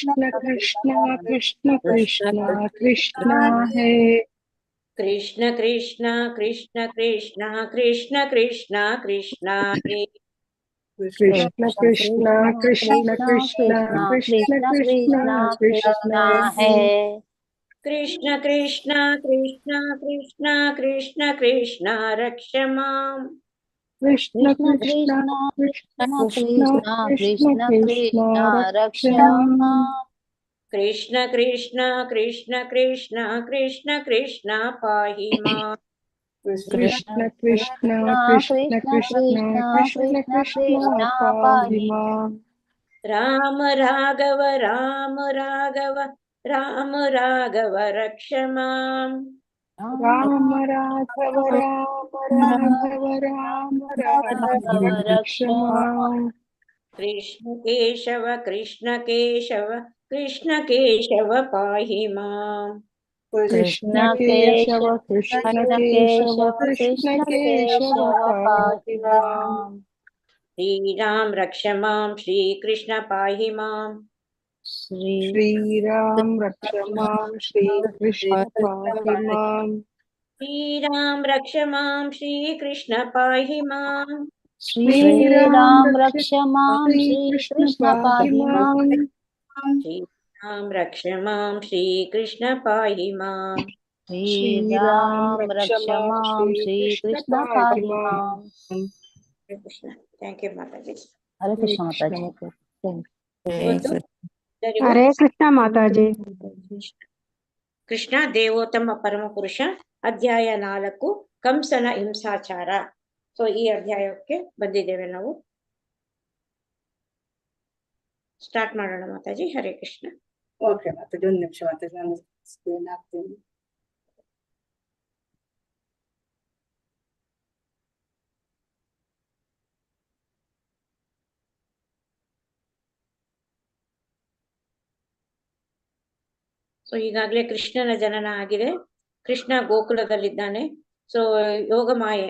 कृष्ण कृष्ण कृष्ण कृष्ण कृष्ण है कृष्ण कृष्ण कृष्ण कृष्ण कृष्ण कृष्ण कृष्ण हे कृष्ण कृष्ण कृष्ण कृष्ण कृष्ण कृष्ण कृष्ण है कृष्ण कृष्ण कृष्ण कृष्ण कृष्ण कृष्ण रक्ष माम् कृष्ण कृष्ण कृष्ण कृष्ण कृष्ण कृष्ण रक्ष माम् कृष्ण कृष्ण कृष्ण कृष्ण कृष्ण कृष्ण पाहि माम् कृष्ण कृष्ण कृष्ण कृष्ण कृष्ण कृष्ण पाहि माम् राम राघव राम राघव राम राघव रक्ष माम् राम राघव राम राघव राम राघव रक्ष माम् कृष्ण केशव कृष्ण केशव कृष्ण केशव पाहि माम् कृष्ण केशव कृष्ण केशव कृष्ण केशव पाहि माम् श्रीराम रक्ष माम् श्रीकृष्ण पाहि माम् श्रीराम रक्ष माम् श्रीकृष्ण पाहि माम् श्रीराम रक्ष माम् श्रीकृष्ण पाहि माम् श्रीराम रक्ष माम् श्रीकृष्ण पाहि माम् श्रीराम रक्ष माम् श्रीकृष्ण पाहि माम् श्रीराम रक्ष माम् श्रीकृष्ण पाहि माम् हरे कृष्ण थैंक यू माताजी हरे कृष्ण माताजी ಇವತ್ತು ಎಲ್ಲರಿಗೂ ಹರೇ ಕೃಷ್ಣ ಮಾತಾಜಿ. ಕೃಷ್ಣ ದೇವೋತ್ತಮ ಪರಮಪುರುಷ ಅಧ್ಯಾಯ 4 ಕಂಸನ ಹಿಂಸಾಚಾರ. ಸೊ ಈ ಅಧ್ಯಾಯಕ್ಕೆ ಬಂದಿದ್ದೇವೆ ನಾವು. ಸ್ಟಾರ್ಟ್ ಮಾಡೋಣ ಮಾತಾಜಿ. ಹರೇ ಕೃಷ್ಣ. ಓಕೆ ಮಾತಾಜಿ, ಒಂದು ನಿಮಿಷ ಮಾತಾಜಿ, ನಾನು ಸ್ಕ್ರೀನ್ ಹಾಕ್ತೀನಿ. ಸೊ ಈಗಾಗಲೇ ಕೃಷ್ಣನ ಜನನ ಆಗಿದೆ. ಕೃಷ್ಣ ಗೋಕುಲದಲ್ಲಿದ್ದಾನೆ. ಸೊ ಯೋಗ ಮಾಯೆ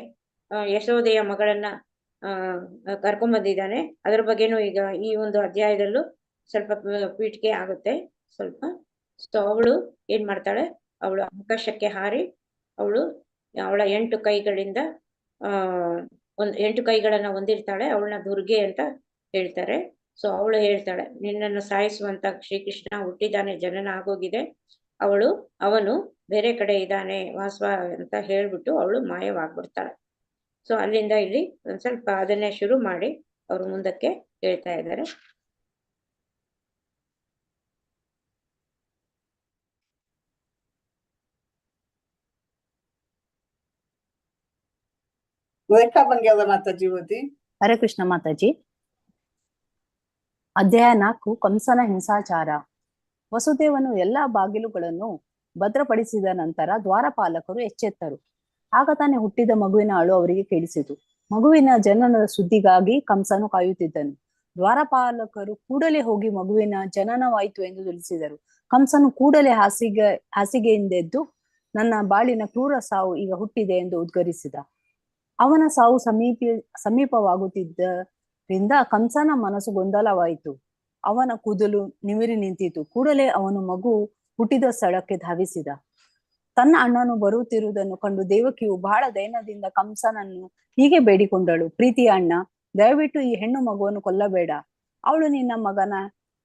ಯಶೋದೆಯ ಮಗಳನ್ನ ಕರ್ಕೊಂಡ್ಬಂದಿದ್ದಾನೆ. ಅದರ ಬಗ್ಗೆನೂ ಈಗ ಈ ಒಂದು ಅಧ್ಯಾಯದಲ್ಲೂ ಸ್ವಲ್ಪ ಪೀಠಿಕೆ ಆಗುತ್ತೆ ಸ್ವಲ್ಪ. ಸೊ ಅವಳು ಏನ್ ಮಾಡ್ತಾಳೆ, ಅವಳು ಆಕಾಶಕ್ಕೆ ಹಾರಿ ಅವಳ 8 ಕೈಗಳಿಂದ 8 ಕೈಗಳನ್ನ ಹೊಂದಿರ್ತಾಳೆ. ಅವಳನ್ನ ದುರ್ಗೆ ಅಂತ ಹೇಳ್ತಾರೆ. ಸೊ ಅವಳು ಹೇಳ್ತಾಳೆ, ನಿನ್ನನ್ನು ಸಾಯಿಸುವಂತ ಶ್ರೀಕೃಷ್ಣ ಹುಟ್ಟಿದ್ದಾನೆ, ಜನನ ಆಗೋಗಿದೆ, ಅವನು ಬೇರೆ ಕಡೆ ಇದ್ದಾನೆ ವಾಸವ ಅಂತ ಹೇಳ್ಬಿಟ್ಟು ಅವಳು ಮಾಯವಾಗ್ಬಿಡ್ತಾಳೆ. ಸೊ ಅಲ್ಲಿಂದ ಇಲ್ಲಿ ಒಂದ್ ಸ್ವಲ್ಪ ಅದನ್ನೇ ಶುರು ಮಾಡಿ ಅವರು ಮುಂದಕ್ಕೆ ಹೇಳ್ತಾ ಇದ್ದಾರೆ. ಮಾತಾಜಿ ಓದಿ. ಹರೇ ಕೃಷ್ಣ ಮಾತಾಜಿ. ಅಧ್ಯಾಯ 4 ಕಂಸನ ಹಿಂಸಾಚಾರ. ವಸುದೇವನು ಎಲ್ಲಾ ಬಾಗಿಲುಗಳನ್ನು ಭದ್ರಪಡಿಸಿದ ನಂತರ ದ್ವಾರಪಾಲಕರು ಎಚ್ಚೆತ್ತರು. ಆಗ ತಾನೇ ಹುಟ್ಟಿದ ಮಗುವಿನ ಅಳು ಅವರಿಗೆ ಕೇಳಿಸಿತು. ಮಗುವಿನ ಜನನದ ಸುದ್ದಿಗಾಗಿ ಕಂಸನು ಕಾಯುತ್ತಿದ್ದನು. ದ್ವಾರಪಾಲಕರು ಕೂಡಲೇ ಹೋಗಿ ಮಗುವಿನ ಜನನವಾಯಿತು ಎಂದು ತಿಳಿಸಿದರು. ಕಂಸನು ಕೂಡಲೇ ಹಾಸಿಗೆಯಿಂದೆದ್ದು ನನ್ನ ಬಾಳಿನ ಕ್ರೂರ ಸಾವು ಈಗ ಹುಟ್ಟಿದೆ ಎಂದು ಉದ್ಗರಿಸಿದ. ಅವನ ಸಾವು ಸಮೀಪವಾಗುತ್ತಿದ್ದರಿಂದ ಕಂಸನ ಮನಸ್ಸು ಗೊಂದಲವಾಯಿತು. ಅವನ ಕೂದಲು ನಿಮಿರಿ ನಿಂತಿತು. ಕೂಡಲೇ ಅವನು ಮಗು ಹುಟ್ಟಿದ ಸ್ಥಳಕ್ಕೆ ಧಾವಿಸಿದ. ತನ್ನ ಅಣ್ಣನು ಬರುತ್ತಿರುವುದನ್ನು ಕಂಡು ದೇವಕಿಯು ಬಹಳ ದೈನ್ಯದಿಂದ ಕಂಸನನ್ನು ಹೀಗೆ ಬೇಡಿಕೊಂಡಳು, ಪ್ರೀತಿಯ ಅಣ್ಣ, ದಯವಿಟ್ಟು ಈ ಹೆಣ್ಣು ಮಗುವನ್ನು ಕೊಲ್ಲಬೇಡ. ಅವಳು ನಿನ್ನ ಮಗನ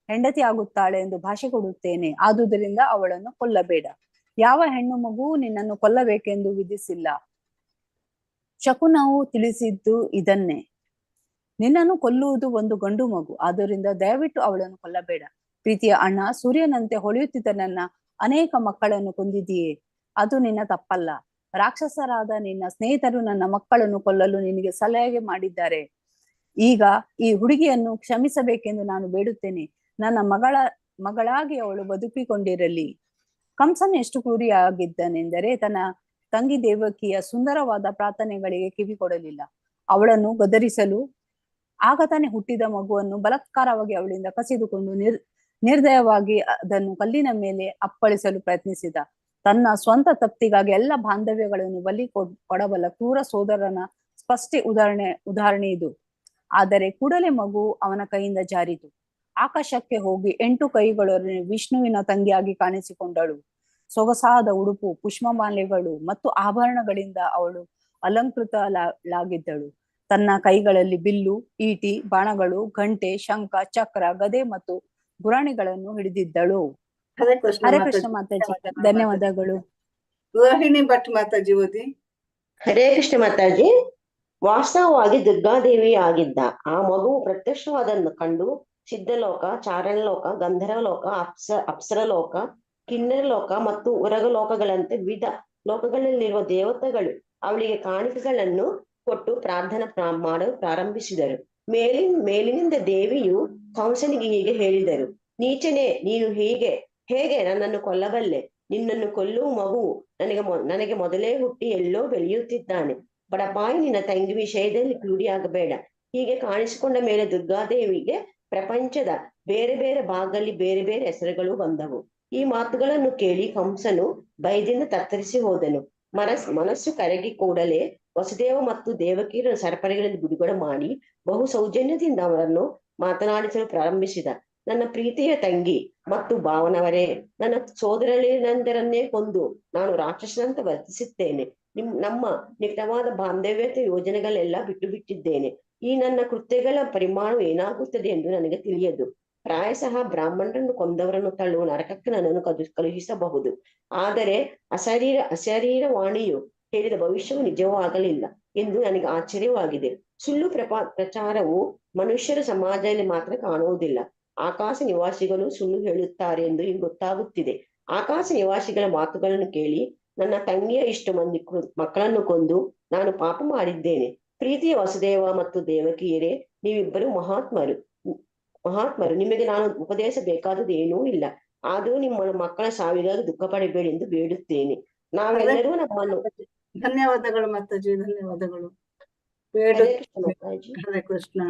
ಹೆಂಡತಿ ಆಗುತ್ತಾಳೆ ಎಂದು ಭಾಷೆ ಕೊಡುತ್ತೇನೆ. ಆದುದರಿಂದ ಅವಳನ್ನು ಕೊಲ್ಲಬೇಡ. ಯಾವ ಹೆಣ್ಣು ಮಗು ನಿನ್ನನ್ನು ಕೊಲ್ಲಬೇಕೆಂದು ವಿಧಿಸಿಲ್ಲ. ಶಕುನವು ತಿಳಿಸಿದ್ದು ಇದನ್ನೇ. ನಿನ್ನನ್ನು ಕೊಲ್ಲುವುದು ಒಂದು ಗಂಡು ಮಗು. ಆದ್ದರಿಂದ ದಯವಿಟ್ಟು ಅವಳನ್ನು ಕೊಲ್ಲಬೇಡ. ಪ್ರೀತಿಯ ಅಣ್ಣ, ಸೂರ್ಯನಂತೆ ಹೊಳೆಯುತ್ತಿದ್ದ ನನ್ನ ಅನೇಕ ಮಕ್ಕಳನ್ನು ಕೊಂದಿದೆಯೇ, ಅದು ನಿನ್ನ ತಪ್ಪಲ್ಲ. ರಾಕ್ಷಸರಾದ ನಿನ್ನ ಸ್ನೇಹಿತರು ನನ್ನ ಮಕ್ಕಳನ್ನು ಕೊಲ್ಲಲು ನಿನಗೆ ಸಲಹೆ ಮಾಡಿದ್ದಾರೆ. ಈಗ ಈ ಹುಡುಗಿಯನ್ನು ಕ್ಷಮಿಸಬೇಕೆಂದು ನಾನು ಬೇಡುತ್ತೇನೆ. ನನ್ನ ಮಗಳಾಗಿ ಅವಳು ಬದುಕಿಕೊಂಡಿರಲಿ. ಕಂಸನು ಎಷ್ಟು ಕ್ರೂರಿಯಾಗಿದ್ದನೆಂದರೆ ತನ್ನ ತಂಗಿ ದೇವಕಿಯ ಸುಂದರವಾದ ಪ್ರಾರ್ಥನೆಗಳಿಗೆ ಕಿವಿ ಕೊಡಲಿಲ್ಲ. ಅವಳನ್ನು ಗದರಿಸಲು ಆಗ ತಾನೇ ಹುಟ್ಟಿದ ಮಗುವನ್ನು ಬಲಾತ್ಕಾರವಾಗಿ ಅವಳಿಂದ ಕಸಿದುಕೊಂಡು ನಿರ್ದಯವಾಗಿ ಅದನ್ನು ಕಲ್ಲಿನ ಮೇಲೆ ಅಪ್ಪಳಿಸಲು ಪ್ರಯತ್ನಿಸಿದ. ತನ್ನ ಸ್ವಂತ ತಪ್ಪಿಗಾಗಿ ಎಲ್ಲ ಬಾಂಧವ್ಯಗಳನ್ನು ಬಲಿ ಕೊಡಬಲ್ಲ ಕ್ರೂರ ಸೋದರನ ಸ್ಪಷ್ಟ ಉದಾಹರಣೆ ಇದು. ಆದರೆ ಕೂಡಲೇ ಮಗು ಅವನ ಕೈಯಿಂದ ಜಾರಿತು. ಆಕಾಶಕ್ಕೆ ಹೋಗಿ 8 ಕೈಗಳೊಡನೆ ವಿಷ್ಣುವಿನ ತಂಗಿಯಾಗಿ ಕಾಣಿಸಿಕೊಂಡಳು. ಸೊಗಸಾದ ಉಡುಪು, ಪುಷ್ಪಮಾಲೆಗಳು ಮತ್ತು ಆಭರಣಗಳಿಂದ ಅವಳು ಅಲಂಕೃತಳಾಗಿದ್ದಳು. ತನ್ನ ಕೈಗಳಲ್ಲಿ ಬಿಲ್ಲು, ಈಟಿ, ಬಾಣಗಳು, ಗಂಟೆ, ಶಂಖ, ಚಕ್ರ, ಗದೆ ಮತ್ತು ಗುರಾಣಿಗಳನ್ನು ಹಿಡಿದಿದ್ದಳು. ಹರೇ ಕೃಷ್ಣ ಹರೇ ಕೃಷ್ಣ ಮಾತಾಜಿ, ಧನ್ಯವಾದಗಳು. ರೋಹಿಣಿ ಭಟ್ ಮಾತಾಜಿ ಓದಿ. ಹರೇ ಕೃಷ್ಣ ಮಾತಾಜಿ. ವಾಸ್ತವವಾಗಿ ದುರ್ಗಾದೇವಿ ಆಗಿದ್ದ ಆ ಮಗುವು ಪ್ರತ್ಯಕ್ಷವಾದನ್ನು ಕಂಡು ಸಿದ್ಧಲೋಕ, ಚಾರಣಲೋಕ, ಗಂಧರ್ವಲೋಕ, ಅಪ್ಸರಲೋಕ, ಕಿನ್ನರ ಲೋಕ ಮತ್ತು ಉರಗಲೋಕಗಳಂತೆ ವಿವಿಧ ಲೋಕಗಳಲ್ಲಿರುವ ದೇವತೆಗಳು ಅವಳಿಗೆ ಕಾಣಿಕೆಗಳನ್ನು ಕೊಟ್ಟು ಪ್ರಾರ್ಥನೆ ಮಾಡಲು ಪ್ರಾರಂಭಿಸಿದರು. ಮೇಲಿನಿಂದ ದೇವಿಯು ಕಂಸನಿಗೆ ಹೀಗೆ ಹೇಳಿದರು: ನೀಚನೆ, ನೀನು ಹೇಗೆ ನನ್ನನ್ನು ಕೊಲ್ಲಬಲ್ಲೆ? ನಿನ್ನನ್ನು ಕೊಲ್ಲುವ ಮಗುವು ನನಗೆ ಮೊದಲೇ ಹುಟ್ಟಿ ಎಲ್ಲೋ ಬೆಳೆಯುತ್ತಿದ್ದಾನೆ. ಬಡಪಾಯಿ, ನಿನ್ನ ತಂಗಿ ವಿಷಯದಲ್ಲಿ ಕ್ರೂರಿಯಾಗಬೇಡ. ಹೀಗೆ ಕಾಣಿಸಿಕೊಂಡ ಮೇಲೆ ದುರ್ಗಾದೇವಿಗೆ ಪ್ರಪಂಚದ ಬೇರೆ ಬೇರೆ ಭಾಗದಲ್ಲಿ ಬೇರೆ ಬೇರೆ ಹೆಸರುಗಳು ಬಂದವು. ಈ ಮಾತುಗಳನ್ನು ಕೇಳಿ ಕಂಸನು ಭಯದಿಂದ ತತ್ತರಿಸಿ ಹೋದನು. ಮನಸ್ಸು ಕರಗಿ ಕೂಡಲೇ ವಸುದೇವ ಮತ್ತು ದೇವಕಿಯರ ಸರಪಳಿಗಳನ್ನು ಬಿಡುಗಡೆ ಮಾಡಿ ಬಹು ಸೌಜನ್ಯದಿಂದ ಅವರನ್ನು ಮಾತನಾಡಿಸಲು ಪ್ರಾರಂಭಿಸಿದ. ನನ್ನ ಪ್ರೀತಿಯ ತಂಗಿ ಮತ್ತು ಭಾವನವರೇ, ನನ್ನ ಸೋದರಳಿಯಂದರನ್ನೇ ಕೊಂದು ನಾನು ರಾಕ್ಷಸನಂತೆ ವರ್ತಿಸುತ್ತೇನೆ. ನಮ್ಮ ನಿಕಟವಾದ ಬಾಂಧವ್ಯತೆ ಯೋಜನೆಗಳೆಲ್ಲ ಬಿಟ್ಟಿದ್ದೇನೆ. ಈ ನನ್ನ ಕೃತ್ಯಗಳ ಪರಿಮಾಣ ಏನಾಗುತ್ತದೆ ಎಂದು ನನಗೆ ತಿಳಿಯದು. ಪ್ರಾಯಶಃ ಬ್ರಾಹ್ಮಣರನ್ನು ಕೊಂದವರನ್ನು ತಳ್ಳುವ ನರಕಕ್ಕೆ ನನ್ನನ್ನು ಕಳುಹಿಸಬಹುದು. ಆದರೆ ಅಶರೀರವಾಣಿಯು ಹೇಳಿದ ಭವಿಷ್ಯವು ನಿಜವಾಗಲಿಲ್ಲ ಎಂದು ನನಗೆ ಆಶ್ಚರ್ಯವಾಗಿದೆ. ಸುಳ್ಳು ಪ್ರಚಾರವು ಮನುಷ್ಯರ ಸಮಾಜದಲ್ಲಿ ಮಾತ್ರ ಕಾಣುವುದಿಲ್ಲ. ಆಕಾಶ ನಿವಾಸಿಗಳು ಸುಳ್ಳು ಹೇಳುತ್ತಾರೆ ಎಂದು ಈಗ ಗೊತ್ತಾಗುತ್ತಿದೆ. ಆಕಾಶ ನಿವಾಸಿಗಳ ಮಾತುಗಳನ್ನು ಕೇಳಿ ನನ್ನ ತಂಗಿಯ ಇಷ್ಟು ಮಂದಿ ಮಕ್ಕಳನ್ನು ಕೊಂದು ನಾನು ಪಾಪ ಮಾಡಿದ್ದೇನೆ. ಪ್ರೀತಿಯ ವಸುದೇವ ಮತ್ತು ದೇವಕಿಯರೇ, ನೀವಿಬ್ಬರು ಮಹಾತ್ಮರು. ನಿಮಗೆ ನಾನು ಉಪದೇಶಬೇಕಾದದ್ದು ಏನೂ ಇಲ್ಲ. ಆದರೂ ನಿಮ್ಮ ಮಕ್ಕಳ ಸಾವಿಗಾಗಿ ದುಃಖ ಪಡಬೇಡಿ ಎಂದು ಬೇಡುತ್ತೇನೆ. ನಾವೆಲ್ಲರೂ ನಮ್ಮನ್ನು ಧನ್ಯವಾದಗಳು ಮಾತಾಜಿ, ಧನ್ಯವಾದಗಳು. ಹರೇ ಕೃಷ್ಣ.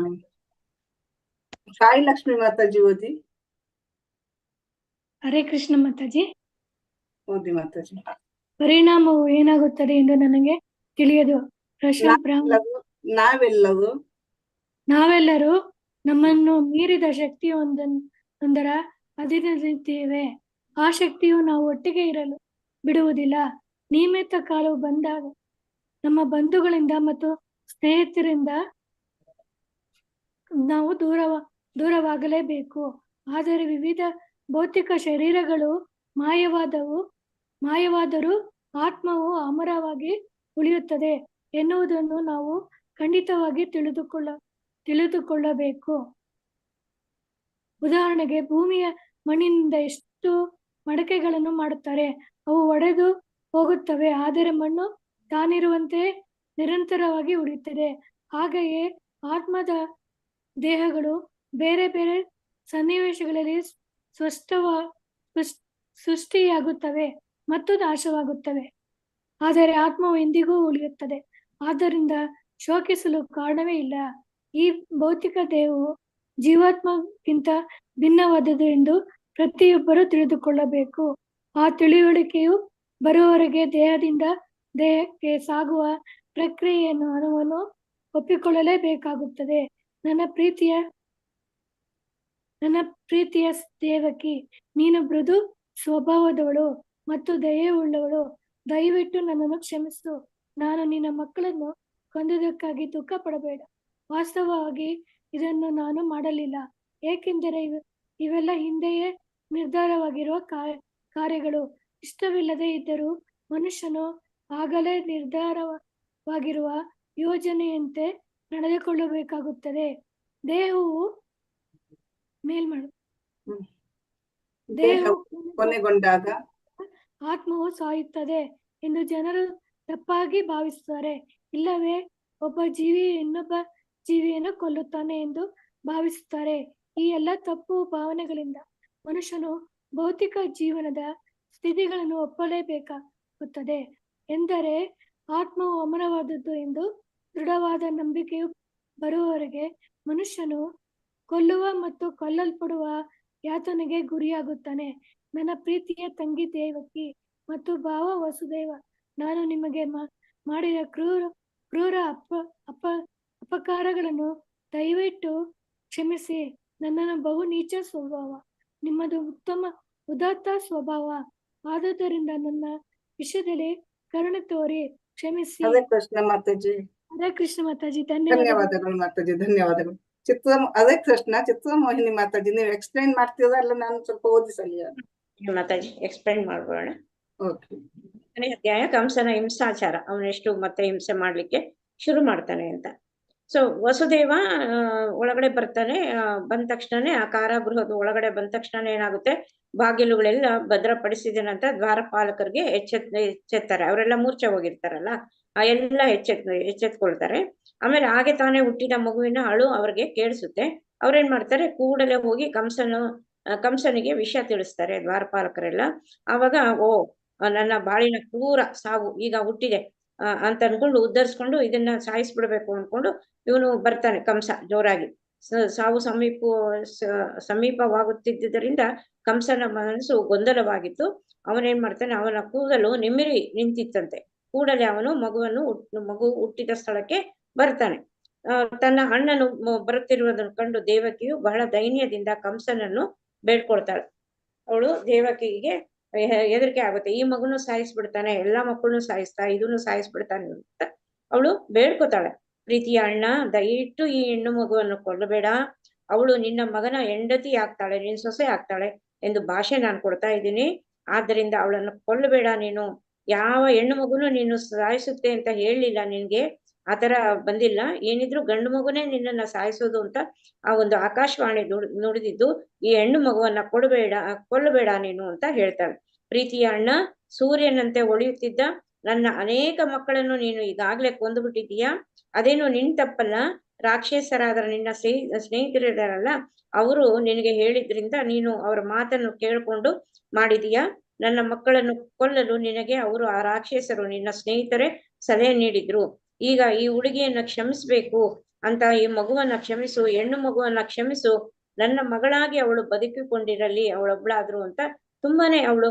ಸಾಯಿ ಲಕ್ಷ್ಮಿ ಮಾತಾಜಿ ಓದಿ. ಹರೇ ಕೃಷ್ಣ ಮಾತಾಜಿ. ಓದಿ ಮಾತಾಜಿ. ಪರಿಣಾಮವು ಏನಾಗುತ್ತದೆ ಎಂದು ನನಗೆ ತಿಳಿಯದು. ನಾವೆಲ್ಲರೂ ನಮ್ಮನ್ನು ಮೀರಿದ ಶಕ್ತಿ ಒಂದರ ಅಧೀನದಲ್ಲಿದ್ದೇವೆ. ಆ ಶಕ್ತಿಯು ನಾವು ಒಟ್ಟಿಗೆ ಇರಲು ಬಿಡುವುದಿಲ್ಲ. ನಿಯಮಿತ ಕಾಲವು ಬಂದಾಗ ನಮ್ಮ ಬಂಧುಗಳಿಂದ ಮತ್ತು ಸ್ನೇಹಿತರಿಂದ ನಾವು ದೂರವಾಗಲೇಬೇಕು. ಆದರೆ ವಿವಿಧ ಭೌತಿಕ ಶರೀರಗಳು ಮಾಯವಾದರೂ ಆತ್ಮವು ಅಮರವಾಗಿ ಉಳಿಯುತ್ತದೆ ಎನ್ನುವುದನ್ನು ನಾವು ಖಂಡಿತವಾಗಿ ತಿಳಿದುಕೊಳ್ಳಬೇಕು. ಉದಾಹರಣೆಗೆ, ಭೂಮಿಯ ಮಣ್ಣಿನಿಂದ ಎಷ್ಟು ಮಡಕೆಗಳನ್ನು ಮಾಡುತ್ತಾರೆ. ಅವು ಒಡೆದು ಹೋಗುತ್ತವೆ, ಆದರೆ ಮಣ್ಣು ತಾನಿರುವಂತೆ ನಿರಂತರವಾಗಿ ಉಳಿಯುತ್ತದೆ. ಹಾಗೆಯೇ ಆತ್ಮದ ದೇಹಗಳು ಬೇರೆ ಬೇರೆ ಸನ್ನಿವೇಶಗಳಲ್ಲಿ ಸೃಷ್ಟಿಯಾಗುತ್ತವೆ ಮತ್ತು ನಾಶವಾಗುತ್ತವೆ, ಆದರೆ ಆತ್ಮವು ಎಂದಿಗೂ ಉಳಿಯುತ್ತದೆ. ಆದ್ದರಿಂದ ಶೋಕಿಸಲು ಕಾರಣವೇ ಇಲ್ಲ. ಈ ಭೌತಿಕ ದೇಹವು ಜೀವಾತ್ಮಕ್ಕಿಂತ ಭಿನ್ನವಾದದ್ದು ಎಂದು ಪ್ರತಿಯೊಬ್ಬರೂ ತಿಳಿದುಕೊಳ್ಳಬೇಕು. ಆ ತಿಳುವಳಿಕೆಯು ಬರುವವರೆಗೆ ದೇಹದಿಂದ ದೇಹಕ್ಕೆ ಸಾಗುವ ಪ್ರಕ್ರಿಯೆಯನ್ನು ಅವನು ಒಪ್ಪಿಕೊಳ್ಳಲೇಬೇಕಾಗುತ್ತದೆ. ನನ್ನ ಪ್ರೀತಿಯ ದೇವಕಿ, ನೀನು ಮೃದು ಸ್ವಭಾವದವಳು ಮತ್ತು ದಯೆಯುಳ್ಳವಳು. ದಯವಿಟ್ಟು ನನ್ನನ್ನು ಕ್ಷಮಿಸು. ನಾನು ನಿನ್ನ ಮಕ್ಕಳನ್ನು ಕೊಂದದಕ್ಕಾಗಿ ದುಃಖ ಪಡಬೇಡ. ವಾಸ್ತವವಾಗಿ ಇದನ್ನು ನಾನು ಮಾಡಲಿಲ್ಲ, ಏಕೆಂದರೆ ಇವೆಲ್ಲ ಹಿಂದೆಯೇ ನಿರ್ಧಾರವಾಗಿರುವ ಕಾರ್ಯಗಳು. ಇಷ್ಟವಿಲ್ಲದೆ ಇದ್ದರೂ ಮನುಷ್ಯನು ಆಗಲೇ ನಿರ್ಧಾರವಾಗಿರುವ ಯೋಜನೆಯಂತೆ ನಡೆದುಕೊಳ್ಳಬೇಕಾಗುತ್ತದೆ. ದೇಹವು ಕೊನೆಗೊಂಡಾಗ ಆತ್ಮವು ಸಾಯುತ್ತದೆ ಎಂದು ಜನರು ತಪ್ಪಾಗಿ ಭಾವಿಸುತ್ತಾರೆ. ಇಲ್ಲವೇ ಒಬ್ಬ ಜೀವಿ ಇನ್ನೊಬ್ಬ ಜೀವಿಯನ್ನು ಕೊಲ್ಲುತ್ತಾನೆ ಎಂದು ಭಾವಿಸುತ್ತಾರೆ. ಈ ಎಲ್ಲ ತಪ್ಪು ಭಾವನೆಗಳಿಂದ ಮನುಷ್ಯನು ಭೌತಿಕ ಜೀವನದ ಸ್ಥಿತಿಗಳನ್ನು ಒಪ್ಪಲೇಬೇಕಾಗುತ್ತದೆ. ಎಂದರೆ ಆತ್ಮವು ಅಮರವಾದದ್ದು ಎಂದು ದೃಢವಾದ ನಂಬಿಕೆಯು ಬರುವವರೆಗೆ ಮನುಷ್ಯನು ಕೊಲ್ಲುವ ಮತ್ತು ಕೊಲ್ಲಲ್ಪಡುವ ಯಾತನೆಗೆ ಗುರಿಯಾಗುತ್ತಾನೆ. ನನ್ನ ಪ್ರೀತಿಯ ತಂಗಿ ದೇವಕಿ ಮತ್ತು ಭಾವ ವಸುದೇವ, ನಾನು ನಿಮಗೆ ಮಾಡಿದ ಕ್ರೂರ ಅಪಕಾರಗಳನ್ನು ದಯವಿಟ್ಟು ಕ್ಷಮಿಸಿ. ನನ್ನನ್ನು ಬಹು ನೀಚ ಸ್ವಭಾವ, ನಿಮ್ಮದು ಉತ್ತಮ ಉದಾತ್ತ ಸ್ವಭಾವ. ಆದುದರಿಂದ ನನ್ನ ವಿಷಯದಲ್ಲಿ ಕರುಣೆ ತೋರಿ ಕ್ಷಮಿಸಿ. ಹರೇ ಕೃಷ್ಣ ಮಾತಾಜಿ. ಹರೇ ಕೃಷ್ಣ ಮಾತಾಜಿ. ಧನ್ಯವಾದಗಳು. ಧನ್ಯವಾದಗಳು ಮಾತಾಜಿ, ಧನ್ಯವಾದಗಳು. ಹರೇ ಕೃಷ್ಣ. ಚಿತ್ರಮೋಹಿನಿ ಮಾತಾಜಿ, ನೀವು ಎಕ್ಸ್ಪ್ಲೈನ್ ಮಾಡ್ತೀರಾ ಅಲ್ಲ? ನಾನು ಸ್ವಲ್ಪ ಓದಿಸಲಿ. ಮಾತಾಜಿ ಎಕ್ಸ್ಪ್ಲೈನ್ ಮಾಡ್ಬೋಣ. ಓಕೆ. ಅಧ್ಯಾಯ ಕಂಸನ ಹಿಂಸಾಚಾರ, ಅವನೆಷ್ಟು ಮತ್ತೆ ಹಿಂಸೆ ಮಾಡ್ಲಿಕ್ಕೆ ಶುರು ಮಾಡ್ತಾನೆ ಅಂತ. ಸೊ ವಸುದೇವ ಒಳಗಡೆ ಬರ್ತಾನೆ. ಬಂದ ತಕ್ಷಣನೇ ಆ ಕಾರಾಗೃಹದ ಒಳಗಡೆ ಬಂದ ತಕ್ಷಣ ಏನಾಗುತ್ತೆ, ಬಾಗಿಲುಗಳೆಲ್ಲ ಭದ್ರಪಡಿಸಿದನಂತ ದ್ವಾರಪಾಲಕರಿಗೆ ಎಚ್ಚೆತ್ತಾರೆ. ಅವರೆಲ್ಲ ಮೂರ್ಛೆ ಹೋಗಿರ್ತಾರಲ್ಲ, ಆ ಎಲ್ಲ ಎಚ್ಚೆತ್ಕೊಳ್ತಾರೆ. ಆಮೇಲೆ ಹಾಗೆ ತಾನೇ ಹುಟ್ಟಿದ ಮಗುವಿನ ಅಳು ಅವ್ರಿಗೆ ಕೇಳಿಸುತ್ತೆ. ಅವ್ರೇನ್ ಮಾಡ್ತಾರೆ, ಕೂಡಲೇ ಹೋಗಿ ಕಂಸನಿಗೆ ವಿಷಯ ತಿಳಿಸ್ತಾರೆ ದ್ವಾರಪಾಲಕರೆಲ್ಲ. ಆವಾಗ ನನ್ನ ಬಾಳಿನ ಕ್ರೂರ ಸಾವು ಈಗ ಹುಟ್ಟಿದೆ ಅಂತ ಅನ್ಕೊಂಡು ಉದ್ಧರಿಸ್ಕೊಂಡು ಇದನ್ನ ಸಾಯಿಸ್ಬಿಡ್ಬೇಕು ಅನ್ಕೊಂಡು ಇವನು ಬರ್ತಾನೆ ಕಂಸ ಜೋರಾಗಿ. ಸಾವು ಸಮೀಪವಾಗುತ್ತಿದ್ದರಿಂದ ಕಂಸನ ಮನಸ್ಸು ಗೊಂದಲವಾಗಿತ್ತು. ಅವನೇನ್ ಮಾಡ್ತಾನೆ, ಅವನ ಕೂದಲು ನಿಮಿರಿ ನಿಂತಿತ್ತಂತೆ. ಕೂಡಲೇ ಅವನು ಮಗು ಹುಟ್ಟಿದ ಸ್ಥಳಕ್ಕೆ ಬರ್ತಾನೆ. ತನ್ನ ಅಣ್ಣನು ಬರುತ್ತಿರುವುದನ್ನು ಕಂಡು ದೇವಕಿಯು ಬಹಳ ದೈನ್ಯದಿಂದ ಕಂಸನನ್ನು ಬೇಡ್ಕೊಳ್ತಾಳೆ. ಅವಳು ದೇವಕಿಗೆ ಹೆದರಿಕೆ ಆಗುತ್ತೆ, ಈ ಮಗುನು ಸಾಯಿಸ್ಬಿಡ್ತಾನೆ, ಎಲ್ಲಾ ಮಕ್ಕಳನ್ನು ಸಾಯಿಸ್ತಾ ಇದನ್ನು ಸಾಯಿಸ್ಬಿಡ್ತಾನೆ ಅಂತ ಅವಳು ಬೇಡ್ಕೊತಾಳೆ. ಪ್ರೀತಿಯ ಅಣ್ಣ, ದಯವಿಟ್ಟು ಈ ಹೆಣ್ಣು ಮಗುವನ್ನು ಕೊಲ್ಲಬೇಡ. ಅವಳು ನಿನ್ನ ಮಗನ ಹೆಂಡತಿ ಆಗ್ತಾಳೆ, ನಿನ್ ಸೊಸೆ ಆಗ್ತಾಳೆ ಎಂದು ಭಾಷೆ ನಾನು ಕೊಡ್ತಾ ಇದ್ದೀನಿ. ಆದ್ದರಿಂದ ಅವಳನ್ನು ಕೊಲ್ಲಬೇಡ. ನೀನು ಯಾವ ಹೆಣ್ಣು ಮಗುನು ನೀನು ಸಾಯಿಸುತ್ತೆ ಅಂತ ಹೇಳಲಿಲ್ಲ, ನಿನ್ಗೆ ಆತರ ಬಂದಿಲ್ಲ. ಏನಿದ್ರು ಗಂಡು ಮಗುನೇ ನಿನ್ನನ್ನ ಸಾಯಿಸೋದು ಅಂತ ಆ ಒಂದು ಆಕಾಶವಾಣಿ ನುಡಿದಿದ್ದು, ಈ ಹೆಣ್ಣು ಮಗುವನ್ನ ಕೊಲ್ಲಬೇಡ ನೀನು ಅಂತ ಹೇಳ್ತಾಳೆ. ಪ್ರೀತಿಯ ಅಣ್ಣ, ಸೂರ್ಯನಂತೆ ಹೊಳೆಯುತ್ತಿದ್ದ ನನ್ನ ಅನೇಕ ಮಕ್ಕಳನ್ನು ನೀನು ಈಗಾಗ್ಲೇ ಕೊಂದುಬಿಟ್ಟಿದೀಯಾ. ಅದೇನು ನಿನ್ ತಪ್ಪಲ್ಲ. ರಾಕ್ಷಸರಾದ ನಿನ್ನ ಸ್ನೇಹಿತರಿದಾರಲ್ಲ, ಅವರು ನಿನಗೆ ಹೇಳಿದ್ರಿಂದ ನೀನು ಅವರ ಮಾತನ್ನು ಕೇಳ್ಕೊಂಡು ಮಾಡಿದೀಯಾ. ನನ್ನ ಮಕ್ಕಳನ್ನು ಕೊಲ್ಲಲು ನಿನಗೆ ಆ ರಾಕ್ಷಸರು ನಿನ್ನ ಸ್ನೇಹಿತರೇ ಸಲಹೆ ನೀಡಿದ್ರು. ಈಗ ಈ ಹುಡುಗಿಯನ್ನ ಕ್ಷಮಿಸ್ಬೇಕು ಅಂತ ಈ ಮಗುವನ್ನ ಕ್ಷಮಿಸು, ಹೆಣ್ಣು ಮಗುವನ್ನ ಕ್ಷಮಿಸು. ನನ್ನ ಮಗಳಾಗಿ ಅವಳು ಬದುಕಿಕೊಂಡಿರಲಿ, ಅವಳೊಬ್ಳಾದ್ರು ಅಂತ ತುಂಬಾನೇ ಅವಳು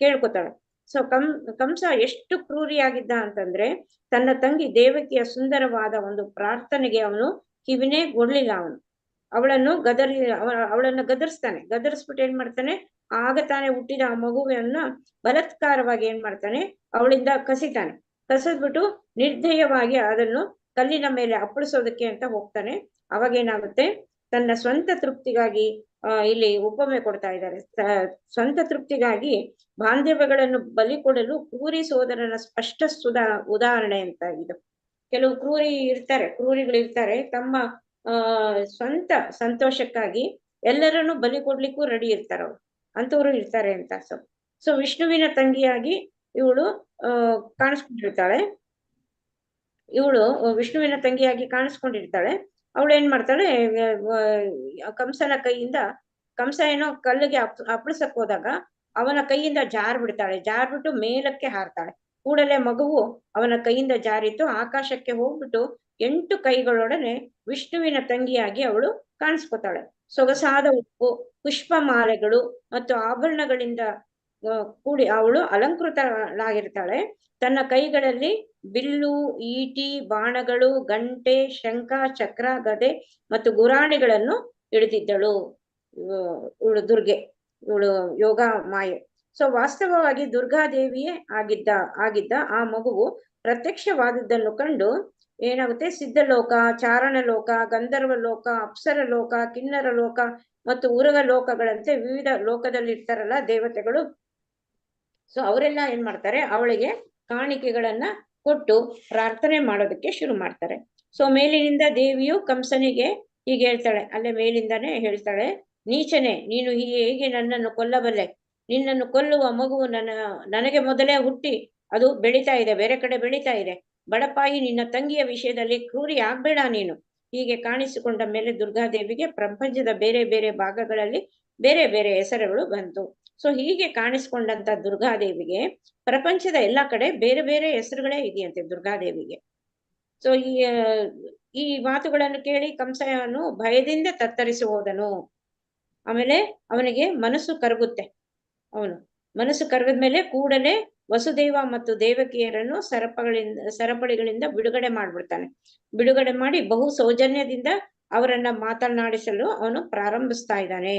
ಕೇಳ್ಕೊತಾಳೆ. ಸೊ ಕಂಸ ಎಷ್ಟು ಕ್ರೂರಿಯಾಗಿದ್ದ ಅಂತಂದ್ರೆ, ತನ್ನ ತಂಗಿ ದೇವಕಿಯ ಸುಂದರವಾದ ಒಂದು ಪ್ರಾರ್ಥನೆಗೆ ಅವನು ಕಿವಿನೇ ಕೊಡ್ಲಿಲ್ಲ. ಅವಳನ್ನು ಗದರಿಸ್ತಾನೆ. ಗದರಿಸ್ಬಿಟ್ಟು ಏನ್ ಮಾಡ್ತಾನೆ, ಆಗ ತಾನೇ ಹುಟ್ಟಿದ ಆ ಮಗುವನ್ನ ಬಲಾತ್ಕಾರವಾಗಿ ಏನ್ ಮಾಡ್ತಾನೆ, ಅವಳಿಂದ ಕಸಿದ್ಬಿಟ್ಟು ನಿರ್ದಯವಾಗಿ ಅದನ್ನು ಕಲ್ಲಿನ ಮೇಲೆ ಅಪ್ಪಳಿಸೋದಕ್ಕೆ ಅಂತ ಹೋಗ್ತಾನೆ. ಅವಾಗ ಏನಾಗುತ್ತೆ, ತನ್ನ ಸ್ವಂತ ತೃಪ್ತಿಗಾಗಿ ಇಲ್ಲಿ ಉಪಮೆ ಕೊಡ್ತಾ ಇದ್ದಾರೆ. ಸ್ವಂತ ತೃಪ್ತಿಗಾಗಿ ಬಾಂಧವ್ಯಗಳನ್ನು ಬಲಿ ಕೊಡಲು ಕ್ರೂರಿ ಸೋದರನ ಸ್ಪಷ್ಟ ಉದಾಹರಣೆ ಅಂತ ಇದು. ಕೆಲವು ಕ್ರೂರಿಗಳಿರ್ತಾರೆ, ತಮ್ಮ ಸ್ವಂತ ಸಂತೋಷಕ್ಕಾಗಿ ಎಲ್ಲರನ್ನು ಬಲಿ ಕೊಡ್ಲಿಕ್ಕೂ ರೆಡಿ ಇರ್ತಾರೆ. ಅಂತವ್ರು ಇರ್ತಾರೆ ಅಂತ. ಸೊ ವಿಷ್ಣುವಿನ ತಂಗಿಯಾಗಿ ಇವಳು ಕಾಣಿಸ್ಕೊಂಡಿರ್ತಾಳೆ. ಅವಳು ಏನ್ ಮಾಡ್ತಾಳೆ, ಕಂಸನ ಕೈಯಿಂದ, ಕಂಸ ಏನೋ ಕಲ್ಲಿಗೆ ಅಪ್ಪಳಿಸಕ್ ಹೋದಾಗ ಅವನ ಕೈಯಿಂದ ಜಾರ್ಬಿಟ್ಟು ಮೇಲಕ್ಕೆ ಹಾರ್ತಾಳೆ. ಕೂಡಲೇ ಮಗುವು ಅವನ ಕೈಯಿಂದ ಜಾರಿತು ಆಕಾಶಕ್ಕೆ ಹೋಗ್ಬಿಟ್ಟು 8 ಕೈಗಳೊಡನೆ ವಿಷ್ಣುವಿನ ತಂಗಿಯಾಗಿ ಅವಳು ಕಾಣಿಸ್ಕೊತಾಳೆ. ಸೊಗಸಾದ ಉಪ್ಪು, ಪುಷ್ಪಮಾಲೆಗಳು ಮತ್ತು ಆಭರಣಗಳಿಂದ ಕೂಡಿ ಅವಳು ಅಲಂಕೃತಳಾಗಿರ್ತಾಳೆ. ತನ್ನ ಕೈಗಳಲ್ಲಿ ಬಿಲ್ಲು, ಈಟಿ, ಬಾಣಗಳು, ಗಂಟೆ, ಶಂಖ, ಚಕ್ರ, ಗದೆ ಮತ್ತು ಗುರಾಣಿಗಳನ್ನು ಹಿಡಿದಿದ್ದಳು ಇವಳು ಇವಳು ಯೋಗ ಮಾಯೆ. ಸೊ ವಾಸ್ತವವಾಗಿ ದುರ್ಗಾದೇವಿಯೇ ಆಗಿದ್ದ ಆ ಮಗುವು ಪ್ರತ್ಯಕ್ಷವಾದದ್ದನ್ನು ಕಂಡು ಏನಾಗುತ್ತೆ, ಸಿದ್ಧಲೋಕ, ಚಾರಣಲೋಕ, ಗಂಧರ್ವ ಲೋಕ, ಅಪ್ಸರ ಲೋಕ, ಕಿನ್ನರ ಲೋಕ ಮತ್ತು ಉರಗ ಲೋಕಗಳಂತೆ ವಿವಿಧ ಲೋಕದಲ್ಲಿ ಇರ್ತಾರಲ್ಲ ದೇವತೆಗಳು. ಸೊ ಅವರೆಲ್ಲ ಏನ್ ಮಾಡ್ತಾರೆ, ಅವಳಿಗೆ ಕಾಣಿಕೆಗಳನ್ನ ಕೊಟ್ಟು ಪ್ರಾರ್ಥನೆ ಮಾಡೋದಕ್ಕೆ ಶುರು ಮಾಡ್ತಾರೆ. ಸೊ ಮೇಲಿನಿಂದ ದೇವಿಯು ಕಂಸನಿಗೆ ಹೀಗೆ ಹೇಳ್ತಾಳೆ, ಅಲ್ಲೇ ಮೇಲಿಂದಾನೇ ಹೇಳ್ತಾಳೆ, ನೀಚನೆ, ನೀನು ಹೇಗೆ ನನ್ನನ್ನು ಕೊಲ್ಲಬಲ್ಲೆ? ನಿನ್ನನ್ನು ಕೊಲ್ಲುವ ಮಗುವು ನನಗೆ ಮೊದಲೇ ಹುಟ್ಟಿ ಅದು ಬೆಳೀತಾ ಇದೆ, ಬೇರೆ ಕಡೆ ಬೆಳೀತಾ ಇದೆ. ಬಡಪಾಯಿ, ನಿನ್ನ ತಂಗಿಯ ವಿಷಯದಲ್ಲಿ ಕ್ರೂರಿ ಆಗ್ಬೇಡ ನೀನು. ಹೀಗೆ ಕಾಣಿಸಿಕೊಂಡ ಮೇಲೆ ದುರ್ಗಾದೇವಿಗೆ ಪ್ರಪಂಚದ ಬೇರೆ ಬೇರೆ ಭಾಗಗಳಲ್ಲಿ ಬೇರೆ ಬೇರೆ ಹೆಸರುಗಳು ಬಂತು. ಸೊ ಹೀಗೆ ಕಾಣಿಸ್ಕೊಂಡಂತ ದುರ್ಗಾದೇವಿಗೆ ಪ್ರಪಂಚದ ಎಲ್ಲಾ ಕಡೆ ಬೇರೆ ಬೇರೆ ಹೆಸರುಗಳೇ ಇದೆಯಂತೆ ದುರ್ಗಾದೇವಿಗೆ. ಸೊ ಈ ಮಾತುಗಳನ್ನು ಕೇಳಿ ಕಂಸನು ಭಯದಿಂದ ತತ್ತರಿಸಿ ಹೋದನು. ಆಮೇಲೆ ಅವನಿಗೆ ಮನಸ್ಸು ಕರಗುತ್ತೆ. ಮನಸ್ಸು ಕರಗದ್ಮೇಲೆ ಕೂಡಲೇ ವಸುದೇವ ಮತ್ತು ದೇವಕಿಯರನ್ನು ಸರಪಳಿಗಳಿಂದ ಬಿಡುಗಡೆ ಮಾಡ್ಬಿಡ್ತಾನೆ. ಬಿಡುಗಡೆ ಮಾಡಿ ಬಹು ಸೌಜನ್ಯದಿಂದ ಅವರನ್ನ ಮಾತನಾಡಿಸಲು ಅವನು ಪ್ರಾರಂಭಿಸ್ತಾ ಇದ್ದಾನೆ.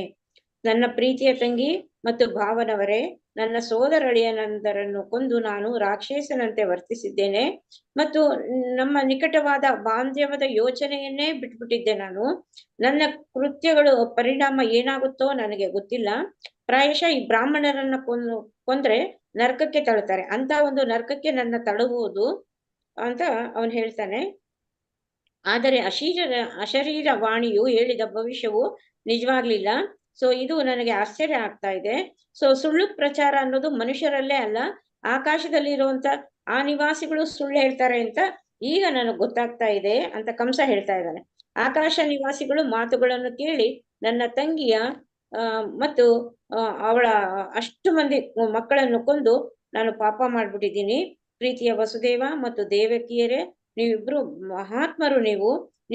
ನನ್ನ ಪ್ರೀತಿಯ ತಂಗಿ ಮತ್ತು ಭಾವನವರೇ, ನನ್ನ ಸೋದರಳಿಯನಂದರನ್ನು ಕೊಂದು ನಾನು ರಾಕ್ಷಸನಂತೆ ವರ್ತಿಸಿದ್ದೇನೆ ಮತ್ತು ನಮ್ಮ ನಿಕಟವಾದ ಬಾಂಧವ್ಯದ ಯೋಚನೆಯನ್ನೇ ಬಿಟ್ಬಿಟ್ಟಿದ್ದೆ. ನಾನು ನನ್ನ ಕೃತ್ಯಗಳು ಪರಿಣಾಮ ಏನಾಗುತ್ತೋ ನನಗೆ ಗೊತ್ತಿಲ್ಲ. ಪ್ರಾಯಶಃ ಈ ಬ್ರಾಹ್ಮಣರನ್ನ ಕೊಂದ್ರೆ ನರಕಕ್ಕೆ ತಳ್ತಾರೆ, ಅಂತ ಒಂದು ನರಕಕ್ಕೆ ನನ್ನ ತಳುವುದು ಅಂತ ಅವನು ಹೇಳ್ತಾನೆ. ಆದರೆ ಅಶರೀರ ವಾಣಿಯು ಹೇಳಿದ ಭವಿಷ್ಯವು ನಿಜವಾಗ್ಲಿಲ್ಲ. ಸೊ ಇದು ನನಗೆ ಆಶ್ಚರ್ಯ ಆಗ್ತಾ ಇದೆ. ಸೊ ಸುಳ್ಳು ಪ್ರಚಾರ ಅನ್ನೋದು ಮನುಷ್ಯರಲ್ಲೇ ಅಲ್ಲ, ಆಕಾಶದಲ್ಲಿರುವಂತ ಆ ನಿವಾಸಿಗಳು ಸುಳ್ಳು ಹೇಳ್ತಾರೆ ಅಂತ ಈಗ ನನಗೆ ಗೊತ್ತಾಗ್ತಾ ಇದೆ ಅಂತ ಕಂಸ ಹೇಳ್ತಾ ಇದ್ದಾನೆ. ಆಕಾಶ ನಿವಾಸಿಗಳು ಮಾತುಗಳನ್ನು ಕೇಳಿ ನನ್ನ ತಂಗಿಯ ಮತ್ತು ಅವಳ ಅಷ್ಟು ಮಂದಿ ಮಕ್ಕಳನ್ನು ಕೊಂದು ನಾನು ಪಾಪ ಮಾಡ್ಬಿಟ್ಟಿದ್ದೀನಿ. ಪ್ರೀತಿಯ ವಸುದೇವ ಮತ್ತು ದೇವಕಿಯರೇ, ನೀವಿಬ್ರು ಮಹಾತ್ಮರು.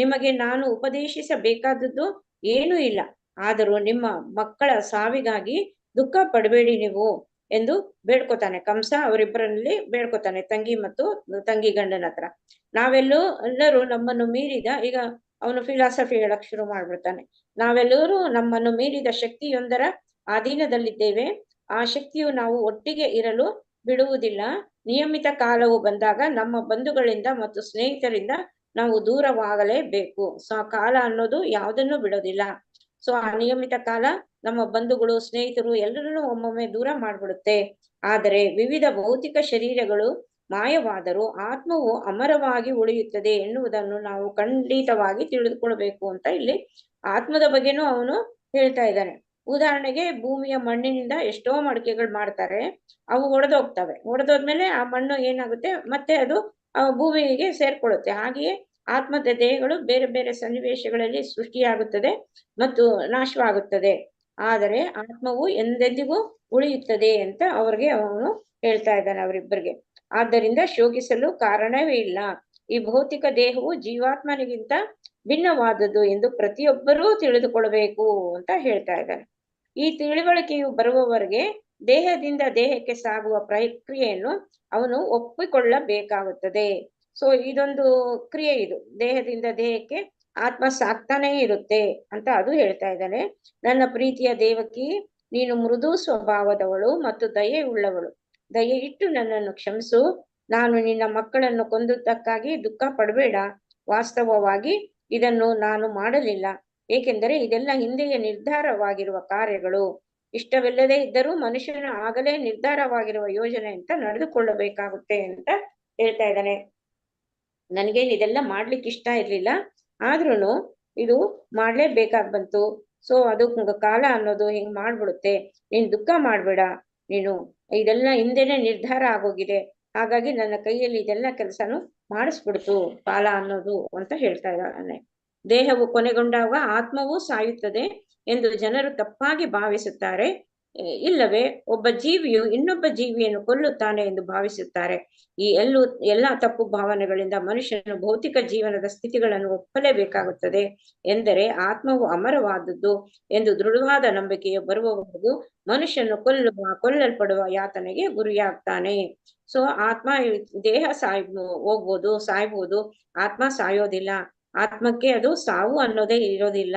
ನಿಮಗೆ ನಾನು ಉಪದೇಶಿಸಬೇಕಾದದ್ದು ಏನೂ ಇಲ್ಲ. ಆದರೂ ನಿಮ್ಮ ಮಕ್ಕಳ ಸಾವಿಗಾಗಿ ದುಃಖ ಪಡಬೇಡಿ ನೀವು ಎಂದು ಬೇಡ್ಕೊತಾನೆ ಕಂಸ. ಅವರಿಬ್ಬರಲ್ಲಿ ಬೇಡ್ಕೊತಾನೆ, ತಂಗಿ ಮತ್ತು ತಂಗಿ ಗಂಡನ ಹತ್ರ. ಎಲ್ಲರೂ ನಮ್ಮನ್ನು ಮೀರಿದ, ಈಗ ಅವನು ಫಿಲಾಸಫಿ ಹೇಳಕ್ ಶುರು ಮಾಡ್ಬಿಡ್ತಾನೆ. ನಾವೆಲ್ಲರೂ ನಮ್ಮನ್ನು ಮೀರಿದ ಶಕ್ತಿಯೊಂದರ ಅಧೀನದಲ್ಲಿದ್ದೇವೆ. ಆ ಶಕ್ತಿಯು ನಾವು ಒಟ್ಟಿಗೆ ಇರಲು ಬಿಡುವುದಿಲ್ಲ. ನಿಯಮಿತ ಕಾಲವು ಬಂದಾಗ ನಮ್ಮ ಬಂಧುಗಳಿಂದ ಮತ್ತು ಸ್ನೇಹಿತರಿಂದ ನಾವು ದೂರವಾಗಲೇಬೇಕು. ಸೊ ಆ ಕಾಲ ಅನ್ನೋದು ಯಾವುದನ್ನು ಬಿಡೋದಿಲ್ಲ. ಸೊ ಆ ನಿಯಮಿತ ಕಾಲ ನಮ್ಮ ಬಂಧುಗಳು ಸ್ನೇಹಿತರು ಎಲ್ಲರನ್ನೂ ಒಮ್ಮೊಮ್ಮೆ ದೂರ ಮಾಡ್ಬಿಡುತ್ತೆ. ಆದರೆ ವಿವಿಧ ಭೌತಿಕ ಶರೀರಗಳು ಮಾಯವಾದರೂ ಆತ್ಮವು ಅಮರವಾಗಿ ಉಳಿಯುತ್ತದೆ ಎನ್ನುವುದನ್ನು ನಾವು ಖಂಡಿತವಾಗಿ ತಿಳಿದುಕೊಳ್ಬೇಕು ಅಂತ ಇಲ್ಲಿ ಆತ್ಮದ ಬಗ್ಗೆನೂ ಅವನು ಹೇಳ್ತಾ ಇದ್ದಾನೆ. ಉದಾಹರಣೆಗೆ ಭೂಮಿಯ ಮಣ್ಣಿನಿಂದ ಎಷ್ಟೋ ಮಡಿಕೆಗಳು ಮಾಡ್ತಾರೆ, ಅವು ಒಡೆದೋದ್ಮೇಲೆ ಆ ಮಣ್ಣು ಏನಾಗುತ್ತೆ, ಮತ್ತೆ ಅದು ಭೂಮಿಗೆ ಸೇರ್ಕೊಳ್ಳುತ್ತೆ. ಹಾಗೆಯೇ ಆತ್ಮದ ದೇಹಗಳು ಬೇರೆ ಬೇರೆ ಸನ್ನಿವೇಶಗಳಲ್ಲಿ ಸೃಷ್ಟಿಯಾಗುತ್ತದೆ ಮತ್ತು ನಾಶವಾಗುತ್ತದೆ. ಆದರೆ ಆತ್ಮವು ಎಂದೆಂದಿಗೂ ಉಳಿಯುತ್ತದೆ ಅಂತ ಅವ್ರಿಗೆ ಅವನು ಹೇಳ್ತಾ ಇದ್ದಾನೆ, ಅವರಿಬ್ಬರಿಗೆ. ಆದ್ದರಿಂದ ಶೋಕಿಸಲು ಕಾರಣವೇ ಇಲ್ಲ. ಈ ಭೌತಿಕ ದೇಹವು ಜೀವಾತ್ಮನಿಗಿಂತ ಭಿನ್ನವಾದದ್ದು ಎಂದು ಪ್ರತಿಯೊಬ್ಬರೂ ತಿಳಿದುಕೊಳ್ಬೇಕು ಅಂತ ಹೇಳ್ತಾ ಇದ್ದಾನೆ. ಈ ತಿಳುವಳಿಕೆಯು ಬರುವವರೆಗೆ ದೇಹದಿಂದ ದೇಹಕ್ಕೆ ಸಾಗುವ ಪ್ರಕ್ರಿಯೆಯನ್ನು ಅವನು ಒಪ್ಪಿಕೊಳ್ಳಬೇಕಾಗುತ್ತದೆ. ಸೊ ಇದೊಂದು ಕ್ರಿಯೆ, ಇದು ದೇಹದಿಂದ ದೇಹಕ್ಕೆ ಆತ್ಮ ಸಾಕ್ತಾನೇ ಇರುತ್ತೆ ಅಂತ ಅದು ಹೇಳ್ತಾ ಇದ್ದಾನೆ. ನನ್ನ ಪ್ರೀತಿಯ ದೇವಕಿ, ನೀನು ಮೃದು ಸ್ವಭಾವದವಳು ಮತ್ತು ದಯೆ ಉಳ್ಳವಳು. ದಯೆ ಇಟ್ಟು ನನ್ನನ್ನು ಕ್ಷಮಿಸು. ನಾನು ನಿನ್ನ ಮಕ್ಕಳನ್ನು ಕೊಂದದ್ದಕ್ಕಾಗಿ ದುಃಖ ಪಡಬೇಡ. ವಾಸ್ತವವಾಗಿ ಇದನ್ನು ನಾನು ಮಾಡಲಿಲ್ಲ, ಏಕೆಂದರೆ ಇದೆಲ್ಲ ಹಿಂದೆಯೇ ನಿರ್ಧಾರವಾಗಿರುವ ಕಾರ್ಯಗಳು. ಇಷ್ಟವಿಲ್ಲದೆ ಇದ್ದರೂ ಮನುಷ್ಯನ ಆಗಲೇ ನಿರ್ಧಾರವಾಗಿರುವ ಯೋಜನೆ ಅಂತ ನಡೆದುಕೊಳ್ಳಬೇಕಾಗುತ್ತೆ ಅಂತ ಹೇಳ್ತಾ ಇದ್ದಾನೆ. ನನ್ಗೇನ್ ಇದೆಲ್ಲ ಮಾಡ್ಲಿಕ್ಕೆ ಇಷ್ಟ ಇರ್ಲಿಲ್ಲ, ಆದ್ರೂನು ಇದು ಮಾಡ್ಲೇಬೇಕಾಗ್ ಬಂತು. ಸೊ ಅದು ಕಾಲ ಅನ್ನೋದು ಹಿಂಗ್ ಮಾಡ್ಬಿಡುತ್ತೆ. ನೀನ್ ದುಃಖ ಮಾಡ್ಬೇಡ, ನೀನು ಇದೆಲ್ಲ ಹಿಂದೆನೆ ನಿರ್ಧಾರ ಆಗೋಗಿದೆ, ಹಾಗಾಗಿ ನನ್ನ ಕೈಯಲ್ಲಿ ಇದೆಲ್ಲ ಕೆಲಸನು ಮಾಡಿಸ್ಬಿಡ್ತು ಕಾಲ ಅನ್ನೋದು ಅಂತ ಹೇಳ್ತಾ ಇದ್ದಾನೆ. ದೇಹವು ಕೊನೆಗೊಂಡಾಗ ಆತ್ಮವು ಸಾಯುತ್ತದೆ ಎಂದು ಜನರು ತಪ್ಪಾಗಿ ಭಾವಿಸುತ್ತಾರೆ. ಇಲ್ಲವೇ ಒಬ್ಬ ಜೀವಿಯು ಇನ್ನೊಬ್ಬ ಜೀವಿಯನ್ನು ಕೊಲ್ಲುತ್ತಾನೆ ಎಂದು ಭಾವಿಸುತ್ತಾರೆ. ಈ ಎಲ್ಲಾ ತಪ್ಪು ಭಾವನೆಗಳಿಂದ ಮನುಷ್ಯನು ಭೌತಿಕ ಜೀವನದ ಸ್ಥಿತಿಗಳನ್ನು ಒಪ್ಪಲೇಬೇಕಾಗುತ್ತದೆ. ಎಂದರೆ ಆತ್ಮವು ಅಮರವಾದದ್ದು ಎಂದು ದೃಢವಾದ ನಂಬಿಕೆಯು ಬರುವವರೆಗೂ ಮನುಷ್ಯನು ಕೊಲ್ಲಲ್ಪಡುವ ಯಾತನೆಗೆ ಗುರಿಯಾಗ್ತಾನೆ. ಸೊ ಆತ್ಮ, ದೇಹ ಸಾಯ್ಬೋದು, ಆತ್ಮ ಸಾಯೋದಿಲ್ಲ. ಆತ್ಮಕ್ಕೆ ಅದು ಸಾವು ಅನ್ನೋದೇ ಇರೋದಿಲ್ಲ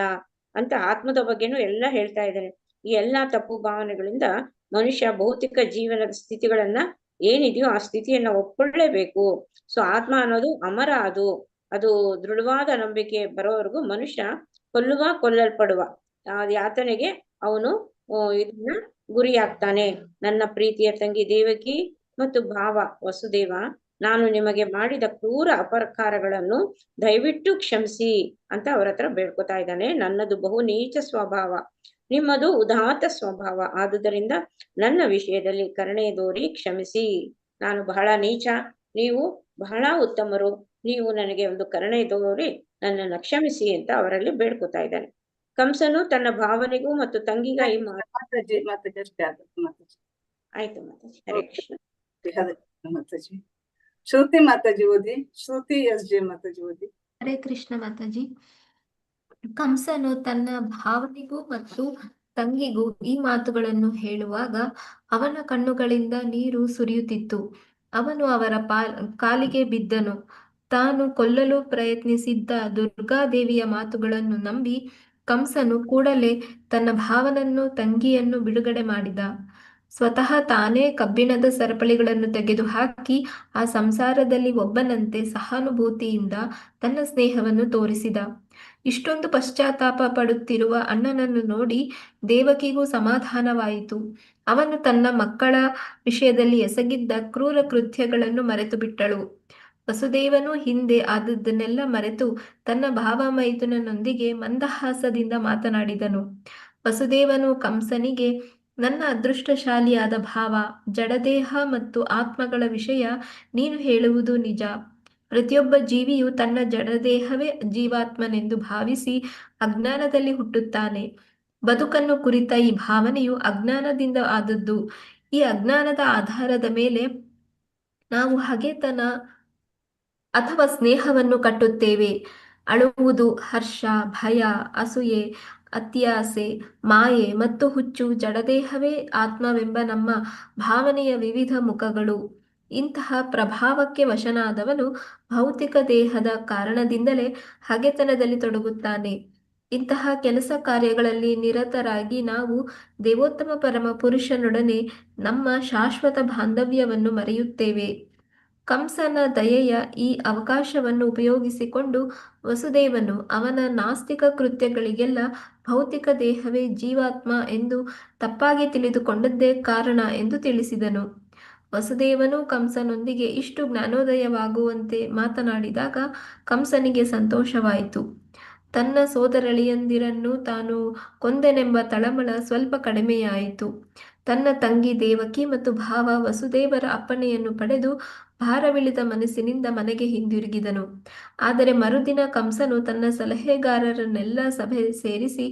ಅಂತ ಆತ್ಮದ ಬಗ್ಗೆನೂ ಎಲ್ಲ ಹೇಳ್ತಾ ಇದ್ದಾನೆ. ಈ ಎಲ್ಲಾ ತಪ್ಪು ಭಾವನೆಗಳಿಂದ ಮನುಷ್ಯ ಭೌತಿಕ ಜೀವನದ ಸ್ಥಿತಿಗಳನ್ನ ಏನಿದೆಯೋ ಆ ಸ್ಥಿತಿಯನ್ನ ಒಪ್ಕೊಳ್ಳೇಬೇಕು. ಸೊ ಆತ್ಮ ಅನ್ನೋದು ಅಮರ, ಅದು ದೃಢವಾದ ನಂಬಿಕೆ ಬರೋವರೆಗೂ ಮನುಷ್ಯ ಕೊಲ್ಲಲ್ಪಡುವ ಯಾತನೆಗೆ ಅವನು ಇದನ್ನ ಗುರಿಯಾಗ್ತಾನೆ. ನನ್ನ ಪ್ರೀತಿಯ ತಂಗಿ ದೇವಕಿ ಮತ್ತು ಭಾವ ವಸುದೇವ, ನಾನು ನಿಮಗೆ ಮಾಡಿದ ಕ್ರೂರ ಅಪಕಾರಗಳನ್ನು ದಯವಿಟ್ಟು ಕ್ಷಮಿಸಿ ಅಂತ ಅವರ ಹತ್ರ ಬೇಡ್ಕೊತಾ ಇದ್ದಾನೆ. ನನ್ನದು ಬಹು ನೀಚ ಸ್ವಭಾವ, ನಿಮ್ಮದು ಉದಾತ್ತ ಸ್ವಭಾವ. ಆದುದರಿಂದ ನನ್ನ ವಿಷಯದಲ್ಲಿ ಕರುಣೆ ತೋರಿ ಕ್ಷಮಿಸಿ. ನಾನು ಬಹಳ ನೀಚ, ನೀವು ಬಹಳ ಉತ್ತಮರು. ನೀವು ನನಗೆ ಒಂದು ಕರುಣೆ ತೋರಿ ನನ್ನನ್ನು ಕ್ಷಮಿಸಿ ಅಂತ ಅವರಲ್ಲಿ ಬೇಡ್ಕೊತಾ ಇದ್ದಾನೆ. ಕಂಸನು ತನ್ನ ಭಾವನೆಗೂ ಮತ್ತು ತಂಗಿಗಾಗಿ ಮಾತಾಜಿ ಅಷ್ಟೇ ಆಗುತ್ತೆ ಮಾತಾಜಿ. ಆಯ್ತು ಮಾತಾಜಿ. ಹರೇ ಕೃಷ್ಣ. ಮಾತಾಜಿ ಶ್ರುತಿ ಮಾತಾಜಿ ಓದಿ. ಶ್ರುತಿ SJ ಮಾತಾಜಿ ಓದಿ. ಹರೇ ಕೃಷ್ಣ ಮಾತಾಜಿ. ಕಂಸನು ತನ್ನ ಭಾವನೆಗೂ ಮತ್ತು ತಂಗಿಗೂ ಈ ಮಾತುಗಳನ್ನು ಹೇಳುವಾಗ ಅವನ ಕಣ್ಣುಗಳಿಂದ ನೀರು ಸುರಿಯುತ್ತಿತ್ತು. ಅವನು ಅವರ ಕಾಲಿಗೆ ಬಿದ್ದನು. ತಾನು ಕೊಲ್ಲಲು ಪ್ರಯತ್ನಿಸಿದ್ದ ದುರ್ಗಾದೇವಿಯ ಮಾತುಗಳನ್ನು ನಂಬಿ ಕಂಸನು ಕೂಡಲೇ ತನ್ನ ಭಾವನನ್ನು ತಂಗಿಯನ್ನು ಬಿಡುಗಡೆ ಮಾಡಿದ. ಸ್ವತಃ ತಾನೇ ಕಬ್ಬಿಣದ ಸರಪಳಿಗಳನ್ನು ತೆಗೆದುಹಾಕಿ ಆ ಸಂಸಾರದಲ್ಲಿ ಒಬ್ಬನಂತೆ ಸಹಾನುಭೂತಿಯಿಂದ ತನ್ನ ಸ್ನೇಹವನ್ನು ತೋರಿಸಿದ. ಇಷ್ಟೊಂದು ಪಶ್ಚಾತ್ತಾಪ ಪಡುತ್ತಿರುವ ಅಣ್ಣನನ್ನು ನೋಡಿ ದೇವಕಿಗೂ ಸಮಾಧಾನವಾಯಿತು. ಅವನು ತನ್ನ ಮಕ್ಕಳ ವಿಷಯದಲ್ಲಿ ಎಸಗಿದ್ದ ಕ್ರೂರ ಕೃತ್ಯಗಳನ್ನು ಮರೆತು ಬಿಟ್ಟಳು. ವಸುದೇವನು ಹಿಂದೆ ಆದದ್ದನ್ನೆಲ್ಲ ಮರೆತು ತನ್ನ ಭಾವಮೈಥುನನೊಂದಿಗೆ ಮಂದಹಾಸದಿಂದ ಮಾತನಾಡಿದನು. ವಸುದೇವನು ಕಂಸನಿಗೆ, ನನ್ನ ಅದೃಷ್ಟಶಾಲಿಯಾದ ಭಾವ, ಜಡದೇಹ ಮತ್ತು ಆತ್ಮಗಳ ವಿಷಯ ನೀನು ಹೇಳುವುದು ನಿಜ. ಪ್ರತಿಯೊಬ್ಬ ಜೀವಿಯು ತನ್ನ ಜಡದೇಹವೇ ಜೀವಾತ್ಮನೆಂದು ಭಾವಿಸಿ ಅಜ್ಞಾನದಲ್ಲಿ ಹುಟ್ಟುತ್ತಾನೆ. ಬದುಕನ್ನು ಕುರಿತ ಈ ಭಾವನೆಯು ಅಜ್ಞಾನದಿಂದ ಆದದ್ದು. ಈ ಅಜ್ಞಾನದ ಆಧಾರದ ಮೇಲೆ ನಾವು ಹಗೆತನ ಅಥವಾ ಸ್ನೇಹವನ್ನು ಕಟ್ಟುತ್ತೇವೆ. ಅಳುವುದು, ಹರ್ಷ, ಭಯ, ಅಸೂಯೆ, ಅತ್ಯಾಸೆ, ಮಾಯೆ ಮತ್ತು ಹುಚ್ಚು ಜಡದೇಹವೇ ಆತ್ಮವೆಂಬ ನಮ್ಮ ಭಾವನೆಯ ವಿವಿಧ ಮುಖಗಳು. ಇಂತಹ ಪ್ರಭಾವಕ್ಕೆ ವಶನಾದವನು ಭೌತಿಕ ದೇಹದ ಕಾರಣದಿಂದಲೇ ಹಗೆತನದಲ್ಲಿ ತೊಡಗುತ್ತಾನೆ. ಇಂತಹ ಕೆಲಸ ಕಾರ್ಯಗಳಲ್ಲಿ ನಿರತರಾಗಿ ನಾವು ದೇವೋತ್ತಮ ಪರಮ ಪುರುಷನೊಡನೆ ನಮ್ಮ ಶಾಶ್ವತ ಬಾಂಧವ್ಯವನ್ನು ಮರೆಯುತ್ತೇವೆ. ಕಂಸನ ದಯೆಯ ಈ ಅವಕಾಶವನ್ನು ಉಪಯೋಗಿಸಿಕೊಂಡು ವಸುದೇವನು ಅವನ ನಾಸ್ತಿಕ ಕೃತ್ಯಗಳಿಗೆಲ್ಲ ಭೌತಿಕ ದೇಹವೇ ಜೀವಾತ್ಮ ಎಂದು ತಪ್ಪಾಗಿ ತಿಳಿದುಕೊಂಡದ್ದೇ ಕಾರಣ ಎಂದು ತಿಳಿಸಿದನು. ವಸುದೇವನು ಕಂಸನೊಂದಿಗೆ ಇಷ್ಟು ಜ್ಞಾನೋದಯವಾಗುವಂತೆ ಮಾತನಾಡಿದಾಗ ಕಂಸನಿಗೆ ಸಂತೋಷವಾಯಿತು. ತನ್ನ ಸೋದರಳಿಯಂದಿರನ್ನು ತಾನು ಕೊಂದೆನೆಂಬ ತಳಮಳ ಸ್ವಲ್ಪ ಕಡಿಮೆಯಾಯಿತು. ತನ್ನ ತಂಗಿ ದೇವಕಿ ಮತ್ತು ಭಾವ ವಸುದೇವರ ಅಪ್ಪಣೆಯನ್ನು ಪಡೆದು ಭಾರವಿಳಿದ ಮನಸ್ಸಿನಿಂದ ಮನೆಗೆ ಹಿಂದಿರುಗಿದನು. ಆದರೆ ಮರುದಿನ ಕಂಸನು ತನ್ನ ಸಲಹೆಗಾರರನ್ನೆಲ್ಲ ಸಭೆ ಸೇರಿಸಿ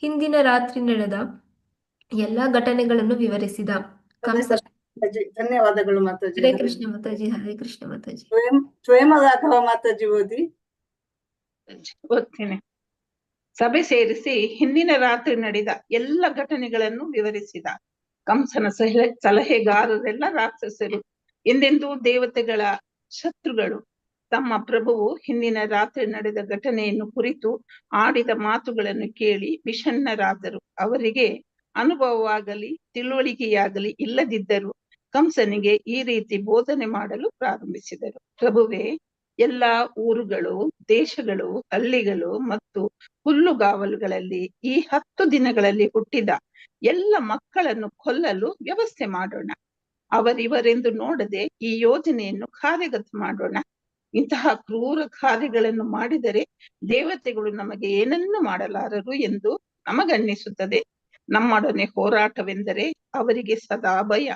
ಹಿಂದಿನ ರಾತ್ರಿ ನಡೆದ ಎಲ್ಲ ಘಟನೆಗಳನ್ನು ವಿವರಿಸಿದ. ಕಂಸ ಧನ್ಯವಾದಗಳು ಮಾತಾಜಿ. ಹರೇ ಕೃಷ್ಣ ಮಾತಾಜಿ. ಹರೇ ಕೃಷ್ಣ ಮಾತಾಜಿ. ಸ್ವಯಂ ರಾಘವ ಮಾತಾಜಿ ಓದಿ. ಓದ್ತೇನೆ. ಸಭೆ ಸೇರಿಸಿ ಹಿಂದಿನ ರಾತ್ರಿ ನಡೆದ ಎಲ್ಲ ಘಟನೆಗಳನ್ನು ವಿವರಿಸಿದ. ಕಂಸನ ಸಲಹೆಗಾರರೆಲ್ಲ ರಾಕ್ಷಸರು, ಎಂದೆಂದೂ ದೇವತೆಗಳ ಶತ್ರುಗಳು. ತಮ್ಮ ಪ್ರಭುವು ಹಿಂದಿನ ರಾತ್ರಿ ನಡೆದ ಘಟನೆಯನ್ನು ಕುರಿತು ಆಡಿದ ಮಾತುಗಳನ್ನು ಕೇಳಿ ವಿಷಣ್ಣರಾದರು. ಅವರಿಗೆ ಅನುಭವವಾಗಲಿ ತಿಳುವಳಿಕೆಯಾಗಲಿ ಇಲ್ಲದಿದ್ದರೂ ಕಂಸನಿಗೆ ಈ ರೀತಿ ಬೋಧನೆ ಮಾಡಲು ಪ್ರಾರಂಭಿಸಿದರು. ಪ್ರಭುವೇ, ಎಲ್ಲಾ ಊರುಗಳು, ದೇಶಗಳು, ಹಳ್ಳಿಗಳು ಮತ್ತು ಹುಲ್ಲುಗಾವಲುಗಳಲ್ಲಿ ಈ 10 ದಿನಗಳಲ್ಲಿ ಹುಟ್ಟಿದ ಎಲ್ಲ ಮಕ್ಕಳನ್ನು ಕೊಲ್ಲಲು ವ್ಯವಸ್ಥೆ ಮಾಡೋಣ. ಅವರಿವರೆಂದು ನೋಡದೆ ಈ ಯೋಜನೆಯನ್ನು ಕಾರ್ಯಗತ ಮಾಡೋಣ. ಇಂತಹ ಕ್ರೂರ ಕಾರ್ಯಗಳನ್ನು ಮಾಡಿದರೆ ದೇವತೆಗಳು ನಮಗೆ ಏನನ್ನು ಮಾಡಲಾರರು ಎಂದು ನಮಗನ್ನಿಸುತ್ತದೆ. ನಮ್ಮೊಡನೆ ಹೋರಾಟವೆಂದರೆ ಅವರಿಗೆ ಸದಾ ಭಯ.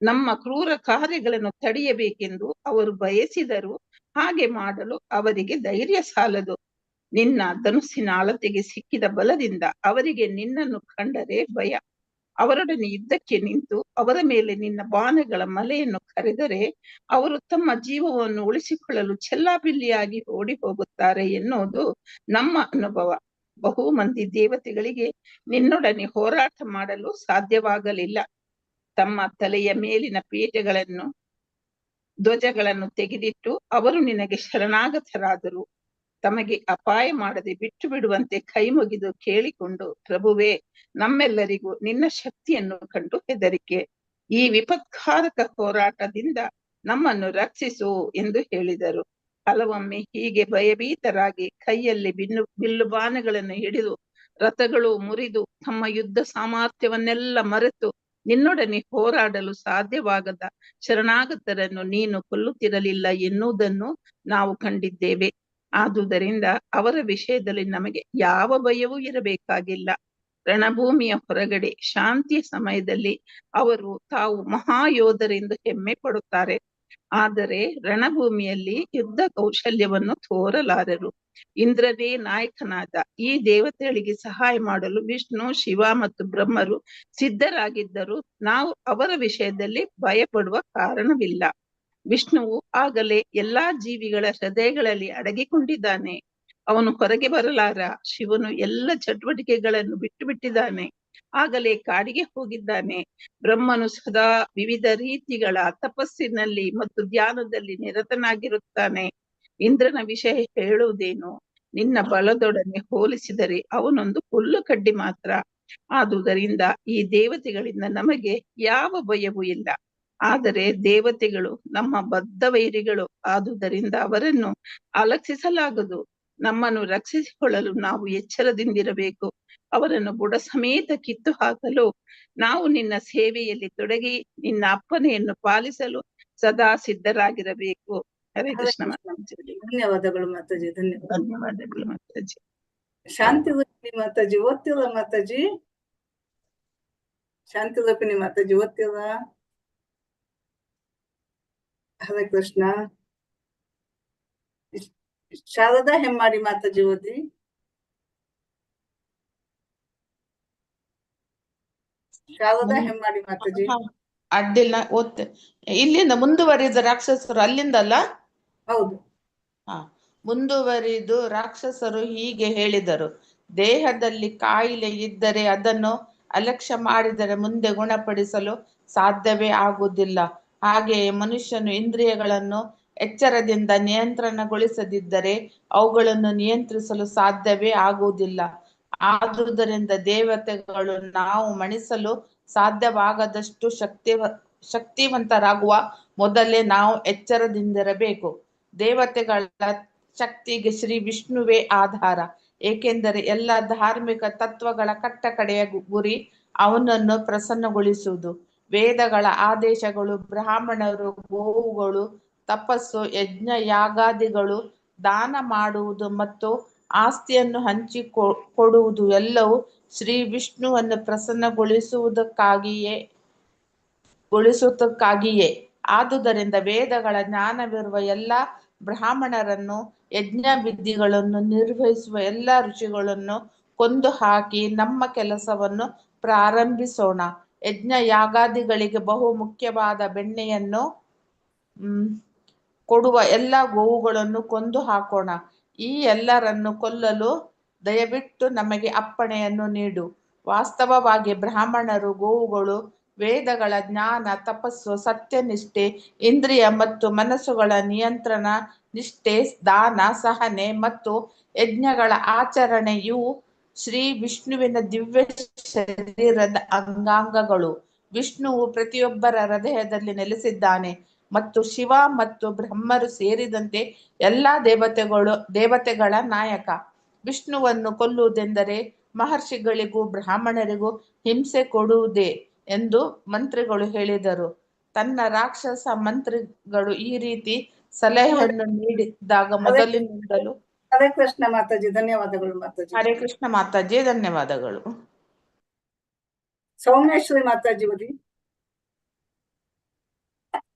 ನಮ್ಮ ಕ್ರೂರ ಕಾರ್ಯಗಳನ್ನು ತಡೆಯಬೇಕೆಂದು ಅವರು ಬಯಸಿದರು. ಹಾಗೆ ಮಾಡಲು ಅವರಿಗೆ ಧೈರ್ಯ ಸಾಲದು. ನಿನ್ನ ಧನುಸ್ಸಿನ ಅಳತೆಗೆ ಸಿಕ್ಕಿದ ಬಲದಿಂದ ಅವರಿಗೆ ನಿನ್ನನ್ನು ಕಂಡರೆ ಭಯ. ಅವರೊಡನೆ ಯುದ್ಧಕ್ಕೆ ನಿಂತು ಅವರ ಮೇಲೆ ನಿನ್ನ ಬಾಣಗಳ ಮಲೆಯನ್ನು ಕರೆದರೆ ಅವರು ತಮ್ಮ ಜೀವವನ್ನು ಉಳಿಸಿಕೊಳ್ಳಲು ಚೆಲ್ಲಾಪಿಲ್ಲಿಯಾಗಿ ಓಡಿ ಹೋಗುತ್ತಾರೆ ಎನ್ನುವುದು ನಮ್ಮ ಅನುಭವ. ಬಹು ಮಂದಿ ದೇವತೆಗಳಿಗೆ ನಿನ್ನೊಡನೆ ಹೋರಾಟ ಮಾಡಲು ಸಾಧ್ಯವಾಗಲಿಲ್ಲ. ತಮ್ಮ ತಲೆಯ ಮೇಲಿನ ಪೀಠೆಗಳನ್ನು, ಧ್ವಜಗಳನ್ನು ತೆಗೆದಿಟ್ಟು ಅವರು ನಿನಗೆ ಶರಣಾಗತರಾದರು. ತಮಗೆ ಅಪಾಯ ಮಾಡದೆ ಬಿಟ್ಟು ಬಿಡುವಂತೆ ಕೈ ಮುಗಿದು ಕೇಳಿಕೊಂಡು, ಪ್ರಭುವೇ, ನಮ್ಮೆಲ್ಲರಿಗೂ ನಿನ್ನ ಶಕ್ತಿಯನ್ನು ಕಂಡು ಹೆದರಿಕೆ. ಈ ವಿಪತ್ಕಾರಕ ಹೋರಾಟದಿಂದ ನಮ್ಮನ್ನು ರಕ್ಷಿಸು ಎಂದು ಹೇಳಿದರು. ಹಲವೊಮ್ಮೆ ಹೀಗೆ ಭಯಭೀತರಾಗಿ ಕೈಯಲ್ಲಿ ಬಿಲ್ಲು ಬಾಣಗಳನ್ನು ಹಿಡಿದು ರಥಗಳು ಮುರಿದು ತಮ್ಮ ಯುದ್ಧ ಸಾಮರ್ಥ್ಯವನ್ನೆಲ್ಲ ಮರೆತು ನಿನ್ನೊಡನೆ ಹೋರಾಡಲು ಸಾಧ್ಯವಾಗದ ಶರಣಾಗತರನ್ನು ನೀನು ಕೊಲ್ಲುತ್ತಿರಲಿಲ್ಲ ಎನ್ನುವುದನ್ನು ನಾವು ಕಂಡಿದ್ದೇವೆ. ಆದುದರಿಂದ ಅವರ ವಿಷಯದಲ್ಲಿ ನಮಗೆ ಯಾವ ಭಯವೂ ಇರಬೇಕಾಗಿಲ್ಲ. ರಣಭೂಮಿಯ ಹೊರಗಡೆ ಶಾಂತಿಯ ಸಮಯದಲ್ಲಿ ಅವರು ತಾವು ಮಹಾಯೋಧರೆಂದು ಹೆಮ್ಮೆ ಪಡುತ್ತಾರೆ. ಆದರೆ ರಣಭೂಮಿಯಲ್ಲಿ ಯುದ್ಧ ಕೌಶಲ್ಯವನ್ನು ತೋರಲಾರರು. ಇಂದ್ರನೇ ನಾಯಕನಾದ ಈ ದೇವತೆಗಳಿಗೆ ಸಹಾಯ ಮಾಡಲು ವಿಷ್ಣು, ಶಿವ ಮತ್ತು ಬ್ರಹ್ಮರು ಸಿದ್ಧರಾಗಿದ್ದರು. ನಾವು ಅವರ ವಿಷಯದಲ್ಲಿ ಭಯಪಡುವ ಕಾರಣವಿಲ್ಲ. ವಿಷ್ಣುವು ಆಗಲೇ ಎಲ್ಲಾ ಜೀವಿಗಳ ಹೃದಯಗಳಲ್ಲಿ ಅಡಗಿಕೊಂಡಿದ್ದಾನೆ. ಅವನು ಹೊರಗೆ ಬರಲಾರ. ಶಿವನು ಎಲ್ಲ ಚಟುವಟಿಕೆಗಳನ್ನು ಬಿಟ್ಟು ಬಿಟ್ಟಿದ್ದಾನೆ, ಆಗಲೇ ಕಾಡಿಗೆ ಹೋಗಿದ್ದಾನೆ. ಬ್ರಹ್ಮನು ಸದಾ ವಿವಿಧ ರೀತಿಗಳ ತಪಸ್ಸಿನಲ್ಲಿ ಮತ್ತು ಧ್ಯಾನದಲ್ಲಿ ನಿರತನಾಗಿರುತ್ತಾನೆ. ಇಂದ್ರನ ವಿಷಯ ಹೇಳುವುದೇನು? ನಿನ್ನ ಬಲದೊಡನೆ ಹೋಲಿಸಿದರೆ ಅವನೊಂದು ಹುಲ್ಲು ಕಡ್ಡಿ ಮಾತ್ರ. ಆದುದರಿಂದ ಈ ದೇವತೆಗಳಿಂದ ನಮಗೆ ಯಾವ ಭಯವೂ ಇಲ್ಲ. ಆದರೆ ದೇವತೆಗಳು ನಮ್ಮ ಬದ್ಧ ವೈರಿಗಳು, ಆದುದರಿಂದ ಅವರನ್ನು ಅಲಕ್ಷಿಸಲಾಗದು. ನಮ್ಮನ್ನು ರಕ್ಷಿಸಿಕೊಳ್ಳಲು ನಾವು ಎಚ್ಚರದಿಂದಿರಬೇಕು. ಅವರನ್ನು ಬುಡ ಸಮೇತ ಕಿತ್ತು ಹಾಕಲು ನಾವು ನಿನ್ನ ಸೇವೆಯಲ್ಲಿ ತೊಡಗಿ ನಿನ್ನ ಅಪ್ಪನೆಯನ್ನು ಪಾಲಿಸಲು ಸದಾ ಸಿದ್ಧರಾಗಿರಬೇಕು. ಹರೇ ಕೃಷ್ಣ ಮಾತಾಜಿ. ಧನ್ಯವಾದಗಳು ಮಾತಾಜಿ, ಧನ್ಯವಾದ. ಧನ್ಯವಾದಗಳು ಮಾತಾಜಿ. ಶಾಂತಿ ರೂಪಿಣಿ ಮಾತಾಜಿ ಓದ್ತಿಲ್ಲ ಮಾತಾಜಿ? ಶಾಂತಿ ರೂಪಿಣಿ ಮಾತಾಜಿ ಓದ್ತಿಲ್ಲ? ಹರೇ ಕೃಷ್ಣ. ಶಾರದಾ ಹೆಮ್ಮಾಡಿ ಮಾತಾಜಿ ಓದಿ. ಶಾರದಾ ಹೆಮ್ಮಾಡಿ ಮಾತಾಜಿ. ಅಡ್ಡಿಲ್ಲ, ಓದ್ತೆ. ಇಲ್ಲಿಂದ ಮುಂದುವರಿದ ರಾಕ್ಷಸರು ಅಲ್ಲಿಂದಲ್ಲ? ಹೌದು. ಮುಂದುವರಿದು ರಾಕ್ಷಸರು ಹೀಗೆ ಹೇಳಿದರು: ದೇಹದಲ್ಲಿ ಕಾಯಿಲೆ ಇದ್ದರೆ ಅದನ್ನು ಅಲಕ್ಷ್ಯ ಮಾಡಿದರೆ ಮುಂದೆ ಗುಣಪಡಿಸಲು ಸಾಧ್ಯವೇ ಆಗುವುದಿಲ್ಲ. ಹಾಗೆಯೇ ಮನುಷ್ಯನು ಇಂದ್ರಿಯಗಳನ್ನು ಎಚ್ಚರದಿಂದ ನಿಯಂತ್ರಣಗೊಳಿಸದಿದ್ದರೆ ಅವುಗಳನ್ನು ನಿಯಂತ್ರಿಸಲು ಸಾಧ್ಯವೇ ಆಗುವುದಿಲ್ಲ. ಆದುದರಿಂದ ದೇವತೆಗಳು ನಾವು ಮಣಿಸಲು ಸಾಧ್ಯವಾಗದಷ್ಟು ಶಕ್ತಿವಂತರಾಗುವ ಮೊದಲೇ ನಾವು ಎಚ್ಚರದಿಂದಿರಬೇಕು. ದೇವತೆಗಳ ಶಕ್ತಿಗೆ ಶ್ರೀ ವಿಷ್ಣುವೇ ಆಧಾರ, ಏಕೆಂದರೆ ಎಲ್ಲ ಧಾರ್ಮಿಕ ತತ್ವಗಳ ಕಟ್ಟಕಡೆಯ ಗುರಿ ಅವನನ್ನು ಪ್ರಸನ್ನಗೊಳಿಸುವುದು. ವೇದಗಳ ಆದೇಶಗಳು, ಬ್ರಾಹ್ಮಣರು, ಗೋವುಗಳು, ತಪಸ್ಸು, ಯಜ್ಞ, ಯಾಗಾದಿಗಳು, ದಾನ ಮಾಡುವುದು ಮತ್ತು ಆಸ್ತಿಯನ್ನು ಹಂಚಿಕೊಡುವುದು ಎಲ್ಲವೂ ಶ್ರೀ ವಿಷ್ಣುವನ್ನು ಪ್ರಸನ್ನಗೊಳಿಸುವುದಕ್ಕಾಗಿಯೇ. ಆದುದರಿಂದ ವೇದಗಳ ಜ್ಞಾನವಿರುವ ಎಲ್ಲ ಬ್ರಾಹ್ಮಣರನ್ನು, ಯಜ್ಞ ವಿಧಿಗಳನ್ನು ನಿರ್ವಹಿಸುವ ಎಲ್ಲ ಋಷಿಗಳನ್ನು ಕೊಂದು ಹಾಕಿ ನಮ್ಮ ಕೆಲಸವನ್ನು ಪ್ರಾರಂಭಿಸೋಣ. ಯಜ್ಞ ಯಾಗಾದಿಗಳಿಗೆ ಬಹು ಮುಖ್ಯವಾದ ಬೆಣ್ಣೆಯನ್ನು ಕೊಡುವ ಎಲ್ಲ ಗೋವುಗಳನ್ನು ಕೊಂದು ಹಾಕೋಣ. ಈ ಎಲ್ಲರನ್ನು ಕೊಲ್ಲಲು ದಯವಿಟ್ಟು ನಮಗೆ ಅಪ್ಪಣೆಯನ್ನು ನೀಡು. ವಾಸ್ತವವಾಗಿ ಬ್ರಾಹ್ಮಣರು, ಗೋವುಗಳು ವೇದಗಳ ಜ್ಞಾನ, ತಪಸ್ಸು, ಸತ್ಯನಿಷ್ಠೆ, ಇಂದ್ರಿಯ ಮತ್ತು ಮನಸ್ಸುಗಳ ನಿಯಂತ್ರಣ, ನಿಷ್ಠೆ, ದಾನ, ಸಹನೆ ಮತ್ತು ಯಜ್ಞಗಳ ಆಚರಣೆ ಇವು ಶ್ರೀ ವಿಷ್ಣುವಿನ ದಿವ್ಯ ಶರೀರದ ಅಂಗಾಂಗಗಳು. ವಿಷ್ಣುವು ಪ್ರತಿಯೊಬ್ಬರ ಹೃದಯದಲ್ಲಿ ನೆಲೆಸಿದ್ದಾನೆ ಮತ್ತು ಶಿವ ಮತ್ತು ಬ್ರಹ್ಮರು ಸೇರಿದಂತೆ ಎಲ್ಲ ದೇವತೆಗಳ ನಾಯಕ. ವಿಷ್ಣುವನ್ನು ಕೊಲ್ಲುವುದೆಂದರೆ ಮಹರ್ಷಿಗಳಿಗೂ ಬ್ರಾಹ್ಮಣರಿಗೂ ಹಿಂಸೆ ಕೊಡುವುದೇ ಎಂದು ಮಂತ್ರಿಗಳು ಹೇಳಿದರು. ತನ್ನ ರಾಕ್ಷಸ ಮಂತ್ರಿಗಳು ಈ ರೀತಿ ಸಲಹೆಯನ್ನು ನೀಡಿದಾಗ ಮೊದಲಿನಿಂದಲೂ ಹರೇ ಕೃಷ್ಣ ಮಾತಾಜಿ, ಧನ್ಯವಾದಗಳು ಮಾತಾಜಿ. ಹರೇ ಕೃಷ್ಣ ಮಾತಾಜಿ, ಧನ್ಯವಾದಗಳು. ಸೌಮೇಶ್ವರಿ ಮಾತಾಜಿ ಓದಿ.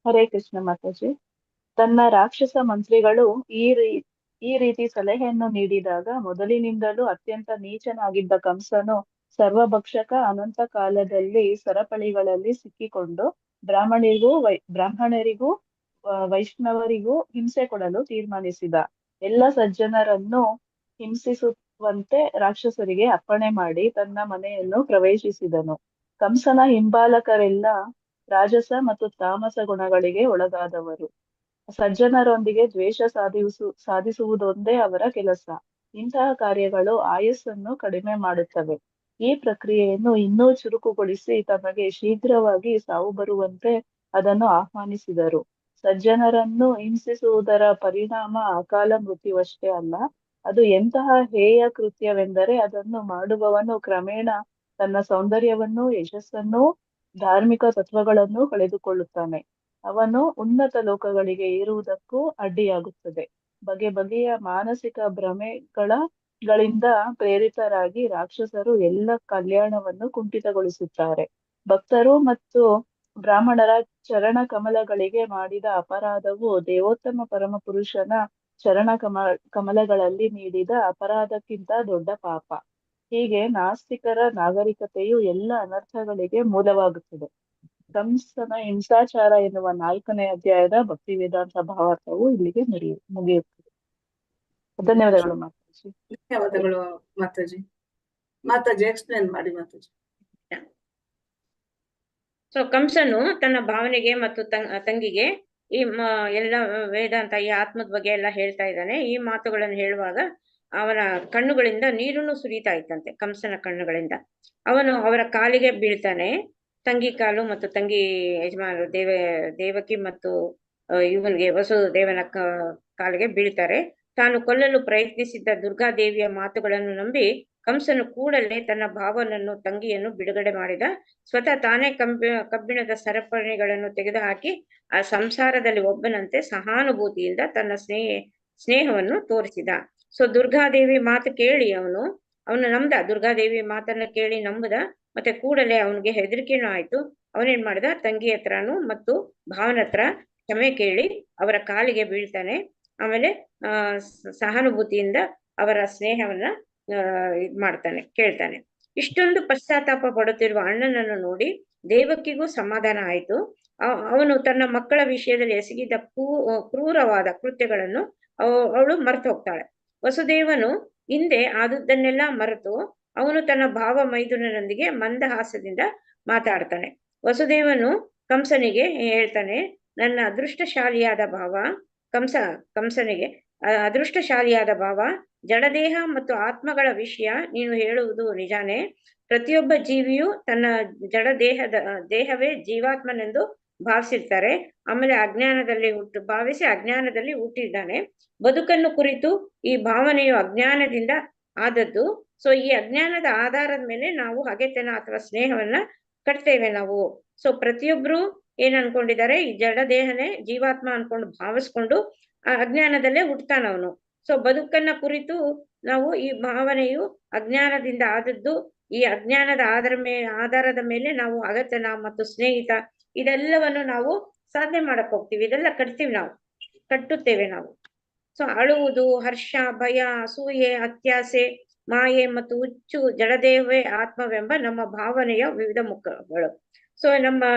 ಹರೇ ಕೃಷ್ಣ ಮಾತಾಜಿ. ತನ್ನ ರಾಕ್ಷಸ ಮಂತ್ರಿಗಳು ಈ ರೀತಿ ಸಲಹೆಯನ್ನು ನೀಡಿದಾಗ ಮೊದಲಿನಿಂದಲೂ ಅತ್ಯಂತ ನೀಚನಾಗಿದ್ದ ಕಂಸನು ಸರ್ವಭಕ್ಷಕ ಅನಂತ ಕಾಲದಲ್ಲಿ ಸರಪಳಿಗಳಲ್ಲಿ ಸಿಕ್ಕಿಕೊಂಡು ಬ್ರಾಹ್ಮಣರಿಗೂ ವೈಷ್ಣವರಿಗೂ ಹಿಂಸೆ ಕೊಡಲು ತೀರ್ಮಾನಿಸಿದ. ಎಲ್ಲ ಸಜ್ಜನರನ್ನು ಹಿಂಸಿಸುವಂತೆ ರಾಕ್ಷಸರಿಗೆ ಅಪ್ಪಣೆ ಮಾಡಿ ತನ್ನ ಮನೆಯನ್ನು ಪ್ರವೇಶಿಸಿದನು. ಕಂಸನ ಹಿಂಬಾಲಕರೆಲ್ಲ ರಾಜಸ ಮತ್ತು ತಾಮಸ ಗುಣಗಳಿಗೆ ಒಳಗಾದವರು. ಸಜ್ಜನರೊಂದಿಗೆ ದ್ವೇಷ ಸಾಧಿಸುವುದೊಂದೇ ಅವರ ಕೆಲಸ. ಇಂತಹ ಕಾರ್ಯಗಳು ಆಯಸ್ಸನ್ನು ಕಡಿಮೆ ಮಾಡುತ್ತವೆ. ಈ ಪ್ರಕ್ರಿಯೆಯನ್ನು ಇನ್ನೂ ಚುರುಕುಗೊಳಿಸಿ ತಮಗೆ ಶೀಘ್ರವಾಗಿ ಸಾವು ಬರುವಂತೆ ಅದನ್ನು ಆಹ್ವಾನಿಸಿದರು. ಸಜ್ಜನರನ್ನು ಹಿಂಸಿಸುವುದರ ಪರಿಣಾಮ ಅಕಾಲ ಮೃತ್ಯುವಷ್ಟೇ ಅಲ್ಲ, ಅದು ಎಂತಹ ಹೇಯ ಕೃತ್ಯವೆಂದರೆ ಅದನ್ನು ಮಾಡುವವನು ಕ್ರಮೇಣ ತನ್ನ ಸೌಂದರ್ಯವನ್ನೂ ಯಶಸ್ಸನ್ನೂ ಧಾರ್ಮಿಕ ತತ್ವಗಳನ್ನು ಕಳೆದುಕೊಳ್ಳುತ್ತಾನೆ. ಅವನು ಉನ್ನತ ಲೋಕಗಳಿಗೆ ಏರುವುದಕ್ಕೂ ಅಡ್ಡಿಯಾಗುತ್ತದೆ. ಬಗೆ ಬಗೆಯ ಮಾನಸಿಕ ಭ್ರಮೆಗಳಿಂದ ಪ್ರೇರಿತರಾಗಿ ರಾಕ್ಷಸರು ಎಲ್ಲ ಕಲ್ಯಾಣವನ್ನು ಕುಂಠಿತಗೊಳಿಸುತ್ತಾರೆ. ಭಕ್ತರು ಮತ್ತು ಬ್ರಾಹ್ಮಣರ ಚರಣ ಕಮಲಗಳಿಗೆ ಮಾಡಿದ ಅಪರಾಧವು ದೇವೋತ್ತಮ ಪರಮಪುರುಷನ ಚರಣ ಕಮಲಗಳಲ್ಲಿ ನೀಡಿದ ಅಪರಾಧಕ್ಕಿಂತ ದೊಡ್ಡ ಪಾಪ. ಹೀಗೆ ನಾಸ್ತಿಕರ ನಾಗರಿಕತೆಯು ಎಲ್ಲ ಅನರ್ಥಗಳಿಗೆ ಮೂಲವಾಗುತ್ತದೆ. ಕಂಸನ ಹಿಂಸಾಚಾರ ಎನ್ನುವ 4ನೇ ಅಧ್ಯಾಯದ ಭಕ್ತಿ ವೇದಾಂತ ಭಾವಾರ್ಥವು ಇಲ್ಲಿಗೆ ಮುಗಿಯುತ್ತದೆ. ಧನ್ಯವಾದಗಳು ಮಾತಾಜಿ. ಧನ್ಯವಾದಗಳು ಮಾತಾಜಿ. ಮಾತಾಜಿ ಎಕ್ಸ್ಪ್ಲೇನ್ ಮಾಡಿ ಮಾತಾಜಿ. ಸೊ ಕಂಸನು ತನ್ನ ಭಾವನೆಗೆ ಮತ್ತು ತಂಗಿಗೆ ಈ ಎಲ್ಲ ವೇದಾಂತ ಈ ಆತ್ಮದ ಬಗ್ಗೆ ಎಲ್ಲ ಹೇಳ್ತಾ ಇದ್ದಾನೆ. ಈ ಮಾತುಗಳನ್ನು ಹೇಳುವಾಗ ಅವನ ಕಣ್ಣುಗಳಿಂದ ನೀರನ್ನು ಸುರಿತಾ ಇತ್ತಂತೆ, ಕಂಸನ ಕಣ್ಣುಗಳಿಂದ. ಅವನು ಅವರ ಕಾಲಿಗೆ ಬೀಳ್ತಾನೆ. ತಂಗಿ ಕಾಲು ಮತ್ತು ತಂಗಿ ಯಜಮಾನರು ದೇವಕಿ ಮತ್ತು ಇವನಿಗೆ ವಸುದೇವನ ಕಾಲಿಗೆ ಬೀಳ್ತಾರೆ. ತಾನು ಕೊಲ್ಲಲು ಪ್ರಯತ್ನಿಸಿದ್ದ ದುರ್ಗಾದೇವಿಯ ಮಾತುಗಳನ್ನು ನಂಬಿ ಕಂಸನು ಕೂಡಲೇ ತನ್ನ ಭಾವನನ್ನು ತಂಗಿಯನ್ನು ಬಿಡುಗಡೆ ಮಾಡಿದ. ಸ್ವತಃ ತಾನೇ ಕಬ್ಬಿಣದ ಸರಪಣಿಗಳನ್ನು ತೆಗೆದುಹಾಕಿ ಆ ಸಂಸಾರದಲ್ಲಿ ಒಬ್ಬನಂತೆ ಸಹಾನುಭೂತಿಯಿಂದ ತನ್ನ ಸ್ನೇಹವನ್ನು ತೋರಿಸಿದ. ಸೊ ದುರ್ಗಾದೇವಿ ಮಾತು ಕೇಳಿ ಅವನು ನಂಬದ. ದುರ್ಗಾದೇವಿ ಮಾತನ್ನ ಕೇಳಿ ನಂಬದ. ಮತ್ತೆ ಕೂಡಲೇ ಅವನಿಗೆ ಹೆದರಿಕೆನೂ ಆಯ್ತು. ಅವನೇನ್ ಮಾಡ್ದ, ತಂಗಿ ಹತ್ರನು ಮತ್ತು ಭಾವನ ಹತ್ರ ಕ್ಷಮೆ ಕೇಳಿ ಅವರ ಕಾಲಿಗೆ ಬೀಳ್ತಾನೆ. ಆಮೇಲೆ ಸಹಾನುಭೂತಿಯಿಂದ ಅವರ ಸ್ನೇಹವನ್ನ ಕೇಳ್ತಾನೆ. ಇಷ್ಟೊಂದು ಪಶ್ಚಾತ್ತಾಪ ಪಡುತ್ತಿರುವ ಅಣ್ಣನನ್ನು ನೋಡಿ ದೇವಕಿಗೂ ಸಮಾಧಾನ ಆಯ್ತು. ಅವನು ತನ್ನ ಮಕ್ಕಳ ವಿಷಯದಲ್ಲಿ ಎಸಗಿದ ಕ್ರೂರವಾದ ಕೃತ್ಯಗಳನ್ನು ಅವಳು ಮರೆತು ಹೋಗ್ತಾಳೆ. ವಸುದೇವನು ಹಿಂದೆ ಆದದ್ದನ್ನೆಲ್ಲ ಮರೆತು ಅವನು ತನ್ನ ಭಾವ ಮೈದುನನೊಂದಿಗೆ ಮಂದಹಾಸದಿಂದ ಮಾತಾಡ್ತಾನೆ. ವಸುದೇವನು ಕಂಸನಿಗೆ ಹೇಳ್ತಾನೆ, ನನ್ನ ಅದೃಷ್ಟಶಾಲಿಯಾದ ಭಾವ ಕಂಸನಿಗೆ ಅದೃಷ್ಟಶಾಲಿಯಾದ ಭಾವ, ಜಡದೇಹ ಮತ್ತು ಆತ್ಮಗಳ ವಿಷಯ ನೀನು ಹೇಳುವುದು ನಿಜಾನೇ. ಪ್ರತಿಯೊಬ್ಬ ಜೀವಿಯು ತನ್ನ ದೇಹವೇ ಜೀವಾತ್ಮನೆಂದು ಭಾವಿಸಿರ್ತಾರೆ. ಆಮೇಲೆ ಅಜ್ಞಾನದಲ್ಲಿ ಹುಟ್ಟಿದ್ದಾನೆ. ಬದುಕನ್ನು ಕುರಿತು ಈ ಭಾವನೆಯು ಅಜ್ಞಾನದಿಂದ ಆದದ್ದು. ಸೊ ಈ ಅಜ್ಞಾನದ ಆಧಾರದ ಮೇಲೆ ನಾವು ಹಗೆತನ ಅಥವಾ ಸ್ನೇಹವನ್ನ ಕಟ್ತೇವೆ ನಾವು. ಸೊ ಪ್ರತಿಯೊಬ್ರು ಏನ್ ಅನ್ಕೊಂಡಿದ್ದಾರೆ, ಈ ಜಡ ದೇಹನೇ ಜೀವಾತ್ಮ ಅನ್ಕೊಂಡು ಭಾವಿಸ್ಕೊಂಡು ಆ ಅಜ್ಞಾನದಲ್ಲೇ ಹುಟ್ಟತಾನವನು. ಸೊ ಬದುಕನ್ನ ಕುರಿತು ನಾವು ಈ ಭಾವನೆಯು ಅಜ್ಞಾನದಿಂದ ಆದದ್ದು. ಈ ಅಜ್ಞಾನದ ಆಧಾರದ ಮೇಲೆ ನಾವು ಹಗೆತನ ಮತ್ತು ಸ್ನೇಹಿತ ಇದೆಲ್ಲವನ್ನು ನಾವು ಸಾಧನೆ ಮಾಡಕ್ ಹೋಗ್ತೀವಿ. ಇದೆಲ್ಲ ಕಟ್ಟುತ್ತೇವೆ ನಾವು. ಸೊ ಅಳುವುದು, ಹರ್ಷ, ಭಯ, ಅಸೂಯೆ, ಅತ್ಯಾಸೆ, ಮಾಯೆ ಮತ್ತು ಹುಚ್ಚು ಜಡದೇಹವೇ ಆತ್ಮವೆಂಬ ನಮ್ಮ ಭಾವನೆಯ ವಿವಿಧ ಮುಖಗಳು. ಸೊ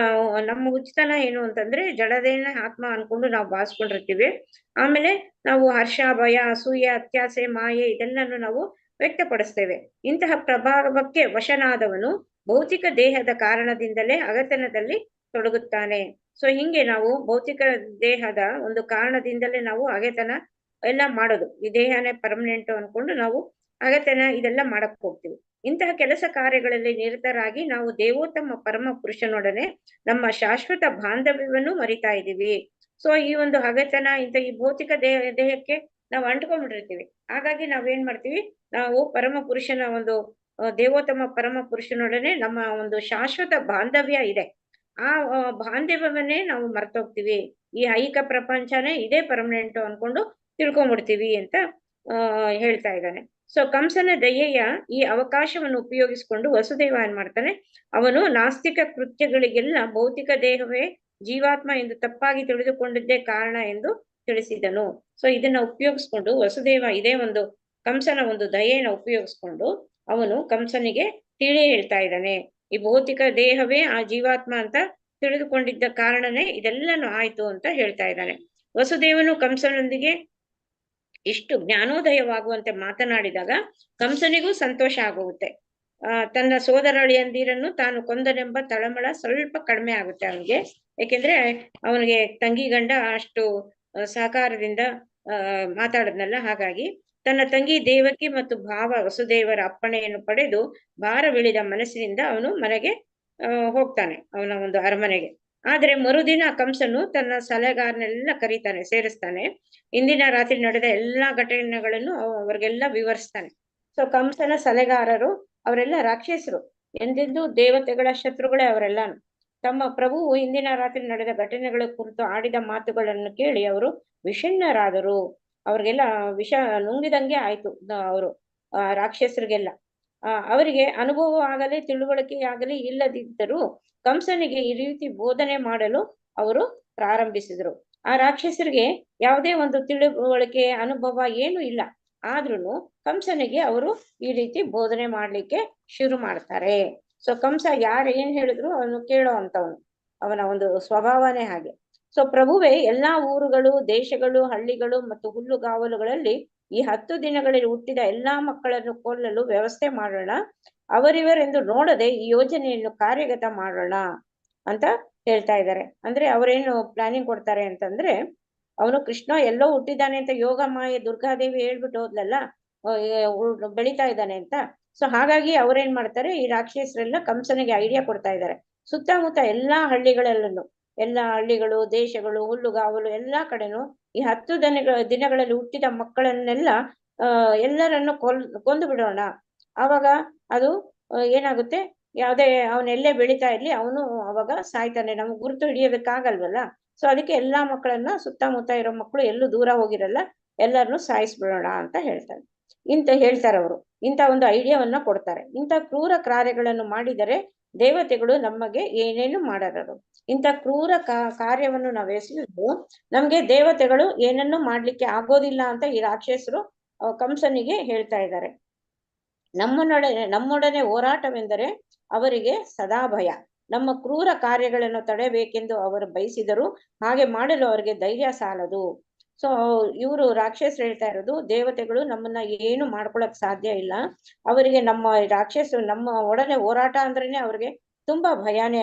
ನಮ್ಮ ಹುಚ್ಚುತನ ಏನು ಅಂತಂದ್ರೆ ಜಡದೇನ ಆತ್ಮ ಅನ್ಕೊಂಡು ನಾವು ಭಾವಿಸ್ಕೊಂಡಿರ್ತೀವಿ. ಆಮೇಲೆ ನಾವು ಹರ್ಷ, ಭಯ, ಅಸೂಯೆ, ಅತ್ಯಾಸೆ, ಮಾಯೆ ಇದೆಲ್ಲನ್ನು ನಾವು ವ್ಯಕ್ತಪಡಿಸ್ತೇವೆ. ಇಂತಹ ಪ್ರಭಾವಕ್ಕೆ ವಶನಾದವನು ಭೌತಿಕ ದೇಹದ ಕಾರಣದಿಂದಲೇ ಹಗೆತನದಲ್ಲಿ ತೊಡಗುತ್ತಾನೆ. ಸೊ ಹಿಂಗೆ ನಾವು ಭೌತಿಕ ದೇಹದ ಒಂದು ಕಾರಣದಿಂದಲೇ ನಾವು ಹಗೆತನ ಎಲ್ಲ ಮಾಡೋದು. ಈ ದೇಹನೇ ಪರ್ಮನೆಂಟ್ ಅನ್ಕೊಂಡು ನಾವು ಹಗೆತನ ಇದೆಲ್ಲ ಮಾಡಕ್ ಹೋಗ್ತೀವಿ. ಇಂತಹ ಕೆಲಸ ಕಾರ್ಯಗಳಲ್ಲಿ ನಿರತರಾಗಿ ನಾವು ದೇವೋತ್ತಮ ಪರಮ ಪುರುಷನೊಡನೆ ನಮ್ಮ ಶಾಶ್ವತ ಬಾಂಧವ್ಯವನ್ನು ಮರಿತಾ ಇದ್ದೀವಿ. ಸೊ ಈ ಒಂದು ಹಗೆತನ ಈ ಭೌತಿಕ ದೇಹಕ್ಕೆ ನಾವು ಅಂಟ್ಕೊಂಡ್ಬಿಟ್ಟಿರ್ತೀವಿ. ಹಾಗಾಗಿ ನಾವೇನ್ ಮಾಡ್ತೀವಿ, ನಾವು ಪರಮ ಪುರುಷನ ಒಂದು ದೇವೋತ್ತಮ ಪರಮ ಪುರುಷನೊಡನೆ ನಮ್ಮ ಒಂದು ಶಾಶ್ವತ ಬಾಂಧವ್ಯ ಇದೆ. ಆ ಬಾಂಧವ್ಯವನ್ನೇ ನಾವು ಮರ್ತೋಗ್ತೀವಿ. ಈ ಐಕ ಪ್ರಪಂಚನೇ ಇದೇ ಪರ್ಮನೆಂಟ್ ಅನ್ಕೊಂಡು ತಿಳ್ಕೊಂಡ್ಬಿಡ್ತೀವಿ ಅಂತ ಹೇಳ್ತಾ ಇದ್ದಾನೆ. ಸೊ ಕಂಸನ ದಯೆಯ ಈ ಅವಕಾಶವನ್ನು ಉಪಯೋಗಿಸಿಕೊಂಡು ವಸುದೇವ ಏನ್ ಮಾಡ್ತಾನೆ, ಅವನು ನಾಸ್ತಿಕ ಕೃತ್ಯಗಳಿಗೆಲ್ಲ ಭೌತಿಕ ದೇಹವೇ ಜೀವಾತ್ಮ ಎಂದು ತಪ್ಪಾಗಿ ತಿಳಿದುಕೊಂಡಿದ್ದೇ ಕಾರಣ ಎಂದು ತಿಳಿಸಿದನು. ಸೊ ಇದನ್ನ ಉಪಯೋಗಿಸ್ಕೊಂಡು ವಸುದೇವ ಇದೇ ಒಂದು ಕಂಸನ ಒಂದು ದಯೆಯನ್ನು ಉಪಯೋಗಿಸ್ಕೊಂಡು ಅವನು ಕಂಸನಿಗೆ ಹೇಳ್ತಾ ಇದ್ದಾನೆ, ಈ ಭೌತಿಕ ದೇಹವೇ ಆ ಜೀವಾತ್ಮ ಅಂತ ತಿಳಿದುಕೊಂಡಿದ್ದ ಕಾರಣನೇ ಇದೆಲ್ಲನೂ ಆಯ್ತು ಅಂತ ಹೇಳ್ತಾ ಇದ್ದಾನೆ. ವಸುದೇವನು ಕಂಸನೊಂದಿಗೆ ಇಷ್ಟು ಜ್ಞಾನೋದಯವಾಗುವಂತೆ ಮಾತನಾಡಿದಾಗ ಕಂಸನಿಗೂ ಸಂತೋಷ ಆಗುತ್ತೆ. ತನ್ನ ಸೋದರಳಿಯಂದಿರನ್ನು ತಾನು ಕೊಂದನೆಂಬ ತಳಮಳ ಸ್ವಲ್ಪ ಕಡಿಮೆ ಆಗುತ್ತೆ ಅವನಿಗೆ. ಯಾಕೆಂದ್ರೆ ಅವನಿಗೆ ತಂಗಿ ಗಂಡ ಅಷ್ಟು ಸಹಕಾರದಿಂದ ಮಾತಾಡದ್ನಲ್ಲ. ಹಾಗಾಗಿ ತನ್ನ ತಂಗಿ ದೇವಕಿ ಮತ್ತು ಭಾವ ವಸುದೇವರ ಅಪ್ಪಣೆಯನ್ನು ಪಡೆದು ಭಾರವಿಳಿದ ಮನಸ್ಸಿನಿಂದ ಅವನು ಮನೆಗೆ ಹೋಗ್ತಾನೆ, ಅವನ ಒಂದು ಅರಮನೆಗೆ. ಆದ್ರೆ ಮರುದಿನ ಕಂಸನು ತನ್ನ ಸಲಹೆಗಾರನೆಲ್ಲ ಕರೀತಾನೆ, ಸೇರಿಸ್ತಾನೆ. ಇಂದಿನ ರಾತ್ರಿ ನಡೆದ ಎಲ್ಲಾ ಘಟನೆಗಳನ್ನು ಅವ್ರಿಗೆಲ್ಲ ವಿವರಿಸ್ತಾನೆ. ಸೊ ಕಂಸನ ಸಲಹೆಗಾರರು ಅವರೆಲ್ಲ ರಾಕ್ಷಸರು, ಎಂದೆಂದೂ ದೇವತೆಗಳ ಶತ್ರುಗಳೇ ಅವರೆಲ್ಲಾನು. ತಮ್ಮ ಪ್ರಭುವು ಇಂದಿನ ರಾತ್ರಿ ನಡೆದ ಘಟನೆಗಳ ಕುರಿತು ಆಡಿದ ಮಾತುಗಳನ್ನು ಕೇಳಿ ಅವರು ವಿಷಣ್ಣರಾದರು. ಅವ್ರಿಗೆಲ್ಲ ವಿಷ ನುಂಗಿದಂಗೆ ಆಯ್ತು. ಅವರು ರಾಕ್ಷಸರಿಗೆಲ್ಲ ಅವರಿಗೆ ಅನುಭವ ಆಗಲಿ ತಿಳುವಳಿಕೆ ಆಗಲಿ ಇಲ್ಲದಿದ್ದರೂ ಕಂಸನಿಗೆ ಈ ರೀತಿ ಬೋಧನೆ ಮಾಡಲು ಅವರು ಪ್ರಾರಂಭಿಸಿದ್ರು. ಆ ರಾಕ್ಷಸರಿಗೆ ಯಾವುದೇ ಒಂದು ತಿಳುವಳಿಕೆ ಅನುಭವ ಏನು ಇಲ್ಲ. ಆದ್ರೂ ಕಂಸನಿಗೆ ಅವರು ಈ ರೀತಿ ಬೋಧನೆ ಮಾಡ್ಲಿಕ್ಕೆ ಶುರು ಮಾಡ್ತಾರೆ. ಸೊ ಕಂಸ ಯಾರು ಏನ್ ಹೇಳಿದ್ರು ಅವನು ಕೇಳೋ ಅಂತವನು, ಅವನ ಒಂದು ಸ್ವಭಾವನೇ ಹಾಗೆ. ಸೊ ಪ್ರಭುವೇ ಎಲ್ಲಾ ಊರುಗಳು, ದೇಶಗಳು, ಹಳ್ಳಿಗಳು ಮತ್ತು ಹುಲ್ಲುಗಾವಲುಗಳಲ್ಲಿ ಈ 10 ದಿನಗಳಲ್ಲಿ ಹುಟ್ಟಿದ ಎಲ್ಲಾ ಮಕ್ಕಳನ್ನು ಕೊಲ್ಲಲು ವ್ಯವಸ್ಥೆ ಮಾಡೋಣ. ಅವರಿವರೆಂದು ನೋಡದೆ ಈ ಯೋಜನೆಯನ್ನು ಕಾರ್ಯಗತ ಮಾಡೋಣ ಅಂತ ಹೇಳ್ತಾ ಇದ್ದಾರೆ. ಅಂದ್ರೆ ಅವರೇನು ಪ್ಲಾನಿಂಗ್ ಕೊಡ್ತಾರೆ ಅಂತಂದ್ರೆ, ಅವನು ಕೃಷ್ಣ ಎಲ್ಲೋ ಹುಟ್ಟಿದ್ದಾನೆ ಅಂತ ಯೋಗ ಮಾಯೆ ದುರ್ಗಾದೇವಿ ಹೇಳ್ಬಿಟ್ಟು ಹೋದ್ಲಲ್ಲ, ಬೆಳಿತಾ ಇದ್ದಾನೆ ಅಂತ. ಸೊ ಹಾಗಾಗಿ ಅವ್ರೇನ್ ಮಾಡ್ತಾರೆ, ಈ ರಾಕ್ಷಸರೆಲ್ಲ ಕಂಸನಿಗೆ ಐಡಿಯಾ ಕೊಡ್ತಾ ಇದ್ದಾರೆ. ಸುತ್ತಮುತ್ತ ಎಲ್ಲಾ ಹಳ್ಳಿಗಳು, ದೇಶಗಳು, ಹುಲ್ಲುಗಾವಲು ಎಲ್ಲಾ ಕಡೆನೂ ಈ 10 ದಿನಗಳಲ್ಲಿ ಹುಟ್ಟಿದ ಮಕ್ಕಳನ್ನೆಲ್ಲ ಎಲ್ಲರನ್ನು ಕೊಂದು ಬಿಡೋಣ. ಆವಾಗ ಅದು ಏನಾಗುತ್ತೆ, ಯಾವ್ದೇ ಅವನೆಲ್ಲೇ ಬೆಳಿತಾ ಇರ್ಲಿ ಅವನು ಅವಾಗ ಸಾಯ್ತಾನೆ, ನಮ್ಗೆ ಗುರುತು ಹಿಡಿಯೋದಕ್ಕಾಗಲ್ವಲ್ಲ. ಸೊ ಅದಕ್ಕೆ ಎಲ್ಲಾ ಮಕ್ಕಳನ್ನ, ಸುತ್ತಮುತ್ತ ಇರೋ ಮಕ್ಕಳು ಎಲ್ಲೂ ದೂರ ಹೋಗಿರಲ್ಲ, ಎಲ್ಲರನ್ನು ಸಾಯಿಸ್ಬಿಡೋಣ ಅಂತ ಹೇಳ್ತಾರೆ ಅವರು. ಇಂಥ ಒಂದು ಐಡಿಯಾವನ್ನ ಕೊಡ್ತಾರೆ. ಇಂಥ ಕ್ರೂರ ಕಾರ್ಯಗಳನ್ನು ಮಾಡಿದರೆ ದೇವತೆಗಳು ನಮಗೆ ಏನೇನು ಮಾಡರು. ಇಂಥ ಕ್ರೂರ ಕಾರ್ಯವನ್ನು ನಾವು ಎಸಗಿದ್ದು ನಮ್ಗೆ ದೇವತೆಗಳು ಏನನ್ನು ಮಾಡ್ಲಿಕ್ಕೆ ಆಗೋದಿಲ್ಲ ಅಂತ ಈ ರಾಕ್ಷಸರು ಕಂಸನಿಗೆ ಹೇಳ್ತಾ ಇದ್ದಾರೆ. ನಮ್ಮೊಡನೆ ಹೋರಾಟವೆಂದರೆ ಅವರಿಗೆ ಸದಾ ಭಯ. ನಮ್ಮ ಕ್ರೂರ ಕಾರ್ಯಗಳನ್ನು ತಡೆಯಬೇಕೆಂದು ಅವರು ಬಯಸಿದರು, ಹಾಗೆ ಮಾಡಲು ಅವರಿಗೆ ಧೈರ್ಯ ಸಾಲದು. ಸೊ ಇವರು ರಾಕ್ಷಸರು ಹೇಳ್ತಾ ಇರೋದು, ದೇವತೆಗಳು ನಮ್ಮನ್ನ ಏನು ಮಾಡ್ಕೊಳಕ್ ಸಾಧ್ಯ ಇಲ್ಲ. ಅವರಿಗೆ ನಮ್ಮ ಒಡನೆ ಹೋರಾಟ ಅಂದ್ರೇನೆ ಅವ್ರಿಗೆ ತುಂಬಾ ಭಯಾನೇ.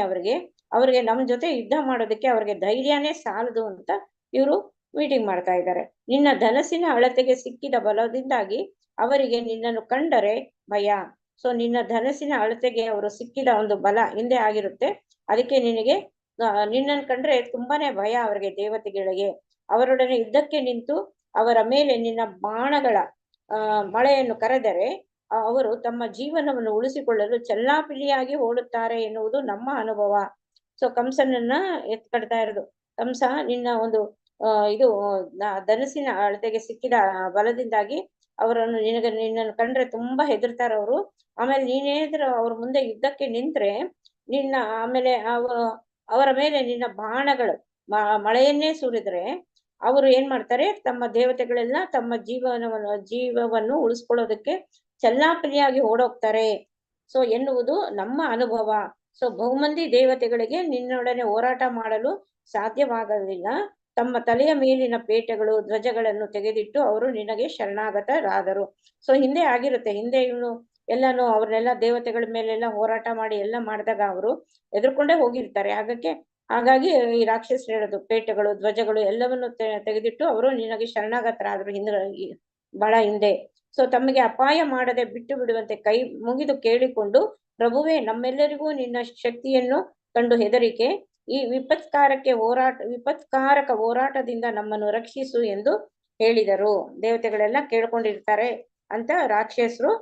ಅವ್ರಿಗೆ ನಮ್ಮ ಜೊತೆ ಯುದ್ಧ ಮಾಡೋದಕ್ಕೆ ಅವ್ರಿಗೆ ಧೈರ್ಯನೇ ಸಾಲದು ಅಂತ ಇವರು ಮೀಟಿಂಗ್ ಮಾಡ್ತಾ ಇದ್ದಾರೆ. ನಿನ್ನ ಧನಸ್ಸಿನ ಅಳತೆಗೆ ಸಿಕ್ಕಿದ ಬಲದಿಂದಾಗಿ ಅವರಿಗೆ ನಿನ್ನನ್ನು ಕಂಡರೆ ಭಯ. ಸೊ ನಿನ್ನ ಧನಸ್ಸಿನ ಅಳತೆಗೆ ಅವರು ಸಿಕ್ಕಿದ ಒಂದು ಬಲ ಹಿಂದೆ ಆಗಿರುತ್ತೆ. ಅದಕ್ಕೆ ನಿನ್ನನ್ನು ಕಂಡ್ರೆ ತುಂಬಾನೇ ಭಯ ಅವರಿಗೆ, ದೇವತೆಗಳಿಗೆ. ಅವರೊಡನೆ ಯುದ್ಧಕ್ಕೆ ನಿಂತು ಅವರ ಮೇಲೆ ನಿನ್ನ ಬಾಣಗಳ ಮಳೆಯನ್ನು ಕರೆದರೆ ಅವರು ತಮ್ಮ ಜೀವನವನ್ನು ಉಳಿಸಿಕೊಳ್ಳಲು ಚೆಲ್ಲಾಪಿಲ್ಲಿಯಾಗಿ ಓಡುತ್ತಾರೆ ಎನ್ನುವುದು ನಮ್ಮ ಅನುಭವ. ಸೊ ಕಂಸನನ್ನ ಎತ್ಕಡ್ತಾ ಇರೋದು. ಕಂಸ ನಿನ್ನ ಒಂದು ಧನಸ್ಸಿನ ಅಳತೆಗೆ ಸಿಕ್ಕಿದ ಬಲದಿಂದಾಗಿ ನಿನ್ನನ್ನು ಕಂಡ್ರೆ ತುಂಬಾ ಹೆದರ್ತಾರ ಅವರು. ಆಮೇಲೆ ನೀನೇನಾದ್ರೂ ಅವ್ರ ಮುಂದೆ ಯುದ್ಧಕ್ಕೆ ನಿಂತ್ರೆ ಆಮೇಲೆ ಅವರ ಮೇಲೆ ನಿನ್ನ ಬಾಣಗಳು ಮಳೆಯನ್ನೇ ಸುರಿದ್ರೆ ಅವರು ಏನ್ ಮಾಡ್ತಾರೆ, ತಮ್ಮ ದೇವತೆಗಳೆಲ್ಲ ತಮ್ಮ ಜೀವವನ್ನು ಉಳಿಸ್ಕೊಳ್ಳೋದಕ್ಕೆ ಚೆಲ್ಲಾಪಿಲ್ಲಿಯಾಗಿ ಓಡೋಗ್ತಾರೆ. ಸೊ ಎನ್ನುವುದು ನಮ್ಮ ಅನುಭವ. ಸೊ ಬಹುಮಂದಿ ದೇವತೆಗಳಿಗೆ ನಿನ್ನೊಡನೆ ಹೋರಾಟ ಮಾಡಲು ಸಾಧ್ಯವಾಗಲಿಲ್ಲ. ತಮ್ಮ ತಲೆಯ ಮೇಲಿನ ಪೇಟೆಗಳು, ಧ್ವಜಗಳನ್ನು ತೆಗೆದಿಟ್ಟು ಅವರು ನಿನಗೆ ಶರಣಾಗತರಾದರು. ಸೊ ಹಿಂದೆ ಆಗಿರುತ್ತೆ, ಹಿಂದೆ ಇವನು ಎಲ್ಲಾನು ಅವ್ರನ್ನೆಲ್ಲ ದೇವತೆಗಳ ಮೇಲೆಲ್ಲ ಹೋರಾಟ ಮಾಡಿ ಎಲ್ಲ ಮಾಡಿದಾಗ ಅವರು ಎದುರ್ಕೊಂಡೇ ಹೋಗಿರ್ತಾರೆ. ಹಾಗಾಗಿ ಈ ರಾಕ್ಷಸರು ಹೇಳೋದು, ಪೇಟೆಗಳು, ಧ್ವಜಗಳು ಎಲ್ಲವನ್ನು ತೆಗೆದಿಟ್ಟು ಅವರು ನಿನಗೆ ಶರಣಾಗತರಾದರು ಬಹಳ ಹಿಂದೆ. ಸೊ ತಮಗೆ ಅಪಾಯ ಮಾಡದೆ ಬಿಟ್ಟು ಬಿಡುವಂತೆ ಕೈ ಮುಗಿದು ಕೇಳಿಕೊಂಡು, ಪ್ರಭುವೇ, ನಮ್ಮೆಲ್ಲರಿಗೂ ನಿನ್ನ ಶಕ್ತಿಯನ್ನು ಕಂಡು ಹೆದರಿಕೆ, ಈ ವಿಪತ್ಕಾರಕ ಹೋರಾಟದಿಂದ ನಮ್ಮನ್ನು ರಕ್ಷಿಸು ಎಂದು ಹೇಳಿದರು. ದೇವತೆಗಳೆಲ್ಲ ಕೇಳ್ಕೊಂಡಿರ್ತಾರೆ ಅಂತ ರಾಕ್ಷಸರು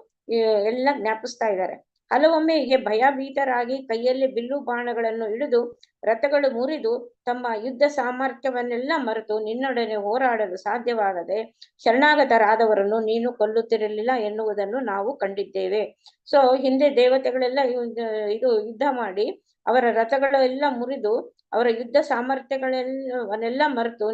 ಎಲ್ಲ ಜ್ಞಾಪಿಸ್ತಾ ಇದ್ದಾರೆ. ಹಲವೊಮ್ಮೆ ಹೀಗೆ ಭಯಭೀತರಾಗಿ ಕೈಯಲ್ಲಿ ಬಿಲ್ಲು ಬಾಣಗಳನ್ನು ಹಿಡಿದು ರಥಗಳು ಮುರಿದು ತಮ್ಮ ಯುದ್ಧ ಸಾಮರ್ಥ್ಯವನ್ನೆಲ್ಲ ಮರೆತು ನಿನ್ನೊಡನೆ ಹೋರಾಡಲು ಸಾಧ್ಯವಾಗದೆ ಶರಣಾಗತರಾದವರನ್ನು ನೀನು ಕೊಲ್ಲುತ್ತಿರಲಿಲ್ಲ ಎನ್ನುವುದನ್ನು ನಾವು ಕಂಡಿದ್ದೇವೆ. ಸೊ ಹಿಂದೆ ದೇವತೆಗಳೆಲ್ಲ ಯುದ್ಧ ಮಾಡಿ ಅವರ ರಥಗಳೆಲ್ಲ ಮುರಿದು ಅವರ ಯುದ್ಧ ಸಾಮರ್ಥ್ಯಗಳನ್ನೆಲ್ಲ ಮರೆತು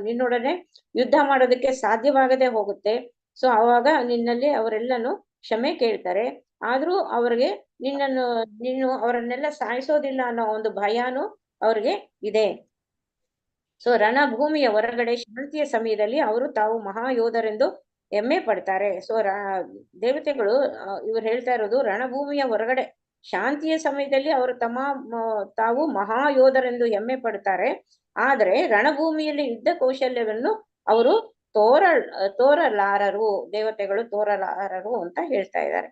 ನಿನ್ನೊಡನೆ ಯುದ್ಧ ಮಾಡೋದಕ್ಕೆ ಸಾಧ್ಯವಾಗದೆ ಹೋಗುತ್ತೆ. ಸೊ ಆವಾಗ ನಿನ್ನಲ್ಲಿ ಅವರೆಲ್ಲನೂ ಕ್ಷಮೆ ಕೇಳ್ತಾರೆ. ಆದ್ರೂ ಅವ್ರಿಗೆ ನೀನು ಅವರನ್ನೆಲ್ಲ ಸಾಯಿಸೋದಿಲ್ಲ ಅನ್ನೋ ಒಂದು ಭಯಾನು ಅವ್ರಿಗೆ ಇದೆ. ಸೊ ರಣಭೂಮಿಯ ಹೊರಗಡೆ ಶಾಂತಿಯ ಸಮಯದಲ್ಲಿ ಅವರು ತಾವು ಮಹಾಯೋಧರೆಂದು ಹೆಮ್ಮೆ ಪಡ್ತಾರೆ. ಸೊ ದೇವತೆಗಳು ಇವ್ರು ಹೇಳ್ತಾ ಇರೋದು, ರಣಭೂಮಿಯ ಹೊರಗಡೆ ಶಾಂತಿಯ ಸಮಯದಲ್ಲಿ ಅವರು ತಾವು ಮಹಾಯೋಧರೆಂದು ಹೆಮ್ಮೆ ಪಡ್ತಾರೆ. ಆದ್ರೆ ರಣಭೂಮಿಯಲ್ಲಿ ಯುದ್ಧ ಕೌಶಲ್ಯವನ್ನು ಅವರು ತೋರಲಾರರು, ದೇವತೆಗಳು ತೋರಲಾರರು ಅಂತ ಹೇಳ್ತಾ ಇದ್ದಾರೆ.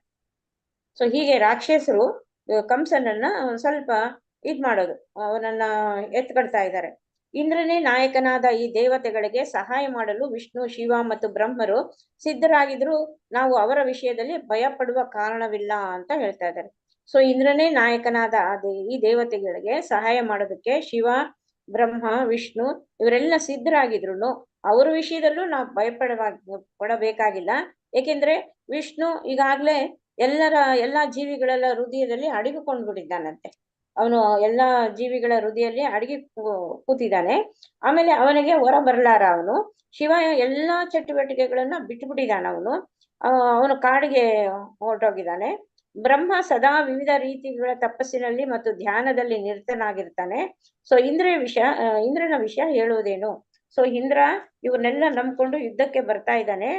ಸೊ ಹೀಗೆ ರಾಕ್ಷಸರು ಕಂಸನನ್ನ ಸ್ವಲ್ಪ ಮಾಡೋದು, ಅವನನ್ನ ಎತ್ಕಡ್ತಾ ಇದ್ದಾರೆ. ಇಂದ್ರನೇ ನಾಯಕನಾದ ಈ ದೇವತೆಗಳಿಗೆ ಸಹಾಯ ಮಾಡಲು ವಿಷ್ಣು, ಶಿವ ಮತ್ತು ಬ್ರಹ್ಮರು ಸಿದ್ಧರಾಗಿದ್ರು. ನಾವು ಅವರ ವಿಷಯದಲ್ಲಿ ಭಯ ಪಡುವ ಕಾರಣವಿಲ್ಲ ಅಂತ ಹೇಳ್ತಾ ಇದ್ದಾರೆ. ಸೊ ಇಂದ್ರನೇ ನಾಯಕನಾದ ಈ ದೇವತೆಗಳಿಗೆ ಸಹಾಯ ಮಾಡೋದಕ್ಕೆ ಶಿವ, ಬ್ರಹ್ಮ, ವಿಷ್ಣು ಇವರೆಲ್ಲ ಸಿದ್ಧರಾಗಿದ್ರು. ಅವ್ರ ವಿಷಯದಲ್ಲೂ ನಾವು ಪಡಬೇಕಾಗಿಲ್ಲ. ಏಕೆಂದ್ರೆ ವಿಷ್ಣು ಈಗಾಗ್ಲೇ ಎಲ್ಲಾ ಜೀವಿಗಳೆಲ್ಲ ಹೃದಯದಲ್ಲಿ ಅಡಗಿಕೊಂಡು ಬಿಟ್ಟಿದ್ದಾನಂತೆ. ಅವನು ಎಲ್ಲಾ ಜೀವಿಗಳ ಹೃದಯಲ್ಲಿ ಅಡಗಿ ಕೂತಿದ್ದಾನೆ. ಆಮೇಲೆ ಅವನಿಗೆ ಹೊರ ಬರ್ಲಾರ ಅವನು. ಶಿವ ಎಲ್ಲಾ ಚಟುವಟಿಕೆಗಳನ್ನ ಬಿಟ್ಟುಬಿಟ್ಟಿದ್ದಾನೆ. ಅವನು ಕಾಡಿಗೆ ಹೊರಟೋಗಿದ್ದಾನೆ. ಬ್ರಹ್ಮ ಸದಾ ವಿವಿಧ ರೀತಿಗಳ ತಪಸ್ಸಿನಲ್ಲಿ ಮತ್ತು ಧ್ಯಾನದಲ್ಲಿ ನಿರತನಾಗಿರ್ತಾನೆ. ಸೊ ಇಂದ್ರನ ವಿಷಯ ಹೇಳುವುದೇನು, ಸೊ ಇಂದ್ರ ಇವ್ರನ್ನೆಲ್ಲ ನಂಬ್ಕೊಂಡು ಯುದ್ಧಕ್ಕೆ ಬರ್ತಾ ಇದ್ದಾನೆ,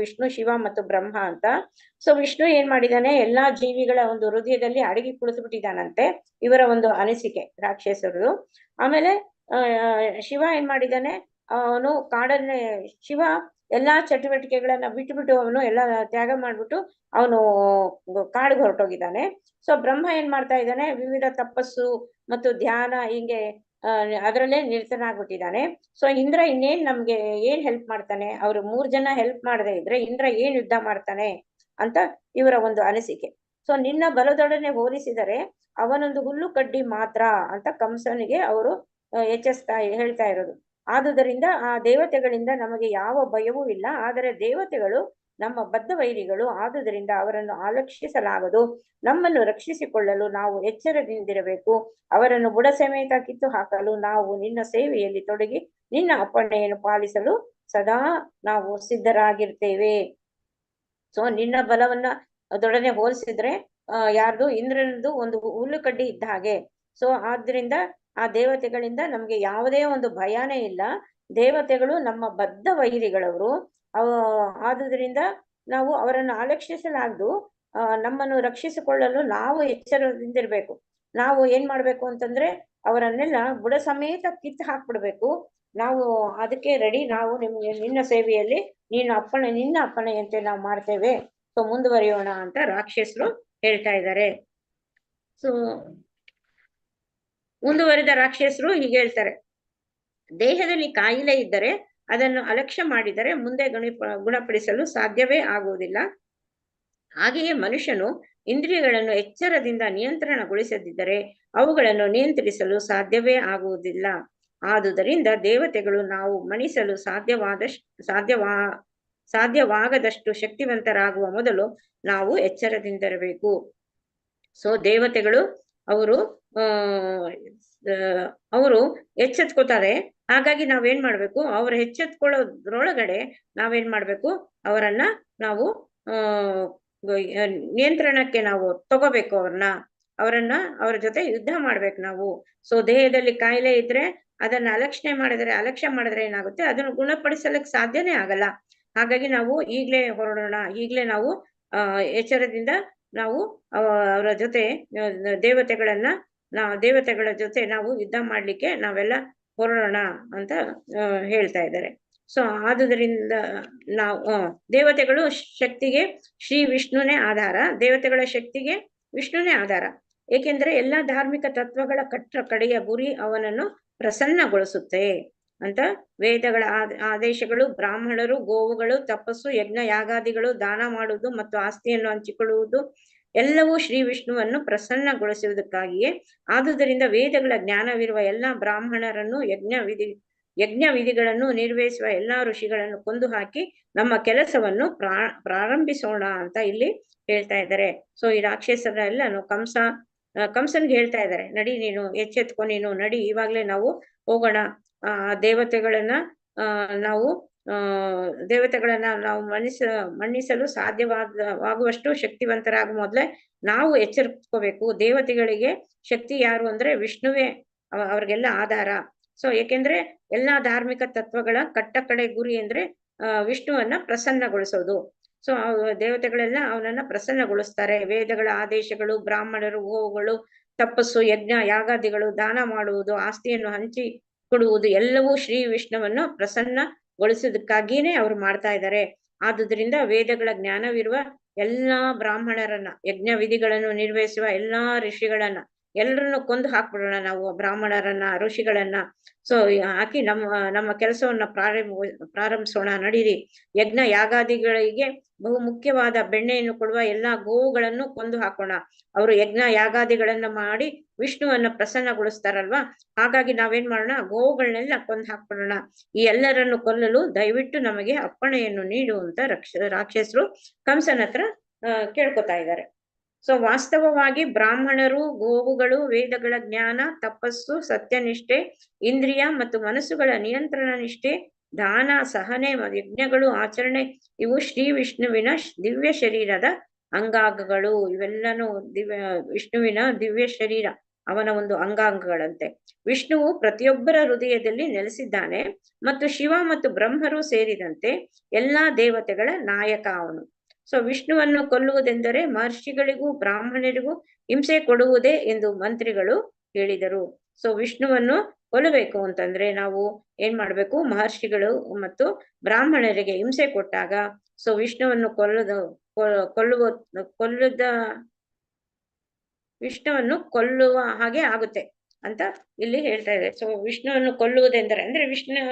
ವಿಷ್ಣು, ಶಿವ ಮತ್ತು ಬ್ರಹ್ಮ ಅಂತ. ಸೊ ವಿಷ್ಣು ಏನ್ ಮಾಡಿದಾನೆ, ಎಲ್ಲಾ ಜೀವಿಗಳ ಒಂದು ಹೃದಯದಲ್ಲಿ ಅಡಗಿ ಕುಳಿತು ಬಿಟ್ಟಿದ್ದಾನಂತೆ, ಇವರ ಒಂದು ಅನಿಸಿಕೆ ರಾಕ್ಷಸರು. ಆಮೇಲೆ ಶಿವ ಏನ್ ಮಾಡಿದಾನೆ, ಅವನು ಕಾಡನ್ನೇ, ಶಿವ ಎಲ್ಲಾ ಚಟುವಟಿಕೆಗಳನ್ನ ಬಿಟ್ಟು ಅವನು ಎಲ್ಲ ತ್ಯಾಗ ಮಾಡ್ಬಿಟ್ಟು ಅವನು ಕಾಡಿಗೆ ಹೊರಟೋಗಿದ್ದಾನೆ. ಸೊ ಬ್ರಹ್ಮ ಏನ್ ಮಾಡ್ತಾ ಇದ್ದಾನೆ, ವಿವಿಧ ತಪಸ್ಸು ಮತ್ತು ಧ್ಯಾನ ಹಿಂಗೆ ಅದರಲ್ಲೇ ನಿರತನಾಗ್ಬಿಟ್ಟಿದ್ದಾನೆ. ಸೊ ಇಂದ್ರ ಇನ್ನೇನ್ ನಮ್ಗೆ ಏನ್ ಹೆಲ್ಪ್ ಮಾಡ್ತಾನೆ, ಅವ್ರು 3 ಜನ ಹೆಲ್ಪ್ ಮಾಡದೇ ಇದ್ರೆ ಇಂದ್ರ ಏನ್ ಯುದ್ಧ ಮಾಡ್ತಾನೆ ಅಂತ ಇವರ ಒಂದು ಅನಿಸಿಕೆ. ಸೊ ನಿನ್ನ ಬಲದೊಡನೆ ಹೋಲಿಸಿದರೆ ಅವನೊಂದು ಹುಲ್ಲು ಕಡ್ಡಿ ಮಾತ್ರ ಅಂತ ಕಂಸನಿಗೆ ಅವರು ಹೇಳ್ತಾ ಇರೋದು. ಆದುದರಿಂದ ಆ ದೇವತೆಗಳಿಂದ ನಮಗೆ ಯಾವ ಭಯವೂ ಇಲ್ಲ, ಆದರೆ ದೇವತೆಗಳು ನಮ್ಮ ಬದ್ಧ ವೈರಿಗಳು, ಆದುದರಿಂದ ಅವರನ್ನು ಅಲಕ್ಷಿಸಲಾಗದು. ನಮ್ಮನ್ನು ರಕ್ಷಿಸಿಕೊಳ್ಳಲು ನಾವು ಎಚ್ಚರದಿಂದಿರಬೇಕು. ಅವರನ್ನು ಬುಡ ಸಮೇತ ಕಿತ್ತು ಹಾಕಲು ನಾವು ನಿನ್ನ ಸೇವೆಯಲ್ಲಿ ತೊಡಗಿ ನಿನ್ನ ಅಪ್ಪಣೆಯನ್ನು ಪಾಲಿಸಲು ಸದಾ ನಾವು ಸಿದ್ಧರಾಗಿರ್ತೇವೆ. ಸೊ ನಿನ್ನ ಬಲವನ್ನ ಅದೊಡನೆ ಹೋಲಿಸಿದ್ರೆ ಯಾರ್ದು, ಇಂದ್ರನದು ಒಂದು ಹುಲ್ಲು ಕಡ್ಡಿ ಇದ್ದ ಹಾಗೆ. ಸೊ ಆದ್ರಿಂದ ಆ ದೇವತೆಗಳಿಂದ ನಮ್ಗೆ ಯಾವುದೇ ಒಂದು ಭಯನೇ ಇಲ್ಲ. ದೇವತೆಗಳು ನಮ್ಮ ಬದ್ಧ ವೈರಿಗಳವರು. ಆದುದರಿಂದ ನಾವು ಅವರನ್ನು ಅಲಕ್ಷಿಸಲಾಗದು. ನಮ್ಮನ್ನು ರಕ್ಷಿಸಿಕೊಳ್ಳಲು ನಾವು ಎಚ್ಚರದಿಂದಿರ್ಬೇಕು. ನಾವು ಏನ್ ಮಾಡ್ಬೇಕು ಅಂತಂದ್ರೆ ಅವರನ್ನೆಲ್ಲ ಬುಡ ಸಮೇತ ಕಿತ್ತು ಹಾಕ್ಬಿಡ್ಬೇಕು. ನಾವು ಅದಕ್ಕೆ ರೆಡಿ. ನಾವು ನಿನ್ನ ಸೇವೆಯಲ್ಲಿ ನಿನ್ನ ಅಪ್ಪಣೆಯಂತೆ ನಾವು ಮಾಡ್ತೇವೆ. ಸೊ ಮುಂದುವರಿಯೋಣ ಅಂತ ರಾಕ್ಷಸರು ಹೇಳ್ತಾ ಇದ್ದಾರೆ. ಸೊ ಮುಂದುವರಿದ ರಾಕ್ಷಸರು ಹೀಗೆ ಹೇಳ್ತಾರೆ, ದೇಹದಲ್ಲಿ ಕಾಯಿಲೆ ಇದ್ದರೆ ಅದನ್ನು ಅಲಕ್ಷ್ಯ ಮಾಡಿದರೆ ಮುಂದೆ ಗುಣಪಡಿಸಲು ಸಾಧ್ಯವೇ ಆಗುವುದಿಲ್ಲ. ಹಾಗೆಯೇ ಮನುಷ್ಯನು ಇಂದ್ರಿಯಗಳನ್ನು ಎಚ್ಚರದಿಂದ ನಿಯಂತ್ರಣಗೊಳಿಸದಿದ್ದರೆ ಅವುಗಳನ್ನು ನಿಯಂತ್ರಿಸಲು ಸಾಧ್ಯವೇ ಆಗುವುದಿಲ್ಲ. ಆದುದರಿಂದ ದೇವತೆಗಳು ನಾವು ಮಣಿಸಲು ಸಾಧ್ಯವಾಗದಷ್ಟು ಶಕ್ತಿವಂತರಾಗುವ ಮೊದಲು ನಾವು ಎಚ್ಚರದಿಂದಿರಬೇಕು. ಸೊ ದೇವತೆಗಳು ಅವರು ಎಚ್ಚೆತ್ಕೋತಾರೆ. ಹಾಗಾಗಿ ನಾವೇನ್ ಮಾಡ್ಬೇಕು, ಅವ್ರು ಎಚ್ಚೆತ್ಕೊಳ್ಳೋದ್ರೊಳಗಡೆ ನಾವೇನ್ ಮಾಡ್ಬೇಕು, ಅವರನ್ನ ನಾವು ನಿಯಂತ್ರಣಕ್ಕೆ ನಾವು ತಗೋಬೇಕು. ಅವರ ಜೊತೆ ಯುದ್ಧ ಮಾಡ್ಬೇಕು ನಾವು. ಸೊ ದೇಹದಲ್ಲಿ ಕಾಯಿಲೆ ಇದ್ರೆ ಅದನ್ನ ಅಲಕ್ಷ್ಯ ಮಾಡಿದ್ರೆ ಏನಾಗುತ್ತೆ, ಅದನ್ನು ಗುಣಪಡಿಸಲಿಕ್ಕೆ ಸಾಧ್ಯನೇ ಆಗಲ್ಲ. ಹಾಗಾಗಿ ನಾವು ಈಗ್ಲೇ ಹೊರಡೋಣ, ಈಗ್ಲೇ ನಾವು ಎಚ್ಚರದಿಂದ ನಾವು ಅವರ ಜೊತೆ ದೇವತೆಗಳ ಜೊತೆ ನಾವು ಯುದ್ಧ ಮಾಡ್ಲಿಕ್ಕೆ ನಾವೆಲ್ಲ ಹೊರಡೋಣ ಅಂತ ಹೇಳ್ತಾ ಇದ್ದಾರೆ. ಸೊ ಆದುದರಿಂದ ದೇವತೆಗಳು ಶಕ್ತಿಗೆ ಶ್ರೀ ವಿಷ್ಣುನೇ ಆಧಾರ. ದೇವತೆಗಳ ಶಕ್ತಿಗೆ ವಿಷ್ಣುನೇ ಆಧಾರ. ಏಕೆಂದ್ರೆ ಎಲ್ಲಾ ಧಾರ್ಮಿಕ ತತ್ವಗಳ ಕಡೆಯ ಗುರಿ ಅವನನ್ನು ಪ್ರಸನ್ನಗೊಳಿಸುತ್ತೆ ಅಂತ ವೇದಗಳ ಆದೇಶಗಳು, ಬ್ರಾಹ್ಮಣರು, ಗೋವುಗಳು, ತಪಸ್ಸು, ಯಜ್ಞ, ಯಾಗಾದಿಗಳು, ದಾನ ಮಾಡುವುದು ಮತ್ತು ಆಸ್ತಿಯನ್ನು ಹಂಚಿಕೊಳ್ಳುವುದು ಎಲ್ಲವೂ ಶ್ರೀ ವಿಷ್ಣುವನ್ನು ಪ್ರಸನ್ನಗೊಳಿಸುವುದಕ್ಕಾಗಿಯೇ. ಆದುದರಿಂದ ವೇದಗಳ ಜ್ಞಾನವಿರುವ ಎಲ್ಲಾ ಬ್ರಾಹ್ಮಣರನ್ನು, ಯಜ್ಞ ವಿಧಿಗಳನ್ನು ನಿರ್ವಹಿಸುವ ಎಲ್ಲಾ ಋಷಿಗಳನ್ನು ಕೊಂದು ಹಾಕಿ ನಮ್ಮ ಕೆಲಸವನ್ನು ಪ್ರಾರಂಭಿಸೋಣ ಅಂತ ಇಲ್ಲಿ ಹೇಳ್ತಾ ಇದ್ದಾರೆ. ಸೊ ಈ ರಾಕ್ಷಸರೆಲ್ಲ ಕಂಸನ್ಗೆ ಹೇಳ್ತಾ ಇದ್ದಾರೆ, ನಡಿ ನೀನು ಎಚ್ಚೆತ್ಕೊ, ನೀನು ನಡಿ, ಇವಾಗ್ಲೇ ನಾವು ಹೋಗೋಣ. ದೇವತೆಗಳನ್ನ ನಾವು ಮನ್ನಿಸಲು ಸಾಧ್ಯವಾಗುವಷ್ಟು ಶಕ್ತಿವಂತರಾಗುವ ಮೊದಲೇ ನಾವು ಎಚ್ಚರಿಸ್ಕೋಬೇಕು. ದೇವತೆಗಳಿಗೆ ಶಕ್ತಿ ಯಾರು ಅಂದ್ರೆ ವಿಷ್ಣುವೇ ಅವ್ರಿಗೆಲ್ಲ ಆಧಾರ. ಸೊ ಏಕೆಂದ್ರೆ ಎಲ್ಲಾ ಧಾರ್ಮಿಕ ತತ್ವಗಳ ಕಡೆ ಗುರಿ ಅಂದ್ರೆ ವಿಷ್ಣುವನ್ನ ಪ್ರಸನ್ನಗೊಳಿಸೋದು. ಸೊ ದೇವತೆಗಳೆಲ್ಲ ಅವನನ್ನ ಪ್ರಸನ್ನಗೊಳಿಸ್ತಾರೆ. ವೇದಗಳ ಆದೇಶಗಳು, ಬ್ರಾಹ್ಮಣರು, ಗೋವುಗಳು, ತಪಸ್ಸು, ಯಜ್ಞ, ಯಾಗಾದಿಗಳು, ದಾನ ಮಾಡುವುದು, ಆಸ್ತಿಯನ್ನು ಹಂಚಿ ಕೊಡುವುದು ಎಲ್ಲವೂ ಶ್ರೀ ವಿಷ್ಣುವನ್ನು ಪ್ರಸನ್ನಗೊಳಿಸೋದಕ್ಕಾಗಿಯೇ ಅವ್ರು ಮಾಡ್ತಾ ಇದ್ದಾರೆ. ಆದುದರಿಂದ ವೇದಗಳ ಜ್ಞಾನವಿರುವ ಎಲ್ಲಾ ಬ್ರಾಹ್ಮಣರನ್ನ, ಯಜ್ಞ ವಿಧಿಗಳನ್ನು ನಿರ್ವಹಿಸುವ ಎಲ್ಲಾ ಋಷಿಗಳನ್ನ ಎಲ್ಲರನ್ನು ಕೊಂದು ಹಾಕ್ಬಿಡೋಣ ನಾವು, ಬ್ರಾಹ್ಮಣರನ್ನ, ಋಷಿಗಳನ್ನ. ಸೊ ಹಾಕಿ ನಮ್ಮ ಕೆಲಸವನ್ನ ಪ್ರಾರಂಭಿಸೋಣ, ನಡೀರಿ. ಯಜ್ಞ ಯಾಗಾದಿಗಳಿಗೆ ಬಹು ಮುಖ್ಯವಾದ ಬೆಣ್ಣೆಯನ್ನು ಕೊಡುವ ಎಲ್ಲಾ ಗೋವುಗಳನ್ನು ಕೊಂದು ಹಾಕೋಣ. ಅವರು ಯಜ್ಞ ಯಾಗಾದಿಗಳನ್ನ ಮಾಡಿ ವಿಷ್ಣುವನ್ನ ಪ್ರಸನ್ನಗೊಳಿಸ್ತಾರಲ್ವಾ, ಹಾಗಾಗಿ ನಾವೇನ್ ಮಾಡೋಣ, ಗೋವುಗಳನ್ನೆಲ್ಲ ಕೊಂದು ಹಾಕ್ಬಿಡೋಣ. ಈ ಎಲ್ಲರನ್ನು ಕೊಲ್ಲಲು ದಯವಿಟ್ಟು ನಮಗೆ ಅಪ್ಪಣೆಯನ್ನು ನೀಡು ಅಂತ ರಾಕ್ಷಸರು ಕಂಸನ ಹತ್ರ ಕೇಳ್ಕೊತಾ ಇದ್ದಾರೆ. ಸೊ ವಾಸ್ತವವಾಗಿ ಬ್ರಾಹ್ಮಣರು, ಗೋವುಗಳು, ವೇದಗಳ ಜ್ಞಾನ, ತಪಸ್ಸು, ಸತ್ಯನಿಷ್ಠೆ, ಇಂದ್ರಿಯ ಮತ್ತು ಮನಸ್ಸುಗಳ ನಿಯಂತ್ರಣ ನಿಷ್ಠೆ, ದಾನ, ಸಹನೆ, ಯಜ್ಞಗಳು, ಆಚರಣೆ ಇವು ಶ್ರೀ ವಿಷ್ಣುವಿನ ದಿವ್ಯ ಶರೀರದ ಅಂಗಾಂಗಗಳು. ಇವೆಲ್ಲನೂ ವಿಷ್ಣುವಿನ ದಿವ್ಯ ಶರೀರ ಅವನ ಒಂದು ಅಂಗಾಂಗಗಳಂತೆ. ವಿಷ್ಣುವು ಪ್ರತಿಯೊಬ್ಬರ ಹೃದಯದಲ್ಲಿ ನೆಲೆಸಿದ್ದಾನೆ ಮತ್ತು ಶಿವ ಮತ್ತು ಬ್ರಹ್ಮರು ಸೇರಿದಂತೆ ಎಲ್ಲಾ ದೇವತೆಗಳ ನಾಯಕ ಅವನು. ಸೊ ವಿಷ್ಣುವನ್ನು ಕೊಲ್ಲುವುದೆಂದರೆ ಮಹರ್ಷಿಗಳಿಗೂ ಬ್ರಾಹ್ಮಣರಿಗೂ ಹಿಂಸೆ ಕೊಡುವುದೇ ಎಂದು ಮಂತ್ರಿಗಳು ಹೇಳಿದರು. ಸೊ ವಿಷ್ಣುವನ್ನು ಕೊಲ್ಲಬೇಕು ಅಂತಂದ್ರೆ ನಾವು ಏನ್ ಮಾಡ್ಬೇಕು, ಮಹರ್ಷಿಗಳು ಮತ್ತು ಬ್ರಾಹ್ಮಣರಿಗೆ ಹಿಂಸೆ ಕೊಟ್ಟಾಗ ಸೊ ವಿಷ್ಣುವನ್ನು ವಿಷ್ಣುವನ್ನು ಕೊಲ್ಲುವ ಹಾಗೆ ಆಗುತ್ತೆ ಅಂತ ಇಲ್ಲಿ ಹೇಳ್ತಾ ಇದೆ. ಸೊ ವಿಷ್ಣುವನ್ನು ಕೊಲ್ಲುವುದೆಂದರೆ ಅಂದ್ರೆ ವಿಷ್ಣು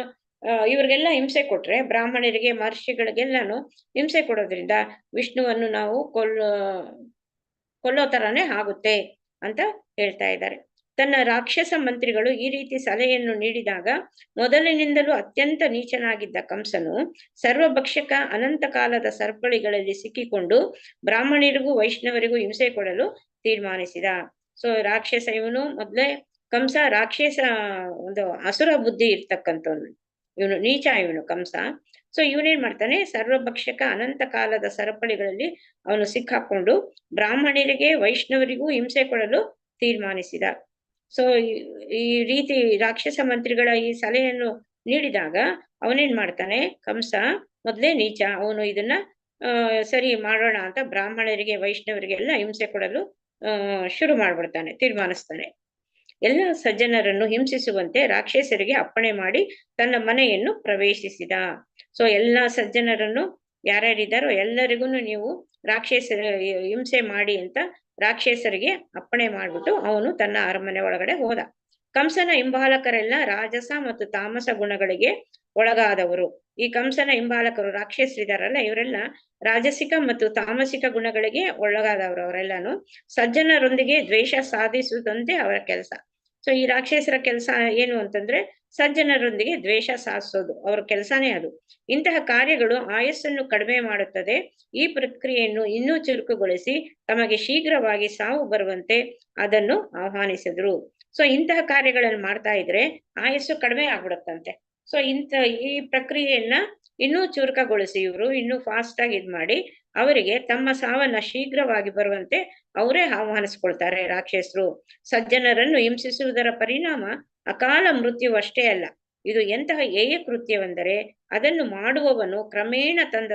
ಇವ್ರಿಗೆಲ್ಲ ಹಿಂಸೆ ಕೊಟ್ರೆ, ಬ್ರಾಹ್ಮಣರಿಗೆ ಮಹರ್ಷಿಗಳಿಗೆಲ್ಲಾನು ಹಿಂಸೆ ಕೊಡೋದ್ರಿಂದ ವಿಷ್ಣುವನ್ನು ನಾವು ಕೊಲ್ಲೋ ತರಾನೇ ಆಗುತ್ತೆ ಅಂತ ಹೇಳ್ತಾ ಇದ್ದಾರೆ. ತನ್ನ ರಾಕ್ಷಸ ಮಂತ್ರಿಗಳು ಈ ರೀತಿ ಸಲಹೆಯನ್ನು ನೀಡಿದಾಗ ಮೊದಲಿನಿಂದಲೂ ಅತ್ಯಂತ ನೀಚನಾಗಿದ್ದ ಕಂಸನು ಸರ್ವಭಕ್ಷಕ ಅನಂತ ಕಾಲದ ಸರಪಳಿಗಳಲ್ಲಿ ಸಿಕ್ಕಿಕೊಂಡು ಬ್ರಾಹ್ಮಣರಿಗೂ ವೈಷ್ಣವರಿಗೂ ಹಿಂಸೆ ಕೊಡಲು ತೀರ್ಮಾನಿಸಿದ. ಸೊ ರಾಕ್ಷಸ ಇವನು ಮೊದಲೇ ಕಂಸ ರಾಕ್ಷಸ ಒಂದು ಅಸುರ ಬುದ್ಧಿ ಇರ್ತಕ್ಕಂಥವ್ನು, ಇವನು ನೀಚ ಇವನು ಕಂಸ. ಸೊ ಇವನೇನ್ ಮಾಡ್ತಾನೆ, ಸರ್ವಭಕ್ಷಕ ಅನಂತ ಕಾಲದ ಸರಪಳಿಗಳಲ್ಲಿ ಅವನು ಸಿಕ್ಕಾಕೊಂಡು ಬ್ರಾಹ್ಮಣರಿಗೆ ವೈಷ್ಣವರಿಗೂ ಹಿಂಸೆ ಕೊಡಲು ತೀರ್ಮಾನಿಸಿದ. ಸೊ ಈ ರೀತಿ ರಾಕ್ಷಸ ಮಂತ್ರಿಗಳ ಈ ಸಲಹೆಯನ್ನು ನೀಡಿದಾಗ ಅವನೇನ್ ಮಾಡ್ತಾನೆ, ಕಂಸ ಮೊದ್ಲೇ ನೀಚ, ಅವನು ಇದನ್ನ ಸರಿ ಮಾಡೋಣ ಅಂತ ಬ್ರಾಹ್ಮಣರಿಗೆ ವೈಷ್ಣವರಿಗೆ ಎಲ್ಲ ಹಿಂಸೆ ಕೊಡಲು ಶುರು ಮಾಡ್ಬಿಡ್ತಾನೆ, ತೀರ್ಮಾನಿಸ್ತಾನೆ. ಎಲ್ಲ ಸಜ್ಜನರನ್ನು ಹಿಂಸಿಸುವಂತೆ ರಾಕ್ಷಸರಿಗೆ ಅಪ್ಪಣೆ ಮಾಡಿ ತನ್ನ ಮನೆಯನ್ನು ಪ್ರವೇಶಿಸಿದ. ಸೊ ಎಲ್ಲಾ ಸಜ್ಜನರನ್ನು ಯಾರ್ಯಾರಿದ್ದಾರೋ ಎಲ್ಲರಿಗೂ ನೀವು ಹಿಂಸೆ ಮಾಡಿ ಅಂತ ರಾಕ್ಷಸರಿಗೆ ಅಪ್ಪಣೆ ಮಾಡ್ಬಿಟ್ಟು ಅವನು ತನ್ನ ಅರಮನೆ ಒಳಗಡೆ ಹೋದ. ಕಂಸನ ಹಿಂಬಾಲಕರೆಲ್ಲ ರಾಜಸ ಮತ್ತು ತಾಮಸ ಗುಣಗಳಿಗೆ ಒಳಗಾದವರು. ಈ ಕಂಸನ ಹಿಂಬಾಲಕರು ರಾಕ್ಷಸರಿದಾರಲ್ಲ, ಇವರೆಲ್ಲ ರಾಜಸಿಕ ಮತ್ತು ತಾಮಸಿಕ ಗುಣಗಳಿಗೆ ಒಳಗಾದವರು. ಅವರೆಲ್ಲಾನು ಸಜ್ಜನರೊಂದಿಗೆ ದ್ವೇಷ ಸಾಧಿಸುವುದಂತೆ ಅವರ ಕೆಲಸ. ಸೊ ಈ ರಾಕ್ಷಸರ ಕೆಲಸ ಏನು ಅಂತಂದ್ರೆ ಸಜ್ಜನರೊಂದಿಗೆ ದ್ವೇಷ ಸಾಧಿಸೋದು ಅವ್ರ ಕೆಲಸನೇ ಅದು. ಇಂತಹ ಕಾರ್ಯಗಳು ಆಯಸ್ಸನ್ನು ಕಡಿಮೆ ಮಾಡುತ್ತದೆ. ಈ ಪ್ರಕ್ರಿಯೆಯನ್ನು ಇನ್ನೂ ಚುರುಕುಗೊಳಿಸಿ ತಮಗೆ ಶೀಘ್ರವಾಗಿ ಸಾವು ಬರುವಂತೆ ಅದನ್ನು ಆಹ್ವಾನಿಸಿದ್ರು. ಸೊ ಇಂತಹ ಕಾರ್ಯಗಳನ್ನು ಮಾಡ್ತಾ ಇದ್ರೆ ಆಯಸ್ಸು ಕಡಿಮೆ ಆಗ್ಬಿಡುತ್ತಂತೆ. ಸೊ ಈ ಪ್ರಕ್ರಿಯೆಯನ್ನ ಇನ್ನೂ ಚುರುಕಗೊಳಿಸಿ ಇವರು ಇನ್ನೂ ಫಾಸ್ಟ್ ಆಗಿ ಇದ್ ಮಾಡಿ ಅವರಿಗೆ ತಮ್ಮ ಸಾವನ್ನ ಶೀಘ್ರವಾಗಿ ಬರುವಂತೆ ಅವರೇ ಆಹ್ವಾನಿಸ್ಕೊಳ್ತಾರೆ ರಾಕ್ಷಸರು. ಸಜ್ಜನರನ್ನು ಹಿಂಸಿಸುವುದರ ಪರಿಣಾಮ ಅಕಾಲ ಮೃತ್ಯು ಅಷ್ಟೇ ಅಲ್ಲ, ಇದು ಎಂತಹ ಹೇಯ ಕೃತ್ಯವೆಂದರೆ ಅದನ್ನು ಮಾಡುವವನು ಕ್ರಮೇಣ ತಂದ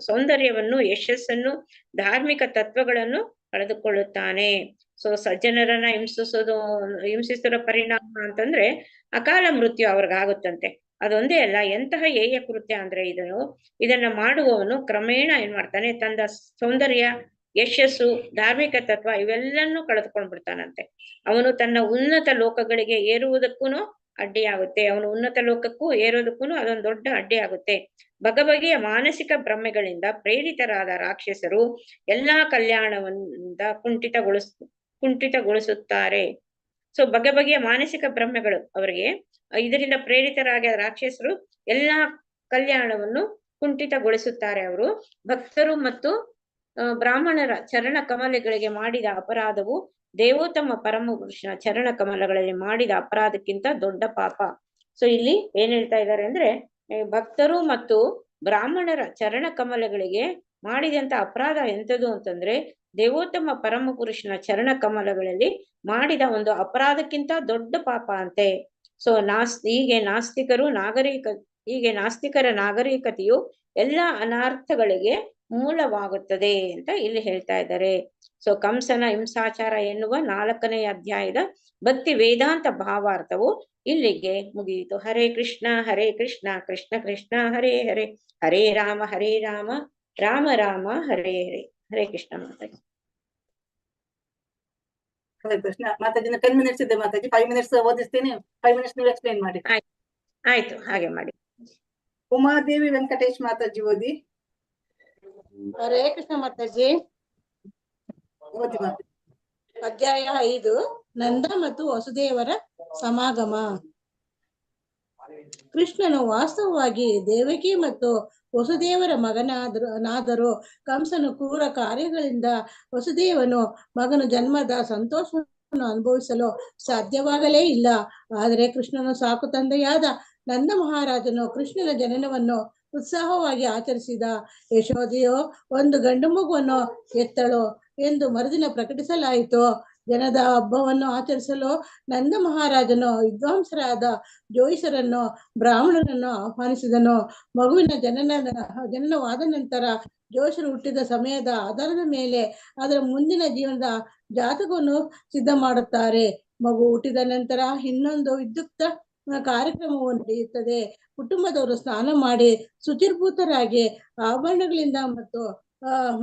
ಸೌಂದರ್ಯವನ್ನು, ಯಶಸ್ಸನ್ನು, ಧಾರ್ಮಿಕ ತತ್ವಗಳನ್ನು ಕಳೆದುಕೊಳ್ಳುತ್ತಾನೆ. ಸೊ ಸಜ್ಜನರನ್ನ ಹಿಂಸಿಸೋ ಪರಿಣಾಮ ಅಂತಂದ್ರೆ ಅಕಾಲ ಮೃತ್ಯು ಅವ್ರಿಗಾಗುತ್ತಂತೆ. ಅದೊಂದೇ ಅಲ್ಲ, ಎಂತಹ ಹೇಯ ಕೃತ್ಯ ಅಂದ್ರೆ ಇದನ್ನ ಮಾಡುವವನು ಕ್ರಮೇಣ ಏನ್ ಮಾಡ್ತಾನೆ, ತಂದ ಸೌಂದರ್ಯ, ಯಶಸ್ಸು, ಧಾರ್ಮಿಕ ತತ್ವ ಇವೆಲ್ಲನ್ನೂ ಕಳೆದುಕೊಂಡ್ಬಿಡ್ತಾನಂತೆ. ಅವನು ತನ್ನ ಉನ್ನತ ಲೋಕಗಳಿಗೆ ಏರುವುದಕ್ಕೂ ಅಡ್ಡಿಯಾಗುತ್ತೆ, ಅವನು ಉನ್ನತ ಲೋಕಕ್ಕೂ ಏರೋದಕ್ಕೂ ಅದೊಂದು ದೊಡ್ಡ ಅಡ್ಡಿ ಆಗುತ್ತೆ. ಬಗೆಬಗೆಯ ಮಾನಸಿಕ ಭ್ರಮೆಗಳಿಂದ ಪ್ರೇರಿತರಾದ ರಾಕ್ಷಸರು ಎಲ್ಲಾ ಕಲ್ಯಾಣದಿಂದ ಕುಂಠಿತಗೊಳಿಸುತ್ತಾರೆ. ಸೊ ಬಗೆಬಗೆಯ ಮಾನಸಿಕ ಭ್ರಮೆಗಳು ಅವರಿಗೆ, ಇದರಿಂದ ಪ್ರೇರಿತರಾದ ರಾಕ್ಷಸರು ಎಲ್ಲಾ ಕಲ್ಯಾಣವನ್ನು ಕುಂಠಿತಗೊಳಿಸುತ್ತಾರೆ. ಅವರು ಭಕ್ತರು ಮತ್ತು ಬ್ರಾಹ್ಮಣರ ಚರಣ ಕಮಲಗಳಿಗೆ ಮಾಡಿದ ಅಪರಾಧವು ದೇವೋತ್ತಮ ಪರಮ ಪುರುಷನ ಚರಣ ಕಮಲಗಳಲ್ಲಿ ಮಾಡಿದ ಅಪರಾಧಕ್ಕಿಂತ ದೊಡ್ಡ ಪಾಪ. ಸೊ ಇಲ್ಲಿ ಏನ್ ಹೇಳ್ತಾ ಇದ್ದಾರೆ ಅಂದ್ರೆ, ಭಕ್ತರು ಮತ್ತು ಬ್ರಾಹ್ಮಣರ ಚರಣ ಕಮಲಗಳಿಗೆ ಮಾಡಿದಂತ ಅಪರಾಧ ಎಂಥದ್ದು ಅಂತಂದ್ರೆ ದೇವೋತ್ತಮ ಪರಮ ಪುರುಷನ ಚರಣ ಕಮಲಗಳಲ್ಲಿ ಮಾಡಿದ ಒಂದು ಅಪರಾಧಕ್ಕಿಂತ ದೊಡ್ಡ ಪಾಪ ಅಂತೆ. ಸೊ ಹೀಗೆ ನಾಸ್ತಿಕರ ನಾಗರಿಕತೆಯು ಎಲ್ಲ ಅನರ್ಥಗಳಿಗೆ ಮೂಲವಾಗುತ್ತದೆ ಅಂತ ಇಲ್ಲಿ ಹೇಳ್ತಾ ಇದ್ದಾರೆ. ಸೊ ಕಂಸನ ಹಿಂಸಾಚಾರ ಎನ್ನುವ 4ನೇ ಅಧ್ಯಾಯದ ಭಕ್ತಿ ವೇದಾಂತ ಭಾವಾರ್ಥವು ಇಲ್ಲಿಗೆ ಮುಗಿಯಿತು. ಹರೇ ಕೃಷ್ಣ ಕೃಷ್ಣ ಕೃಷ್ಣ ಹರೇ ಹರೇ, ಹರೇ ರಾಮ ರಾಮ ರಾಮ ಹರೇ ಹರೇ. ಹರೇ ಕೃಷ್ಣ ಮಾತಾಜಿ. ಹರೇ ಕೃಷ್ಣ ಮಾತಾಜಿ. 10 ಮಿನಿಟ್ಸ್ ಇದೆ ಮಾತಾಜಿ, 5 ಮಿನಿಟ್ಸ್ ಓದಿಸ್ತೀನಿ, 5 ಮಿನಿಟ್ಸ್ ನೀವು ಎಕ್ಸ್ಪ್ಲೈನ್ ಮಾಡಿ. ಆಯ್ತು, ಹಾಗೆ ಮಾಡಿ. ಉಮಾದೇವಿ ವೆಂಕಟೇಶ್ ಮಾತಾಜಿ ಓದಿ. ಹರೇ ಕೃಷ್ಣ ಮಾತಾಜಿ. ಓದಿ ಮಾತಾಜಿ. ಅಧ್ಯಾಯ 5 ನಂದ ಮತ್ತು ವಸುದೇವರ ಸಮಾಗಮ. ಕೃಷ್ಣನು ವಾಸ್ತವವಾಗಿ ದೇವಕಿ ಮತ್ತು ವಸುದೇವರ ಮಗನಾದರೂ ಕಂಸನು ಕ್ರೂರ ಕಾರ್ಯಗಳಿಂದ ವಸುದೇವನು ಮಗನ ಜನ್ಮದ ಸಂತೋಷವನ್ನು ಅನುಭವಿಸಲು ಸಾಧ್ಯವಾಗಲೇ ಇಲ್ಲ. ಆದರೆ ಕೃಷ್ಣನು ಸಾಕು ತಂದೆಯಾದ ನಂದ ಮಹಾರಾಜನು ಕೃಷ್ಣನ ಜನನವನ್ನು ಉತ್ಸಾಹವಾಗಿ ಆಚರಿಸಿದ. ಯಶೋದೆಯು ಒಂದು ಗಂಡು ಮಗುವನ್ನು ಎತ್ತಳು ಎಂದು ಮರುದಿನ ಪ್ರಕಟಿಸಲಾಯಿತು. ಜನದ ಹಬ್ಬವನ್ನು ಆಚರಿಸಲು ನಂದ ಮಹಾರಾಜನು ವಿದ್ವಾಂಸರಾದ ಜೋಯಿಸರನ್ನು ಬ್ರಾಹ್ಮಣರನ್ನು ಆಹ್ವಾನಿಸಿದನು. ಮಗುವಿನ ಜನನವಾದ ನಂತರ ಜೋಯಿಸರು ಹುಟ್ಟಿದ ಸಮಯದ ಆಧಾರದ ಮೇಲೆ ಅದರ ಮುಂದಿನ ಜೀವನದ ಜಾತಕವನ್ನು ಸಿದ್ಧ ಮಾಡುತ್ತಾರೆ. ಮಗು ಹುಟ್ಟಿದ ನಂತರ ಇನ್ನೊಂದು ವಿದ್ಯುಕ್ತ ಕಾರ್ಯಕ್ರಮವು ನಡೆಯುತ್ತದೆ. ಕುಟುಂಬದವರು ಸ್ನಾನ ಮಾಡಿ ಶುಚಿರ್ಭೂತರಾಗಿ ಆಭರಣಗಳಿಂದ ಮತ್ತು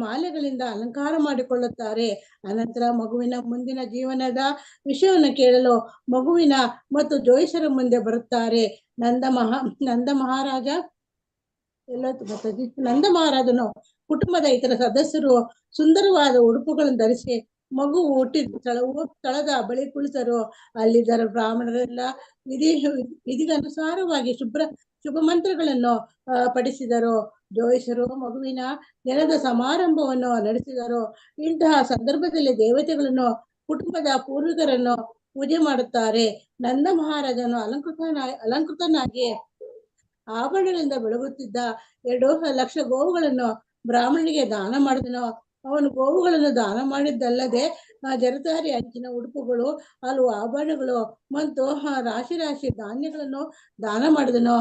ಮಾಲೆಗಳಿಂದ ಅಲಂಕಾರ ಮಾಡಿಕೊಳ್ಳುತ್ತಾರೆ. ಅನಂತರ ಮಗುವಿನ ಮುಂದಿನ ಜೀವನದ ವಿಷಯವನ್ನು ಕೇಳಲು ಮಗುವಿನ ಮತ್ತು ಜೋಯಿಸರ ಮುಂದೆ ಬರುತ್ತಾರೆ. ನಂದ ಮಹಾರಾಜನು ಕುಟುಂಬದ ಇತರ ಸದಸ್ಯರು ಸುಂದರವಾದ ಉಡುಪುಗಳನ್ನು ಧರಿಸಿ ಮಗು ಹುಟ್ಟಿದ ಸ್ಥಳದ ಬಳಿ ಕುಳಿತರು. ಅಲ್ಲಿದ್ದ ಬ್ರಾಹ್ಮಣರೆಲ್ಲ ವಿಧಿಗನುಸಾರವಾಗಿ ಶುಭ ಮಂತ್ರಗಳನ್ನು ಪಠಿಸಿದರು. ಜೋಯಿಸರು ಮಗುವಿನ ಜನದ ಸಮಾರಂಭವನ್ನು ನಡೆಸಿದರು. ಇಂತಹ ಸಂದರ್ಭದಲ್ಲಿ ದೇವತೆಗಳನ್ನು ಕುಟುಂಬದ ಪೂರ್ವಿಕರನ್ನು ಪೂಜೆ ಮಾಡುತ್ತಾರೆ. ನಂದ ಮಹಾರಾಜನು ಅಲಂಕೃತನಾಗಿ ಆಭರಣಗಳಿಂದ ಬೆಳಗುತ್ತಿದ್ದ 2 ಲಕ್ಷ ಗೋವುಗಳನ್ನು ಬ್ರಾಹ್ಮಣನಿಗೆ ದಾನ ಮಾಡಿದನು. ಅವನು ಗೋವುಗಳನ್ನು ದಾನ ಮಾಡಿದ್ದಲ್ಲದೆ ಜರತಾರಿ ಅಂಚಿನ ಉಡುಪುಗಳು, ಹಲವು ಆಭರಣಗಳು ಮತ್ತು ರಾಶಿ ಧಾನ್ಯಗಳನ್ನು ದಾನ ಮಾಡಿದನು.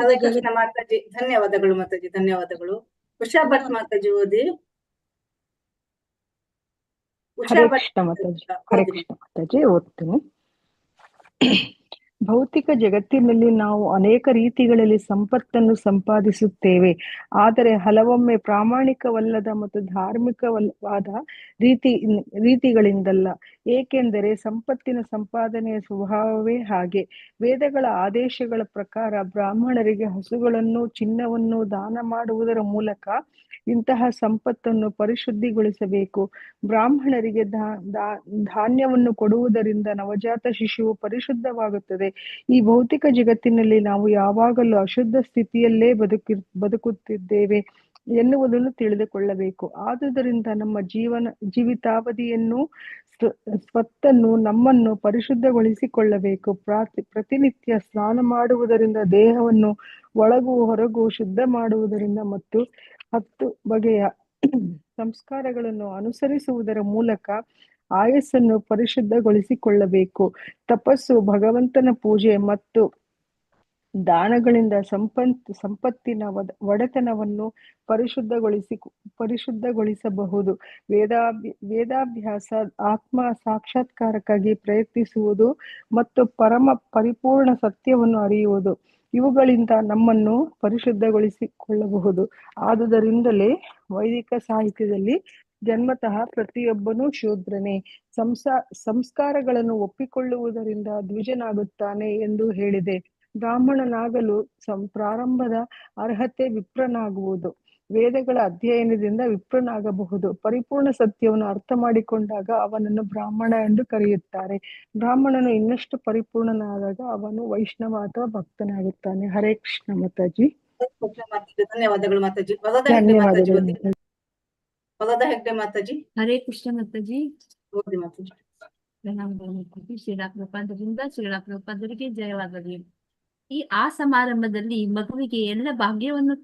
ಹರೇ ಕೃಷ್ಣ ಮಾತಾಜಿ, ಧನ್ಯವಾದಗಳು ಮಾತಾಜಿ, ಧನ್ಯವಾದಗಳು. ಉಷಾ ಭಟ್ ಮಾತಾಜಿ ಓದಿ. ಹರೇ ಕೃಷ್ಣ ಮಾತಾಜಿ, ಹರೇ ಕೃಷ್ಣ ಮಾತಾಜಿ ಓದ್ತೀನಿ. ಭೌತಿಕ ಜಗತ್ತಿನಲ್ಲಿ ನಾವು ಅನೇಕ ರೀತಿಗಳಲ್ಲಿ ಸಂಪತ್ತನ್ನು ಸಂಪಾದಿಸುತ್ತೇವೆ. ಆದರೆ ಹಲವೊಮ್ಮೆ ಪ್ರಾಮಾಣಿಕವಲ್ಲದ ಮತ್ತು ಧಾರ್ಮಿಕವಾದ ರೀತಿಗಳಿಂದಲ್ಲ. ಏಕೆಂದರೆ ಸಂಪತ್ತಿನ ಸಂಪಾದನೆಯ ಸ್ವಭಾವವೇ ಹಾಗೆ. ವೇದಗಳ ಆದೇಶಗಳ ಪ್ರಕಾರ ಬ್ರಾಹ್ಮಣರಿಗೆ ಹಸುಗಳನ್ನು ಚಿನ್ನವನ್ನು ದಾನ ಮಾಡುವುದರ ಮೂಲಕ ಇಂತಹ ಸಂಪತ್ತನ್ನು ಪರಿಶುದ್ಧಿಗೊಳಿಸಬೇಕು. ಬ್ರಾಹ್ಮಣರಿಗೆ ಧಾನ್ಯವನ್ನು ಕೊಡುವುದರಿಂದ ನವಜಾತ ಶಿಶುವು ಪರಿಶುದ್ಧವಾಗುತ್ತದೆ. ಈ ಭೌತಿಕ ಜಗತ್ತಿನಲ್ಲಿ ನಾವು ಯಾವಾಗಲೂ ಅಶುದ್ಧ ಸ್ಥಿತಿಯಲ್ಲೇ ಬದುಕುತ್ತಿದ್ದೇವೆ ಎನ್ನುವುದನ್ನು ತಿಳಿದುಕೊಳ್ಳಬೇಕು. ಆದುದರಿಂದ ನಮ್ಮ ಜೀವಿತಾವಧಿಯನ್ನು ಸ್ವತ್ತನ್ನು ನಮ್ಮನ್ನು ಪರಿಶುದ್ಧಗೊಳಿಸಿಕೊಳ್ಳಬೇಕು. ಪ್ರತಿನಿತ್ಯ ಸ್ನಾನ ಮಾಡುವುದರಿಂದ, ದೇಹವನ್ನು ಒಳಗೂ ಹೊರಗೂ ಶುದ್ಧ ಮಾಡುವುದರಿಂದ ಮತ್ತು 10 ಬಗೆಯ ಸಂಸ್ಕಾರಗಳನ್ನು ಅನುಸರಿಸುವುದರ ಮೂಲಕ ಆಯಸ್ಸನ್ನು ಪರಿಶುದ್ಧಗೊಳಿಸಿಕೊಳ್ಳಬೇಕು. ತಪಸ್ಸು, ಭಗವಂತನ ಪೂಜೆ ಮತ್ತು ದಾನಗಳಿಂದ ಸಂಪತ್ತಿನ ಒಡೆತನವನ್ನು ಪರಿಶುದ್ಧಗೊಳಿಸಬಹುದು. ವೇದಾಭ್ಯಾಸ, ಆತ್ಮ ಸಾಕ್ಷಾತ್ಕಾರಕ್ಕಾಗಿ ಪ್ರಯತ್ನಿಸುವುದು ಮತ್ತು ಪರಿಪೂರ್ಣ ಸತ್ಯವನ್ನು ಅರಿಯುವುದು, ಇವುಗಳಿಂದ ನಮ್ಮನ್ನು ಪರಿಶುದ್ಧಗೊಳಿಸಿಕೊಳ್ಳಬಹುದು. ಆದುದರಿಂದಲೇ ವೈದಿಕ ಸಾಹಿತ್ಯದಲ್ಲಿ ಜನ್ಮತಃ ಪ್ರತಿಯೊಬ್ಬನೂ ಶೂದ್ರನೇ, ಸಂಸ್ಕಾರಗಳನ್ನು ಒಪ್ಪಿಕೊಳ್ಳುವುದರಿಂದ ದ್ವಿಜನಾಗುತ್ತಾನೆ ಎಂದು ಹೇಳಿದೆ. ಬ್ರಾಹ್ಮಣನಾಗಲು ಪ್ರಾರಂಭದ ಅರ್ಹತೆ ವಿಪ್ರನಾಗುವುದು. ವೇದಗಳ ಅಧ್ಯಯನದಿಂದ ವಿಪ್ರನಾಗಬಹುದು. ಪರಿಪೂರ್ಣ ಸತ್ಯವನ್ನು ಅರ್ಥ ಮಾಡಿಕೊಂಡಾಗ ಅವನನ್ನು ಬ್ರಾಹ್ಮಣ ಎಂದು ಕರೆಯುತ್ತಾರೆ. ಬ್ರಾಹ್ಮಣನು ಇನ್ನಷ್ಟು ಪರಿಪೂರ್ಣನಾದಾಗ ಅವನು ವೈಷ್ಣವ ಅಥವಾ ಭಕ್ತನಾಗುತ್ತಾನೆ. ಹರೇ ಕೃಷ್ಣ ಮಾತಾಜಿ. ಧನ್ಯವಾದಗಳು ಮಾತಾಜಿ. ವರದಾ ಹೆಗ್ಡೆ ಮಾತಾಜಿ. ಹರೇ ಕೃಷ್ಣ ಮಾತಾಜಿ. ಓದಿ ಮಾತಾಜಿ. ಪ್ರಣಾಮಗಳು ಮಾತಾಜಿ. ಶ್ರೀಲಾ ಪ್ರಭುಪಾದರಿಂದ ಶ್ರೀಲಾ ಪ್ರಭುಪಾದರಿಗೆ ಜಯವಾಗಲಿ. ಆ ಸಮಾರಂಭದಲ್ಲಿ ಮಗುವಿಗೆ ಎಲ್ಲ ಭಾಗ್ಯವನ್ನು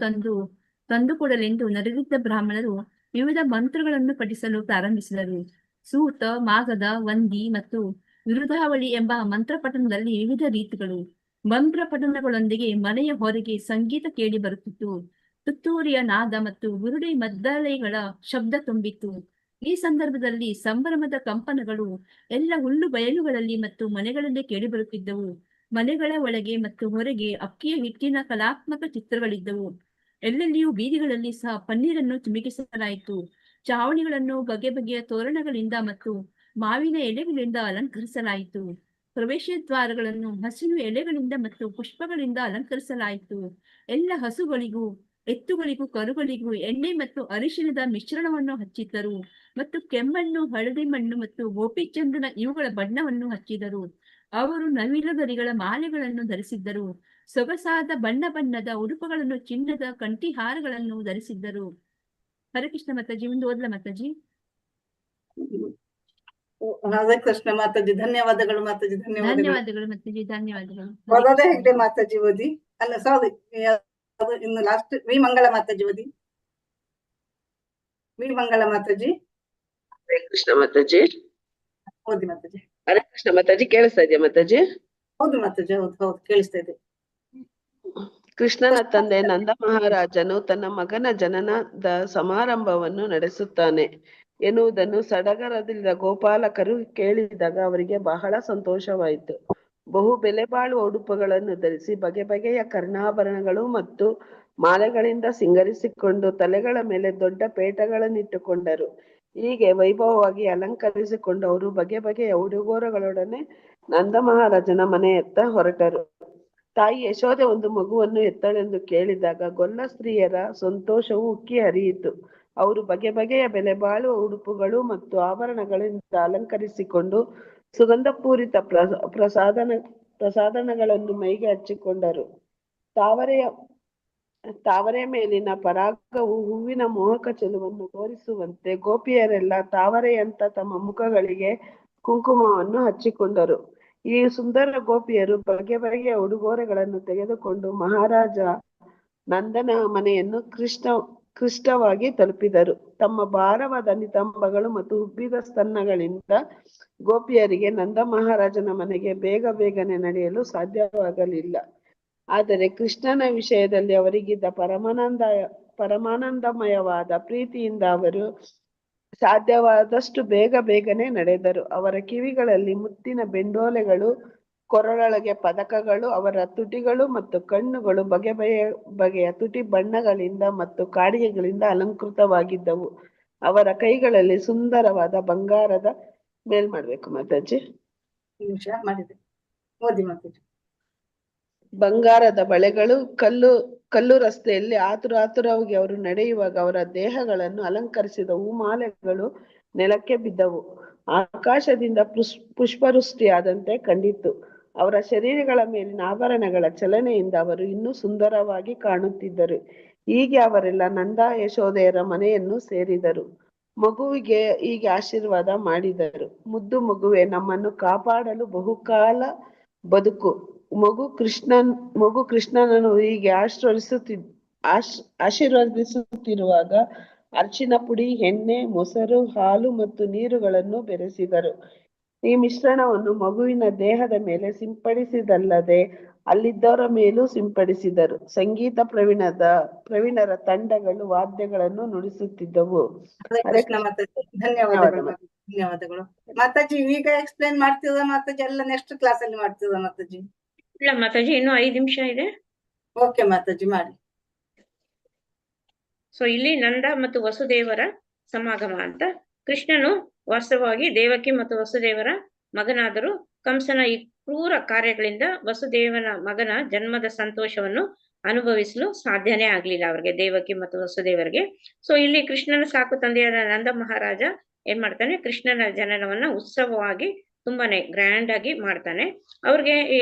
ತಂದುಕೊಡಲೆಂದು ನೆರೆದಿದ್ದ ಬ್ರಾಹ್ಮಣರು ವಿವಿಧ ಮಂತ್ರಗಳನ್ನು ಪಠಿಸಲು ಪ್ರಾರಂಭಿಸಿದರು. ಸೂತ, ಮಾಗಧ, ವಂದಿ ಮತ್ತು ವಿರುಧಾವಳಿ ಎಂಬ ಮಂತ್ರ ಪಠಣದಲ್ಲಿ ವಿವಿಧ ರೀತಿಗಳು. ಮಂತ್ರ ಪಠಣಗಳೊಂದಿಗೆ ಮನೆಯ ಹೊರಗೆ ಸಂಗೀತ ಕೇಳಿ ಬರುತ್ತಿತ್ತು. ತುತ್ತೂರಿಯ ನಾದ ಮತ್ತು ಗುರುಡಿ ಮದ್ದಳೆಗಳ ಶಬ್ದ ತುಂಬಿತ್ತು. ಈ ಸಂದರ್ಭದಲ್ಲಿ ಸಂಭ್ರಮದ ಕಂಪನಗಳು ಎಲ್ಲ ಹುಲ್ಲು ಬಯಲುಗಳಲ್ಲಿ ಮತ್ತು ಮನೆಗಳಲ್ಲಿ ಕೇಳಿಬರುತ್ತಿದ್ದವು. ಮನೆಗಳ ಒಳಗೆ ಮತ್ತು ಹೊರಗೆ ಅಕ್ಕಿಯ ಹಿಟ್ಟಿನ ಕಲಾತ್ಮಕ ಚಿತ್ರಗಳಿದ್ದವು. ಎಲ್ಲೆಲ್ಲಿಯೂ ಬೀದಿಗಳಲ್ಲಿ ಸಹ ಪನ್ನೀರನ್ನು ಚಿಮುಕಿಸಲಾಯಿತು. ಚಾವಣಿಗಳನ್ನು ಬಗೆ ಬಗೆಯ ತೋರಣಗಳಿಂದ ಮತ್ತು ಮಾವಿನ ಎಲೆಗಳಿಂದ ಅಲಂಕರಿಸಲಾಯಿತು. ಪ್ರವೇಶ ದ್ವಾರಗಳನ್ನು ಹಸಿರು ಎಲೆಗಳಿಂದ ಮತ್ತು ಪುಷ್ಪಗಳಿಂದ ಅಲಂಕರಿಸಲಾಯಿತು. ಎಲ್ಲ ಹಸುಗಳಿಗೂ ಎತ್ತುಗಳಿಗೂ ಕರುಗಳಿಗೂ ಎಣ್ಣೆ ಮತ್ತು ಅರಿಶಿಣದ ಮಿಶ್ರಣವನ್ನು ಹಚ್ಚಿದ್ದರು ಮತ್ತು ಕೆಮ್ಮಣ್ಣು, ಹಳದಿ ಮಣ್ಣು ಮತ್ತು ಗೋಪಿಚಂದನ ಇವುಗಳ ಬಣ್ಣವನ್ನು ಹಚ್ಚಿದರು. ಅವರು ನವಿಲುಗರಿಗಳ ಮಾಲೆಗಳನ್ನು ಧರಿಸಿದ್ದರು. ಸೊಗಸಾದ ಬಣ್ಣ ಬಣ್ಣದ ಉಡುಪುಗಳನ್ನು, ಚಿನ್ನದ ಕಂಠಿಹಾರಗಳನ್ನು ಧರಿಸಿದ್ದರು. ಹರೇ ಕೃಷ್ಣ ಮಾತಾಜಿ. ಒಂದು ಓದ್ಲ ಮಾತಾಜಿ. ಹರೇ ಕೃಷ್ಣ ಮಾತಾಜಿ. ಧನ್ಯವಾದಗಳು ಮಾತಾಜಿ. ಧನ್ಯವಾದಗಳು ಮಾತಾಜಿ. ಧನ್ಯವಾದಗಳು. ವರದಾ ಹೆಗ್ಡೆ ಮಾತಾಜಿ ಓದಿ. ಅಲ್ಲ ಸಾರಿ, ಇನ್ನು ಲಾಸ್ಟ್ ವಿ ಮಂಗಳ ಮಾತಾಜಿ ಓದಿ. ವಿ ಮಂಗಳ ಮಾತಾಜಿ. ಹರೇ ಕೃಷ್ಣ ಮಾತಾಜಿ. ಓದಿ ಮಾತಾಜಿ. ಹರೇ ಕೃಷ್ಣ ಮಾತಾಜಿ, ಕೇಳಿಸ್ತಾ ಇದೆಯಾ ಮಾತಾಜಿ? ಹೌದು ಮಾತಾಜಿ, ಹೌದು ಕೇಳಿಸ್ತಾ ಇದೆ. ಕೃಷ್ಣನ ತಂದೆ ನಂದ ಮಹಾರಾಜನು ತನ್ನ ಮಗನ ಜನನದ ಸಮಾರಂಭವನ್ನು ನಡೆಸುತ್ತಾನೆ ಎನ್ನುವುದನ್ನು ಸಡಗರದಿಂದ ಗೋಪಾಲಕರು ಕೇಳಿದಾಗ ಅವರಿಗೆ ಬಹಳ ಸಂತೋಷವಾಯಿತು. ಬಹು ಬೆಲೆ ಬಾಳುವ ಉಡುಪುಗಳನ್ನು ಧರಿಸಿ ಬಗೆ ಬಗೆಯ ಕರ್ಣಾಭರಣಗಳು ಮತ್ತು ಮಾಲೆಗಳಿಂದ ಸಿಂಗರಿಸಿಕೊಂಡು ತಲೆಗಳ ಮೇಲೆ ದೊಡ್ಡ ಪೇಟಗಳನ್ನಿಟ್ಟುಕೊಂಡರು. ಹೀಗೆ ವೈಭವವಾಗಿ ಅಲಂಕರಿಸಿಕೊಂಡು ಅವರು ಬಗೆ ಬಗೆಯ ಉಡುಗೊರೆಗಳೊಡನೆ ನಂದ ಮಹಾರಾಜನ ಮನೆಯತ್ತ ಹೊರಟರು. ತಾಯಿ ಯಶೋದೆ ಒಂದು ಮಗುವನ್ನು ಎತ್ತಳೆಂದು ಕೇಳಿದಾಗ ಗೊಲ್ಲ ಸ್ತ್ರೀಯರ ಸಂತೋಷವು ಉಕ್ಕಿ ಹರಿಯಿತು. ಅವರು ಬಗೆ ಬಗೆಯ ಬೆಲೆ ಬಾಳುವ ಉಡುಪುಗಳು ಮತ್ತು ಆಭರಣಗಳಿಂದ ಅಲಂಕರಿಸಿಕೊಂಡು ಸುಗಂಧಪೂರಿತ ಪ್ರಸಾದನಗಳನ್ನು ಮೈಗೆ ಹಚ್ಚಿಕೊಂಡರು. ತಾವರೆ ಮೇಲಿನ ಪರಾಗವು ಹೂವಿನ ಮೋಹಕ ಚೆಲುವನ್ನು ತೋರಿಸುವಂತೆ ಗೋಪಿಯರೆಲ್ಲ ತಾವರೆಯಂತ ತಮ್ಮ ಮುಖಗಳಿಗೆ ಕುಂಕುಮವನ್ನು ಹಚ್ಚಿಕೊಂಡರು. ಈ ಸುಂದರ ಗೋಪಿಯರು ಬಗೆ ಬಗೆಯ ಉಡುಗೊರೆಗಳನ್ನು ತೆಗೆದುಕೊಂಡು ಮಹಾರಾಜ ನಂದನ ಮನೆಯನ್ನು ಕೃಷ್ಟವಾಗಿ ತಲುಪಿದರು. ತಮ್ಮ ಭಾರವಾದ ನಿತಂಬಗಳು ಮತ್ತು ಉಬ್ಬಿದ ಸ್ತನಗಳಿಂದ ಗೋಪಿಯರಿಗೆ ನಂದ ಮಹಾರಾಜನ ಮನೆಗೆ ಬೇಗನೆ ನಡೆಯಲು ಸಾಧ್ಯವಾಗಲಿಲ್ಲ. ಆದರೆ ಕೃಷ್ಣನ ವಿಷಯದಲ್ಲಿ ಅವರಿಗಿದ್ದ ಪರಮಾನಂದಮಯವಾದ ಪ್ರೀತಿಯಿಂದ ಅವರು ಸಾಧ್ಯವಾದಷ್ಟು ಬೇಗನೆ ನಡೆದರು. ಅವರ ಕಿವಿಗಳಲ್ಲಿ ಮುತ್ತಿನ ಬೆಂಡೋಲೆಗಳು, ಕೊರಳೊಳಗೆ ಪದಕಗಳು, ಅವರ ತುಟಿಗಳು ಮತ್ತು ಕಣ್ಣುಗಳು ಬಗೆ ಬಗೆಯ ತುಟಿ ಬಣ್ಣಗಳಿಂದ ಮತ್ತು ಕಾಡಿಗೆಗಳಿಂದ ಅಲಂಕೃತವಾಗಿದ್ದವು. ಅವರ ಕೈಗಳಲ್ಲಿ ಸುಂದರವಾದ ಬಂಗಾರದ ಮಾಡ್ಬೇಕು ಮಾತಾಜಿ. ಓದಿ ಮಾತಾಜಿ. ಬಂಗಾರದ ಬಳೆಗಳು, ಕಲ್ಲು ರಸ್ತೆಯಲ್ಲಿ ಆತುರವಾಗಿ ಅವರು ನಡೆಯುವಾಗ ಅವರ ದೇಹಗಳನ್ನು ಅಲಂಕರಿಸಿದ ಹೂಮಾಲೆಗಳು ನೆಲಕ್ಕೆ ಬಿದ್ದವು. ಆಕಾಶದಿಂದ ಪುಷ್ಪವೃಷ್ಟಿಯಾದಂತೆ ಕಂಡಿತು. ಅವರ ಶರೀರಗಳ ಮೇಲಿನ ಆಭರಣಗಳ ಚಲನೆಯಿಂದ ಅವರು ಇನ್ನೂ ಸುಂದರವಾಗಿ ಕಾಣುತ್ತಿದ್ದರು. ಹೀಗೆ ಅವರೆಲ್ಲ ನಂದ ಯಶೋದೆಯರ ಮನೆಯನ್ನು ಸೇರಿದರು. ಮಗುವಿಗೆ ಹೀಗೆ ಆಶೀರ್ವಾದ ಮಾಡಿದರು. ಮುದ್ದು ಮಗುವೆ, ನಮ್ಮನ್ನು ಕಾಪಾಡಲು ಬಹುಕಾಲ ಬದುಕು. ಮಗು ಕೃಷ್ಣನನ್ನು ಹೀಗೆ ಆಶೀರ್ವದಿಸುತ್ತಿರುವಾಗ ಅರಿಶಿನ ಪುಡಿ, ಎಣ್ಣೆ, ಮೊಸರು, ಹಾಲು ಮತ್ತು ನೀರುಗಳನ್ನು ಬೆರೆಸಿದರು. ಈ ಮಿಶ್ರಣವನ್ನು ಮಗುವಿನ ದೇಹದ ಮೇಲೆ ಸಿಂಪಡಿಸಿದಲ್ಲದೆ ಅಲ್ಲಿದ್ದವರ ಮೇಲೂ ಸಿಂಪಡಿಸಿದರು. ಸಂಗೀತ ಪ್ರವೀಣರ ತಂಡಗಳು ವಾದ್ಯಗಳನ್ನು ನುಡಿಸುತ್ತಿದ್ದವು. ಧನ್ಯವಾದಗಳು ಮಾತಾಜಿ. ಈಗ ಎಕ್ಸ್ಪ್ಲೈನ್ ಮಾಡ್ತಿದ ಮಾತಾಜಿ, ಎಲ್ಲ ನೆಕ್ಸ್ಟ್ ಕ್ಲಾಸ್ ಅಲ್ಲಿ ಮಾಡ್ತಿದ ಮಾತಾಜಿ? ಇಲ್ಲ ಮಾತಾಜಿ, ಇನ್ನು 5 ನಿಮಿಷ ಇದೆ. ಓಕೆ ಮಾತಾಜಿ, ಮಾಡಿ. ಸೊ ಇಲ್ಲಿ ನಂದ ಮತ್ತು ವಸುದೇವರ ಸಮಾಗಮ ಅಂತ. ಕೃಷ್ಣನು ವಾಸ್ತವವಾಗಿ ದೇವಕಿ ಮತ್ತು ವಸುದೇವರ ಮಗನಾದರೂ ಕಂಸನ ಈ ಕ್ರೂರ ಕಾರ್ಯಗಳಿಂದ ವಸುದೇವನ ಮಗನ ಜನ್ಮದ ಸಂತೋಷವನ್ನು ಅನುಭವಿಸಲು ಸಾಧ್ಯನೇ ಆಗ್ಲಿಲ್ಲ ಅವ್ರಿಗೆ, ದೇವಕಿ ಮತ್ತು ವಸುದೇವರಿಗೆ. ಸೊ ಇಲ್ಲಿ ಕೃಷ್ಣನ ಸಾಕು ತಂದೆಯಾದ ನಂದ ಮಹಾರಾಜ ಏನ್ ಮಾಡ್ತಾನೆ, ಕೃಷ್ಣನ ಜನನವನ್ನ ಉತ್ಸವವಾಗಿ ತುಂಬಾನೇ ಗ್ರ್ಯಾಂಡ್ ಆಗಿ ಮಾಡ್ತಾನೆ. ಅವ್ರಿಗೆ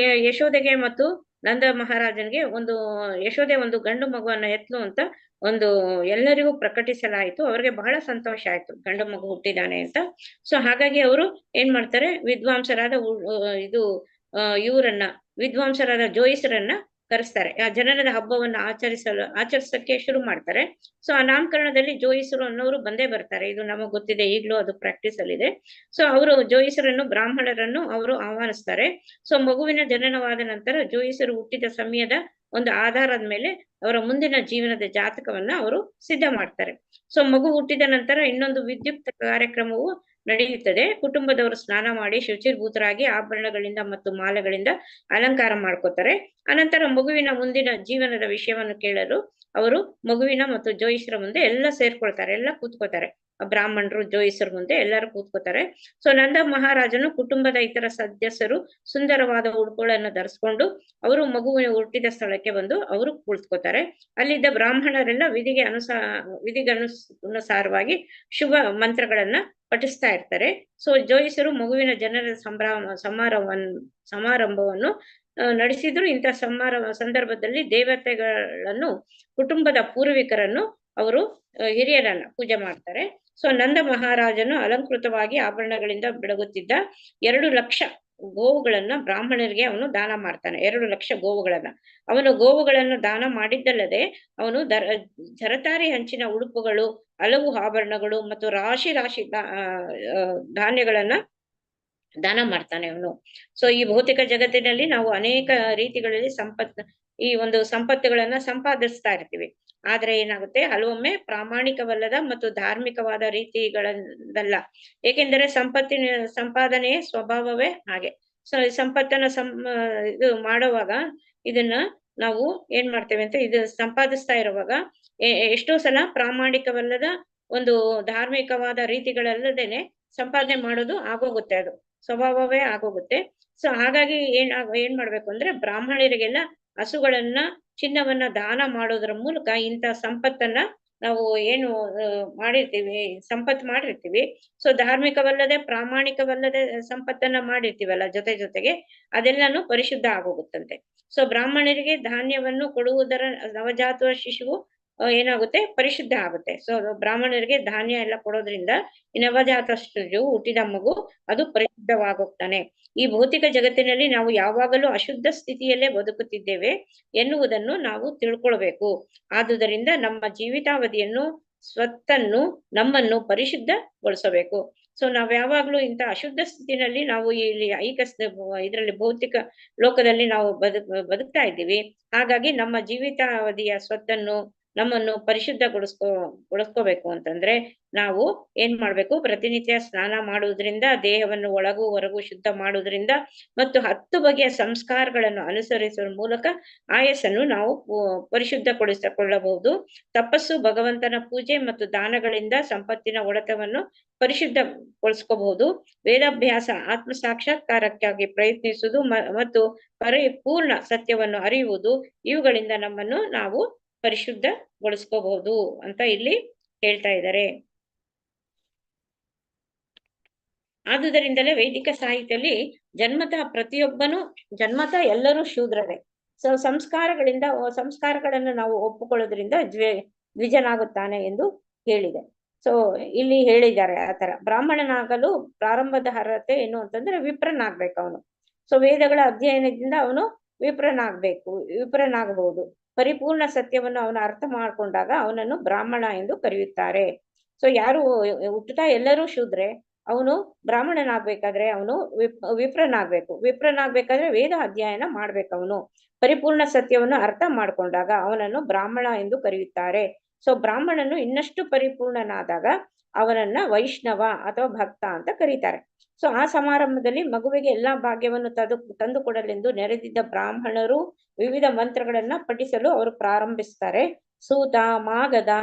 ಯಶೋದೆಗೆ ಮತ್ತು ನಂದ ಮಹಾರಾಜನ್ಗೆ ಯಶೋದೆ ಒಂದು ಗಂಡು ಮಗುವನ್ನ ಎತ್ತಲು ಅಂತ ಎಲ್ಲರಿಗೂ ಪ್ರಕಟಿಸಲಾಯಿತು. ಅವ್ರಿಗೆ ಬಹಳ ಸಂತೋಷ ಆಯ್ತು, ಗಂಡು ಮಗು ಹುಟ್ಟಿದಾನೆ ಅಂತ. ಸೊ ಹಾಗಾಗಿ ಅವರು ಏನ್ ಮಾಡ್ತಾರೆ, ವಿದ್ವಾಂಸರಾದ ವಿದ್ವಾಂಸರಾದ ಜೋಯಿಸರನ್ನ ಕರೆಸ್ತಾರೆ. ಆ ಜನನದ ಹಬ್ಬವನ್ನ ಆಚರಿಸಕ್ಕೆ ಶುರು ಮಾಡ್ತಾರೆ. ಸೊ ಆ ನಾಮಕರಣದಲ್ಲಿ ಜೋಯಿಸರು ಅನ್ನೋರು ಬಂದೇ ಬರ್ತಾರೆ. ಇದು ನಮಗ್ ಗೊತ್ತಿದೆ, ಈಗ್ಲೂ ಅದು ಪ್ರಾಕ್ಟೀಸ್ ಅಲ್ಲಿದೆ. ಸೊ ಅವರು ಜೋಯಿಸರನ್ನು, ಬ್ರಾಹ್ಮಣರನ್ನು ಅವರು ಆಹ್ವಾನಿಸ್ತಾರೆ. ಸೊ ಮಗುವಿನ ಜನನವಾದ ನಂತರ ಜೋಯಿಸರು ಹುಟ್ಟಿದ ಸಮಯದ ಒಂದು ಆಧಾರದ ಮೇಲೆ ಅವರ ಮುಂದಿನ ಜೀವನದ ಜಾತಕವನ್ನ ಅವರು ಸಿದ್ಧ ಮಾಡ್ತಾರೆ. ಸೊ ಮಗು ಹುಟ್ಟಿದ ನಂತರ ಇನ್ನೊಂದು ವಿದ್ಯುಕ್ತ ಕಾರ್ಯಕ್ರಮವು ನಡೆಯುತ್ತದೆ. ಕುಟುಂಬದವರು ಸ್ನಾನ ಮಾಡಿ ಶುಚಿರ್ಭೂತರಾಗಿ ಆಭರಣಗಳಿಂದ ಮತ್ತು ಮಾಲೆಗಳಿಂದ ಅಲಂಕಾರ ಮಾಡ್ಕೋತಾರೆ. ಅನಂತರ ಮಗುವಿನ ಮುಂದಿನ ಜೀವನದ ವಿಷಯವನ್ನು ಕೇಳಲು ಅವರು ಮಗುವಿನ ಮತ್ತು ಜೋಯಿಸರ ಮುಂದೆ ಎಲ್ಲ ಸೇರ್ಕೊಳ್ತಾರೆ, ಎಲ್ಲ ಕೂತ್ಕೋತಾರೆ. ಬ್ರಾಹ್ಮಣರು, ಜೋಯಿಸರ ಮುಂದೆ ಎಲ್ಲರೂ ಕೂತ್ಕೋತಾರೆ. ಸೊ ನಂದ ಮಹಾರಾಜನು ಕುಟುಂಬದ ಇತರ ಸದಸ್ಯರು ಸುಂದರವಾದ ಉಡುಪುಗಳನ್ನು ಧರಿಸ್ಕೊಂಡು ಅವರು ಮಗುವಿನ ಹುಟ್ಟಿದ ಸ್ಥಳಕ್ಕೆ ಬಂದು ಅವರು ಕುಳಿತುಕೋತಾರೆ. ಅಲ್ಲಿದ್ದ ಬ್ರಾಹ್ಮಣರೆಲ್ಲ ವಿಧಿಗನುಸಾರವಾಗಿ ಶುಭ ಮಂತ್ರಗಳನ್ನ ಪಠಿಸ್ತಾ ಇರ್ತಾರೆ. ಸೊ ಜೋಯಿಸರು ಮಗುವಿನ ಜನರ ಸಮಾರಂಭವನ್ನು ನಡೆಸಿದ್ರು. ಇಂಥ ಸಂದರ್ಭದಲ್ಲಿ ದೇವತೆಗಳನ್ನು, ಕುಟುಂಬದ ಪೂರ್ವಿಕರನ್ನು, ಅವರು ಹಿರಿಯರನ್ನ ಪೂಜೆ ಮಾಡ್ತಾರೆ. ಸೊ ನಂದ ಮಹಾರಾಜನು ಅಲಂಕೃತವಾಗಿ ಆಭರಣಗಳಿಂದ ಬೆಳಗುತ್ತಿದ್ದ 2 ಲಕ್ಷ ಗೋವುಗಳನ್ನ ಬ್ರಾಹ್ಮಣರಿಗೆ ಅವನು ದಾನ ಮಾಡ್ತಾನೆ. 2 ಲಕ್ಷ ಗೋವುಗಳನ್ನ ಅವನು ಗೋವುಗಳನ್ನು ದಾನ ಮಾಡಿದ್ದಲ್ಲದೆ ಅವನು ಜರತಾರಿ ಹಂಚಿನ ಉಡುಪುಗಳು, ಹಲವು ಆಭರಣಗಳು ಮತ್ತು ರಾಶಿ ಧಾನ್ಯಗಳನ್ನ ದಾನ ಮಾಡ್ತಾನೆ ಅವನು. ಸೊ ಈ ಭೌತಿಕ ಜಗತ್ತಿನಲ್ಲಿ ನಾವು ಅನೇಕ ರೀತಿಗಳಲ್ಲಿ ಈ ಒಂದು ಸಂಪತ್ತುಗಳನ್ನ ಸಂಪಾದಿಸ್ತಾ ಇರ್ತೀವಿ. ಆದ್ರೆ ಏನಾಗುತ್ತೆ, ಹಲವೊಮ್ಮೆ ಪ್ರಾಮಾಣಿಕವಲ್ಲದ ಮತ್ತು ಧಾರ್ಮಿಕವಾದ ರೀತಿಗಳಲ್ಲ. ಏಕೆಂದರೆ ಸಂಪಾದನೆಯ ಸ್ವಭಾವವೇ ಹಾಗೆ. ಸೊ ಸಂಪತ್ತನ್ನ ಇದು ಮಾಡುವಾಗ ಇದನ್ನ ನಾವು ಏನ್ ಮಾಡ್ತೇವೆ ಅಂತ, ಇದು ಸಂಪಾದಿಸ್ತಾ ಇರುವಾಗ ಎಷ್ಟೋ ಸಲ ಪ್ರಾಮಾಣಿಕವಲ್ಲದ ಒಂದು ಧಾರ್ಮಿಕವಾದ ರೀತಿಗಳಲ್ಲದೇನೆ ಸಂಪಾದನೆ ಮಾಡೋದು ಆಗೋಗುತ್ತೆ, ಅದು ಸ್ವಭಾವವೇ ಆಗೋಗುತ್ತೆ. ಸೊ ಹಾಗಾಗಿ ಏನ್ ಮಾಡ್ಬೇಕು ಅಂದ್ರೆ, ಬ್ರಾಹ್ಮಣರಿಗೆಲ್ಲ ಹಸುಗಳನ್ನ ಚಿನ್ನವನ್ನ ದಾನ ಮಾಡೋದ್ರ ಮೂಲಕ ಇಂಥ ಸಂಪತ್ತನ್ನ ನಾವು ಏನು ಮಾಡಿರ್ತೀವಿ, ಸಂಪತ್ತು ಮಾಡಿರ್ತೀವಿ. ಸೊ ಧಾರ್ಮಿಕವಲ್ಲದೆ ಪ್ರಾಮಾಣಿಕವಲ್ಲದೆ ಸಂಪತ್ತನ್ನ ಮಾಡಿರ್ತೀವಲ್ಲ ಜೊತೆಗೆ ಅದೆಲ್ಲಾನು ಪರಿಶುದ್ಧ ಆಗೋಗುತ್ತಂತೆ. ಸೊ ಬ್ರಾಹ್ಮಣರಿಗೆ ಧಾನ್ಯವನ್ನು ಕೊಡುವುದರ ನವಜಾತ ಶಿಶುವು ಏನಾಗುತ್ತೆ, ಪರಿಶುದ್ಧ ಆಗುತ್ತೆ. ಸೊ ಬ್ರಾಹ್ಮಣರಿಗೆ ಧಾನ್ಯ ಎಲ್ಲ ಕೊಡೋದ್ರಿಂದ ಈ ನವಜಾತ ಶಿಶು, ಹುಟ್ಟಿದ ಮಗು, ಅದು ಪರಿಶುದ್ಧವಾಗೋಗ್ತಾನೆ. ಈ ಭೌತಿಕ ಜಗತ್ತಿನಲ್ಲಿ ನಾವು ಯಾವಾಗಲೂ ಅಶುದ್ಧ ಸ್ಥಿತಿಯಲ್ಲೇ ಬದುಕುತ್ತಿದ್ದೇವೆ ಎನ್ನುವುದನ್ನು ನಾವು ತಿಳ್ಕೊಳ್ಬೇಕು. ಆದುದರಿಂದ ನಮ್ಮ ಜೀವಿತಾವಧಿಯನ್ನು, ಸ್ವತ್ತನ್ನು, ನಮ್ಮನ್ನು ಪರಿಶುದ್ಧಗೊಳಿಸಬೇಕು. ಸೊ ನಾವ್ ಯಾವಾಗ್ಲೂ ಇಂಥ ಅಶುದ್ಧ ಸ್ಥಿತಿನಲ್ಲಿ ನಾವು ಇಲ್ಲಿ ಇದರಲ್ಲಿ ಭೌತಿಕ ಲೋಕದಲ್ಲಿ ನಾವು ಬದುಕ್ತಾ ಇದ್ದೀವಿ. ಹಾಗಾಗಿ ನಮ್ಮ ಜೀವಿತಾವಧಿಯ ಸ್ವತ್ತನ್ನು, ನಮ್ಮನ್ನು ಗೊಳಿಸ್ಕೋಬೇಕು ಅಂತಂದ್ರೆ ನಾವು ಏನ್ ಮಾಡ್ಬೇಕು, ಪ್ರತಿನಿತ್ಯ ಸ್ನಾನ ಮಾಡುವುದರಿಂದ, ದೇಹವನ್ನು ಒಳಗೂ ಹೊರಗೂ ಶುದ್ಧ ಮಾಡುವುದರಿಂದ ಮತ್ತು 10 ಬಗೆಯ ಸಂಸ್ಕಾರಗಳನ್ನು ಅನುಸರಿಸುವ ಮೂಲಕ ಆಯಸ್ಸನ್ನು ನಾವು ಪರಿಶುದ್ಧಗೊಳಿಸಿಕೊಳ್ಳಬಹುದು. ತಪಸ್ಸು, ಭಗವಂತನ ಪೂಜೆ ಮತ್ತು ದಾನಗಳಿಂದ ಸಂಪತ್ತಿನ ಒಡೆತವನ್ನು ಪರಿಶುದ್ಧಗೊಳಿಸ್ಕೋಬಹುದು. ವೇದಾಭ್ಯಾಸ, ಆತ್ಮ ಸಾಕ್ಷಾತ್ಕಾರಕ್ಕಾಗಿ ಪ್ರಯತ್ನಿಸುವುದು ಮತ್ತು ಪರಿಪೂರ್ಣ ಸತ್ಯವನ್ನು ಅರಿಯುವುದು, ಇವುಗಳಿಂದ ನಮ್ಮನ್ನು ನಾವು ಪರಿಶುದ್ಧಗೊಳಿಸ್ಕೋಬಹುದು ಅಂತ ಇಲ್ಲಿ ಹೇಳ್ತಾ ಇದ್ದಾರೆ. ಆದುದರಿಂದಲೇ ವೈದಿಕ ಸಾಹಿತ್ಯದಲ್ಲಿ ಜನ್ಮತಃ ಎಲ್ಲರೂ ಶೂದ್ರರೇ. ಸೊ ಸಂಸ್ಕಾರಗಳನ್ನು ನಾವು ಒಪ್ಪಿಕೊಳ್ಳೋದ್ರಿಂದ ದ್ವಿಜನಾಗುತ್ತಾನೆ ಎಂದು ಹೇಳಿದೆ. ಸೊ ಇಲ್ಲಿ ಹೇಳಿದ್ದಾರೆ ಆತರ. ಬ್ರಾಹ್ಮಣನಾಗಲು ಪ್ರಾರಂಭದ ಅರ್ಹತೆ ಏನು ಅಂತಂದ್ರೆ ವಿಪ್ರನಾಗ್ಬೇಕು ಅವನು. ಸೊ ವೇದಗಳ ಅಧ್ಯಯನದಿಂದ ಅವನು ವಿಪ್ರನಾಗಬಹುದು. ಪರಿಪೂರ್ಣ ಸತ್ಯವನ್ನು ಅವನು ಅರ್ಥ ಮಾಡ್ಕೊಂಡಾಗ ಅವನನ್ನು ಬ್ರಾಹ್ಮಣ ಎಂದು ಕರೆಯುತ್ತಾರೆ. ಸೊ ಯಾರು ಹುಟ್ಟುತ್ತಾ ಎಲ್ಲರೂ ಶೂದ್ರೆ, ಅವನು ಬ್ರಾಹ್ಮಣನಾಗ್ಬೇಕಾದ್ರೆ ಅವನು ವಿಪ್ರನಾಗ್ಬೇಕು. ವಿಪ್ರನಾಗ್ಬೇಕಾದ್ರೆ ವೇದ ಅಧ್ಯಯನ ಮಾಡ್ಬೇಕು. ಅವನು ಪರಿಪೂರ್ಣ ಸತ್ಯವನ್ನು ಅರ್ಥ ಮಾಡ್ಕೊಂಡಾಗ ಅವನನ್ನು ಬ್ರಾಹ್ಮಣ ಎಂದು ಕರೆಯುತ್ತಾರೆ. ಸೊ ಬ್ರಾಹ್ಮಣನು ಇನ್ನಷ್ಟು ಪರಿಪೂರ್ಣನಾದಾಗ ಅವನನ್ನ ವೈಷ್ಣವ ಅಥವಾ ಭಕ್ತ ಅಂತ ಕರೀತಾರೆ. ಸೊ ಆ ಸಮಾರಂಭದಲ್ಲಿ ಮಗುವಿಗೆ ಎಲ್ಲಾ ಭಾಗ್ಯವನ್ನು ತಂದುಕೊಡಲೆಂದು ನೆರೆದಿದ್ದ ಬ್ರಾಹ್ಮಣರು ವಿವಿಧ ಮಂತ್ರಗಳನ್ನ ಪಠಿಸಲು ಅವರು ಪ್ರಾರಂಭಿಸ್ತಾರೆ. ಸೂತ, ಮಾಗಧ,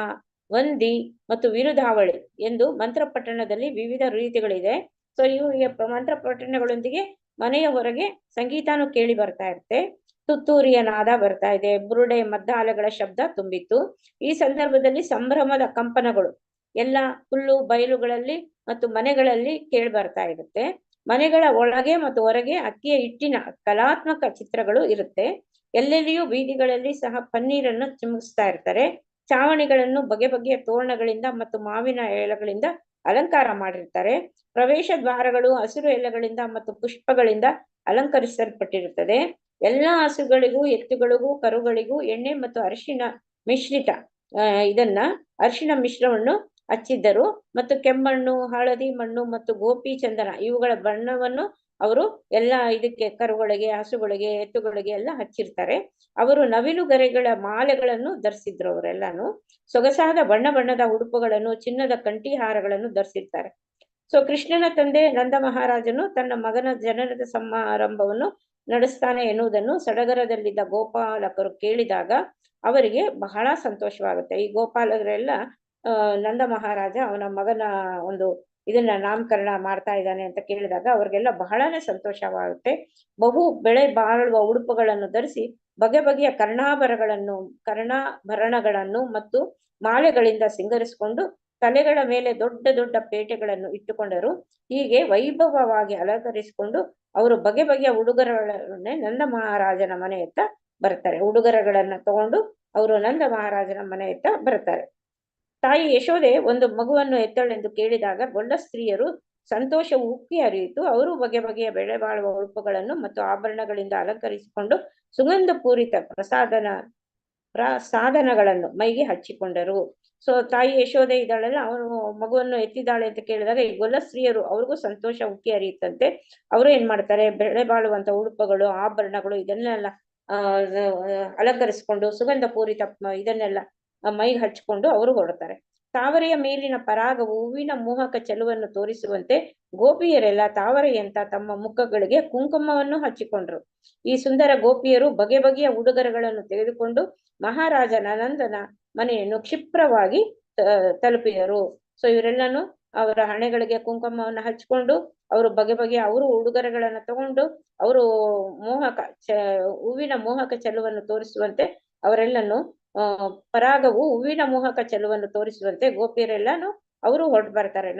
ವಂದಿ ಮತ್ತು ವಿರುಧಾವಳಿ ಎಂದು ಮಂತ್ರ ಪಠಣದಲ್ಲಿ ವಿವಿಧ ರೀತಿಗಳಿದೆ. ಸೊ ಇವು ಮಂತ್ರ ಪಠಣಗಳೊಂದಿಗೆ ಮನೆಯ ಹೊರಗೆ ಸಂಗೀತನೂ ಕೇಳಿ ಬರ್ತಾ ಇರುತ್ತೆ. ತುತ್ತೂರಿಯ ನಾದ ಬರ್ತಾ ಇದೆ, ಬುರುಡೆ ಮದ್ದಾಲೆಗಳ ಶಬ್ದ ತುಂಬಿತ್ತು. ಈ ಸಂದರ್ಭದಲ್ಲಿ ಸಂಭ್ರಮದ ಕಂಪನಗಳು ಎಲ್ಲ ಹುಲ್ಲು ಬಯಲುಗಳಲ್ಲಿ ಮತ್ತು ಮನೆಗಳಲ್ಲಿ ಕೇಳಿ ಬರ್ತಾ ಇರುತ್ತೆ. ಮನೆಗಳ ಒಳಗೆ ಮತ್ತು ಹೊರಗೆ ಅಕ್ಕಿಯ ಹಿಟ್ಟಿನ ಕಲಾತ್ಮಕ ಚಿತ್ರಗಳು ಇರುತ್ತೆ. ಎಲ್ಲೆಲ್ಲಿಯೂ ಬೀದಿಗಳಲ್ಲಿ ಸಹ ಪನ್ನೀರನ್ನು ಚಿಮುಕಿಸ್ತಾ ಇರ್ತಾರೆ. ಚಾವಣಿಗಳನ್ನು ಬಗೆ ಬಗೆಯ ತೋರಣಗಳಿಂದ ಮತ್ತು ಮಾವಿನ ಎಲೆಗಳಿಂದ ಅಲಂಕಾರ ಮಾಡಿರ್ತಾರೆ. ಪ್ರವೇಶ ದ್ವಾರಗಳು ಹಸಿರು ಎಲೆಗಳಿಂದ ಮತ್ತು ಪುಷ್ಪಗಳಿಂದ ಅಲಂಕರಿಸಲ್ಪಟ್ಟಿರುತ್ತದೆ. ಎಲ್ಲಾ ಹಸುಗಳಿಗೂ, ಎತ್ತುಗಳಿಗೂ, ಕರುಗಳಿಗೂ ಎಣ್ಣೆ ಮತ್ತು ಅರಿಶಿನ ಮಿಶ್ರವನ್ನು ಹಚ್ಚಿದ್ದರು ಮತ್ತು ಕೆಮ್ಮಣ್ಣು, ಹಳದಿ ಮಣ್ಣು ಮತ್ತು ಗೋಪಿ ಚಂದನ ಇವುಗಳ ಬಣ್ಣವನ್ನು ಅವರು ಇದಕ್ಕೆ ಕರುಗಳಿಗೆ, ಹಸುಗಳಿಗೆ, ಎತ್ತುಗಳಿಗೆ ಎಲ್ಲ ಹಚ್ಚಿರ್ತಾರೆ. ಅವರು ನವಿಲು ಗರೆಗಳ ಮಾಲೆಗಳನ್ನು ಧರಿಸಿದ್ರು. ಅವರೆಲ್ಲಾನು ಸೊಗಸಾದ ಬಣ್ಣದ ಉಡುಪುಗಳನ್ನು, ಚಿನ್ನದ ಕಂಠಿಹಾರಗಳನ್ನು ಧರಿಸಿರ್ತಾರೆ. ಸೊ ಕೃಷ್ಣನ ತಂದೆ ನಂದ ಮಹಾರಾಜನು ತನ್ನ ಮಗನ ಜನನದ ಸಮಾರಂಭವನ್ನು ನಡೆಸ್ತಾನೆ ಎನ್ನುವುದನ್ನು ಸಡಗರದಲ್ಲಿದ್ದ ಗೋಪಾಲಕರು ಕೇಳಿದಾಗ ಅವರಿಗೆ ಬಹಳ ಸಂತೋಷವಾಗುತ್ತೆ. ಈ ಗೋಪಾಲಕರೆಲ್ಲ ನಂದ ಮಹಾರಾಜ ಅವನ ಮಗನ ಇದನ್ನ ನಾಮಕರಣ ಮಾಡ್ತಾ ಇದ್ದಾನೆ ಅಂತ ಕೇಳಿದಾಗ ಅವ್ರಿಗೆಲ್ಲ ಬಹಳನೇ ಸಂತೋಷವಾಗುತ್ತೆ. ಬಹು ಬೆಳೆ ಬಾಳುವ ಉಡುಪುಗಳನ್ನು ಧರಿಸಿ ಬಗೆ ಬಗೆಯ ಕರ್ಣಾಭರಣಗಳನ್ನು ಮತ್ತು ಮಾಲೆಗಳಿಂದ ಸಿಂಗರಿಸಿಕೊಂಡು ತಲೆಗಳ ಮೇಲೆ ದೊಡ್ಡ ದೊಡ್ಡ ಪೇಟೆಗಳನ್ನು ಇಟ್ಟುಕೊಂಡರು. ಹೀಗೆ ವೈಭವವಾಗಿ ಅಲಂಕರಿಸಿಕೊಂಡು ಅವರು ಬಗೆ ಬಗೆಯ ಉಡುಗೊರೆಗಳನ್ನೇ ನಂದ ಮಹಾರಾಜನ ಮನೆಯತ್ತ ಬರ್ತಾರೆ. ಉಡುಗೊರೆಗಳನ್ನ ತಗೊಂಡು ಅವರು ನಂದ ಮಹಾರಾಜನ ಮನೆಯತ್ತ ಬರ್ತಾರೆ. ತಾಯಿ ಯಶೋದೆ ಒಂದು ಮಗುವನ್ನು ಎತ್ತಳೆಂದು ಕೇಳಿದಾಗ ಗೊಲ್ಲ ಸ್ತ್ರೀಯರು ಸಂತೋಷವು ಉಕ್ಕಿ ಹರಿಯಿತು. ಅವರು ಬಗೆ ಬಗೆಯ ಬೆಳೆ ಬಾಳುವ ಉಡುಪುಗಳನ್ನು ಮತ್ತು ಆಭರಣಗಳಿಂದ ಅಲಂಕರಿಸಿಕೊಂಡು ಸುಗಂಧ ಪೂರಿತ ಸಾಧನಗಳನ್ನು ಮೈಗೆ ಹಚ್ಚಿಕೊಂಡರು. ಸೊ ತಾಯಿ ಯಶೋದೆ ಇದ್ದಾಳಲ್ಲ, ಅವನು ಮಗುವನ್ನು ಎತ್ತಿದ್ದಾಳೆ ಅಂತ ಕೇಳಿದಾಗ ಈ ಗೊಲ್ಲ ಸ್ತ್ರೀಯರು ಅವ್ರಿಗೂ ಸಂತೋಷ ಉಕ್ಕಿ ಹರಿಯುತ್ತಂತೆ. ಅವರು ಏನ್ ಮಾಡ್ತಾರೆ, ಬೆಳೆ ಬಾಳುವಂತ ಉಡುಪುಗಳು, ಆಭರಣಗಳು ಇದನ್ನೆಲ್ಲ ಅಲಂಕರಿಸಿಕೊಂಡು ಸುಗಂಧ ಪೂರಿತ ಇದನ್ನೆಲ್ಲ ಮೈಗೆ ಹಚ್ಕೊಂಡು ಅವರು ಹೊರಡ್ತಾರೆ. ತಾವರೆಯ ಮೇಲಿನ ಪರಾಗವು ಹೂವಿನ ಮೋಹಕ ಚೆಲುವನ್ನು ತೋರಿಸುವಂತೆ ಗೋಪಿಯರೆಲ್ಲ ತಾವರೆಯಂತ ತಮ್ಮ ಮುಖಗಳಿಗೆ ಕುಂಕುಮವನ್ನು ಹಚ್ಚಿಕೊಂಡ್ರು. ಈ ಸುಂದರ ಗೋಪಿಯರು ಬಗೆ ಬಗೆಯ ಉಡುಗೊರೆಗಳನ್ನು ತೆಗೆದುಕೊಂಡು ಮಹಾರಾಜ ನಂದನ ಮನೆಯನ್ನು ಕ್ಷಿಪ್ರವಾಗಿ ತಲುಪಿದರು. ಸೊ ಇವರೆಲ್ಲನು ಅವರ ಹಣೆಗಳಿಗೆ ಕುಂಕುಮವನ್ನು ಹಚ್ಕೊಂಡು ಅವರು ಬಗೆ ಬಗೆಯ ಅವರು ಉಡುಗೊರೆಗಳನ್ನ ತಗೊಂಡು ಅವರು ಹೂವಿನ ಮೋಹಕ ಚೆಲುವನ್ನು ತೋರಿಸುವಂತೆ ಅವರೆಲ್ಲನು ಪರಾಗವು ಹೂವಿನ ಮೋಹಕ ಚೆಲುವನ್ನು ತೋರಿಸುವಂತೆ ಗೋಪಿಯರೆಲ್ಲಾನು ಅವರು ಹೊರಟು ಬರ್ತಾರೆ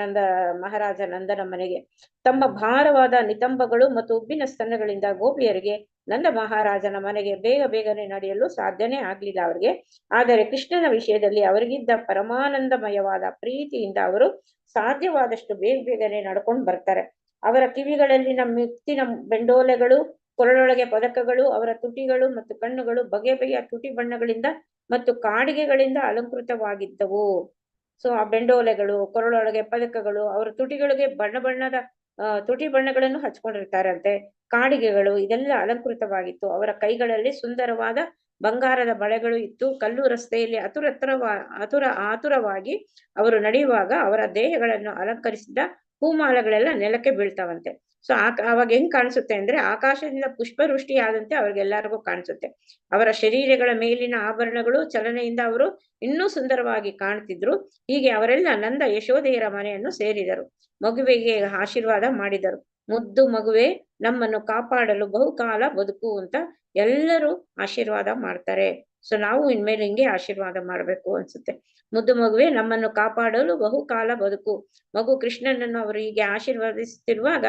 ಮಹಾರಾಜ ನಂದನ ಮನೆಗೆ. ತಮ್ಮ ಭಾರವಾದ ನಿತಂಬಗಳು ಮತ್ತು ಉಬ್ಬಿನ ಸ್ತನಗಳಿಂದ ಗೋಪಿಯರಿಗೆ ನಂದ ಮಹಾರಾಜನ ಮನೆಗೆ ಬೇಗನೆ ನಡೆಯಲು ಸಾಧ್ಯನೇ ಆಗ್ಲಿಲ್ಲ ಅವರಿಗೆ. ಆದರೆ ಕೃಷ್ಣನ ವಿಷಯದಲ್ಲಿ ಅವರಿಗಿದ್ದ ಪರಮಾನಂದಮಯವಾದ ಪ್ರೀತಿಯಿಂದ ಅವರು ಸಾಧ್ಯವಾದಷ್ಟು ಬೇಗನೆ ನಡ್ಕೊಂಡು ಬರ್ತಾರೆ. ಅವರ ಕಿವಿಗಳಲ್ಲಿ ಮುತ್ತಿನ ಬೆಂಡೋಲೆಗಳು, ಕೊರಳೊಳಗೆ ಪದಕಗಳು, ಅವರ ತುಟಿಗಳು ಮತ್ತು ಕಣ್ಣುಗಳು ಬಗೆ ಬಗೆಯ ತುಟಿ ಬಣ್ಣಗಳಿಂದ ಮತ್ತು ಕಾಡಿಗೆಗಳಿಂದ ಅಲಂಕೃತವಾಗಿದ್ದವು. ಸೊ ಆ ಬೆಂಡೋಲೆಗಳು, ಕೊರಳೊಳಗೆ ಪದಕಗಳು, ಅವರ ತುಟಿಗಳಿಗೆ ಬಣ್ಣದ ತುಟಿ ಬಣ್ಣಗಳನ್ನು ಹಚ್ಕೊಂಡಿರ್ತಾರಂತೆ. ಕಾಡಿಗೆಗಳು ಇದೆಲ್ಲ ಅಲಂಕೃತವಾಗಿತ್ತು. ಅವರ ಕೈಗಳಲ್ಲಿ ಸುಂದರವಾದ ಬಂಗಾರದ ಬಳೆಗಳು ಇತ್ತು. ಕಲ್ಲು ರಸ್ತೆಯಲ್ಲಿ ಆತುರವಾಗಿ ಅವರು ನಡೆಯುವಾಗ ಅವರ ದೇಹಗಳನ್ನು ಅಲಂಕರಿಸಿದ ಹೂಮಾಲೆಗಳೆಲ್ಲ ನೆಲಕ್ಕೆ ಬೀಳ್ತಾವಂತೆ. ಸೊ ಅವಾಗ ಹೆಂಗ್ ಕಾಣಿಸುತ್ತೆ ಅಂದ್ರೆ ಆಕಾಶದಿಂದ ಪುಷ್ಪವೃಷ್ಟಿ ಆದಂತೆ ಅವ್ರಿಗೆಲ್ಲರಿಗೂ ಕಾಣಿಸುತ್ತೆ. ಅವರ ಶರೀರಗಳ ಮೇಲಿನ ಆಭರಣಗಳು ಚಲನೆಯಿಂದ ಅವರು ಇನ್ನೂ ಸುಂದರವಾಗಿ ಕಾಣ್ತಿದ್ರು. ಹೀಗೆ ಅವರೆಲ್ಲ ನಂದ ಯಶೋದೆಯರ ಮನೆಯನ್ನು ಸೇರಿದರು. ಮಗುವಿಗೆ ಆಶೀರ್ವಾದ ಮಾಡಿದರು. ಮುದ್ದು ಮಗುವೆ, ನಮ್ಮನ್ನು ಕಾಪಾಡಲು ಬಹುಕಾಲ ಬದುಕು ಅಂತ ಎಲ್ಲರೂ ಆಶೀರ್ವಾದ ಮಾಡ್ತಾರೆ. ಸೊ ನಾವು ಇನ್ಮೇಲೆ ಹಿಂಗೆ ಆಶೀರ್ವಾದ ಮಾಡ್ಬೇಕು ಅನ್ಸುತ್ತೆ. ಮುದ್ದು ಮಗುವೆ, ನಮ್ಮನ್ನು ಕಾಪಾಡಲು ಬಹುಕಾಲ ಬದುಕು. ಮಗು ಕೃಷ್ಣನನ್ನು ಅವರು ಹೀಗೆ ಆಶೀರ್ವಾದಿಸುತ್ತಿರುವಾಗ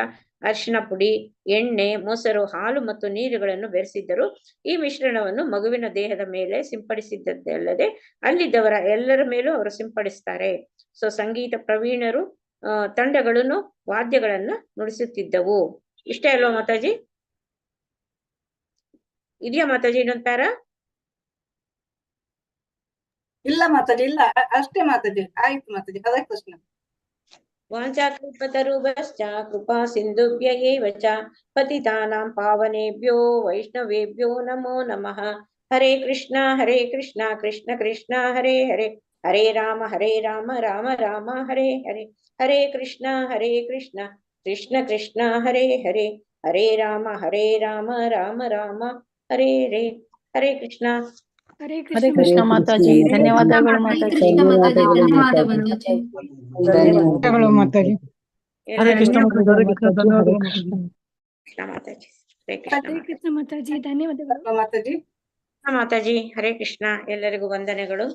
ಅರಿಶಿನ ಪುಡಿ, ಎಣ್ಣೆ, ಮೊಸರು, ಹಾಲು ಮತ್ತು ನೀರುಗಳನ್ನು ಬೆರೆಸಿದ್ದರು. ಈ ಮಿಶ್ರಣವನ್ನು ಮಗುವಿನ ದೇಹದ ಮೇಲೆ ಸಿಂಪಡಿಸಿದ್ದಲ್ಲದೆ ಅಲ್ಲಿದ್ದವರ ಎಲ್ಲರ ಮೇಲೂ ಅವರು ಸಿಂಪಡಿಸ್ತಾರೆ. ಸೊ ಸಂಗೀತ ಪ್ರವೀಣರು ತಂಡಗಳನ್ನು ವಾದ್ಯಗಳನ್ನ ನುಡಿಸುತ್ತಿದ್ದವು. ಇಷ್ಟೇ ಅಲ್ವಾ ಮಾತಾಜಿ? ಇದೆಯಾ ಮಾತಾಜಿ ಇನ್ನೊಂದ್ ಪ್ಯಾರ? ಇಲ್ಲ ಮಾತಾಜಿ, ಇಲ್ಲ ಅಷ್ಟೇ ಮಾತಾಜಿ. ಆಯ್ತು ಮಾತಾಜಿ. ಹರೇ ಕೃಷ್ಣ. ವಾಂಚಾಕಲ್ಪತರುಭ್ಯಶ್ಚ ಕೃಪಾ ಸಿಂಧುಭ್ಯ ಏವ ಚ ಪತಿತಾನಾಂ ಪಾವನೇಭ್ಯೋ ವೈಷ್ಣವೇಭ್ಯೋ ನಮೋ ನಮಃ. ಹರೇ ಕೃಷ್ಣ ಕೃಷ್ಣ ಕೃಷ್ಣ ಹರೇ ಹರೇ, ಹರೇ ರಾಮ ರಾಮ ರಾಮ ಹರೇ ಹರೇ, ಹರೇ ಕೃಷ್ಣ ಕೃಷ್ಣ ಕೃಷ್ಣ ಹರೇ ಹರೇ, ಹರೇ ರಾಮ ರಾಮ ರಾಮ ಹರೇ ಹರೇ. ಹರೇ ಕೃಷ್ಣ. ಹರೇ ಹರೇ ಕೃಷ್ಣ ಮಾತಾಜಿ. ಧನ್ಯವಾದಗಳು ಮಾತಾಜಿ. ಧನ್ಯವಾದಗಳು ಮಾತಾಜಿ. ಹರೇ ಕೃಷ್ಣ ಧನ್ಯವಾದಗಳು ಮಾತಾಜಿ. ಹರೇ ಕೃಷ್ಣ ಮಾತಾಜಿ. ಧನ್ಯವಾದಗಳು ಮಾತಾಜಿ. ಮಾತಾಜಿ. ಹರೇ ಕೃಷ್ಣ. ಎಲ್ಲರಿಗೂ ವಂದನೆಗಳು.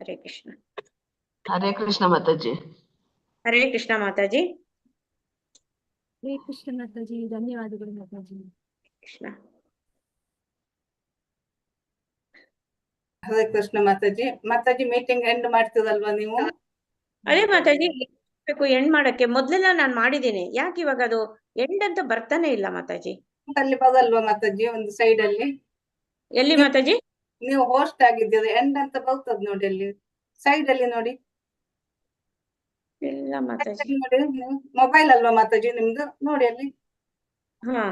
ಹರೇ ಕೃಷ್ಣ. ಹರೇ ಕೃಷ್ಣ ಮಾತಾಜಿ. ಹರೇ ಕೃಷ್ಣ ಮಾತಾಜಿ. ಹರೇ ಕೃಷ್ಣ ಮಾತಾಜಿ. ಧನ್ಯವಾದಗಳು ಮಾತಾಜಿ. ಕೃಷ್ಣ. ಹರೇ ಕೃಷ್ಣ ಮಾತಾಜಿ. ಮಾತಾಜಿ ಮೀಟಿಂಗ್ ಎಂಡ್ ಮಾಡ್ತೀರಲ್ವಾ ನೀವು? ಅದೇ ಮಾತಾಜಿ, ಎಂಡ್ ಮಾಡಕ್ಕೆ ಮೊದ್ಲೆಲ್ಲ ನಾನ್ ಮಾಡಿದ್ದೀನಿ. ಯಾಕೆ ಇವಾಗ ಅದು ಎಂಡ್ ಅಂತ ಬರ್ತಾನೆ ಇಲ್ಲ ಮಾತಾಜಿ? ಅಲ್ಲಿ ಬರಲ್ವಾ ಮಾತಾಜಿ? ಒಂದು ಸೈಡ್ ಅಲ್ಲಿ ಎಲ್ಲಿ ಮಾತಾಜಿ? ನೀವು ಹೋಸ್ಟ್ ಆಗಿದ್ದೀರಿ, ಎಂಡ್ ಅಂತ ಬರ್ತದ ನೋಡಿ ಅಲ್ಲಿ ಸೈಡ್ ಅಲ್ಲಿ ನೋಡಿ. ಇಲ್ಲ ಮಾತಾಜಿ. ನೋಡಿ, ಮೊಬೈಲ್ ಅಲ್ವಾ ಮಾತಾಜಿ ನಿಮ್ದು? ನೋಡಿ ಅಲ್ಲಿ. ಹಾ,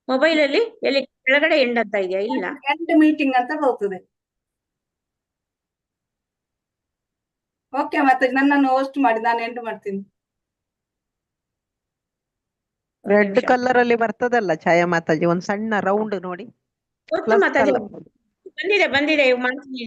ಮೊಬೈಲ್ ಅಲ್ಲಿ ಎಲ್ಲಿ ಕೆಳಗಡೆ ಎಂಡ್ ಅಂತ ಇದೆಯಾ? ಇಲ್ಲ, ಎಂಡ್ ಮೀಟಿಂಗ್ ಅಂತ ಬರ್ತದೆ. ಓಕೆ ಮಾತಾಜಿ, ನನ್ನನ್ನು ಹೋಸ್ಟ್ ಮಾಡಿ, ನಾನು ಎಂಡ್ ಮಾಡ್ತೀನಿ. ರೆಡ್ ಕಲರ್ ಅಲ್ಲಿ ಬರ್ತದಲ್ಲ ಛಾಯಾ ಮಾತಾಜಿ, ಒಂದ್ ಸಣ್ಣ ರೌಂಡ್ ನೋಡಿ. ಮಾತಾಜಿ ಬಂದಿದೆ ಮಾಡ್ತೀನಿ.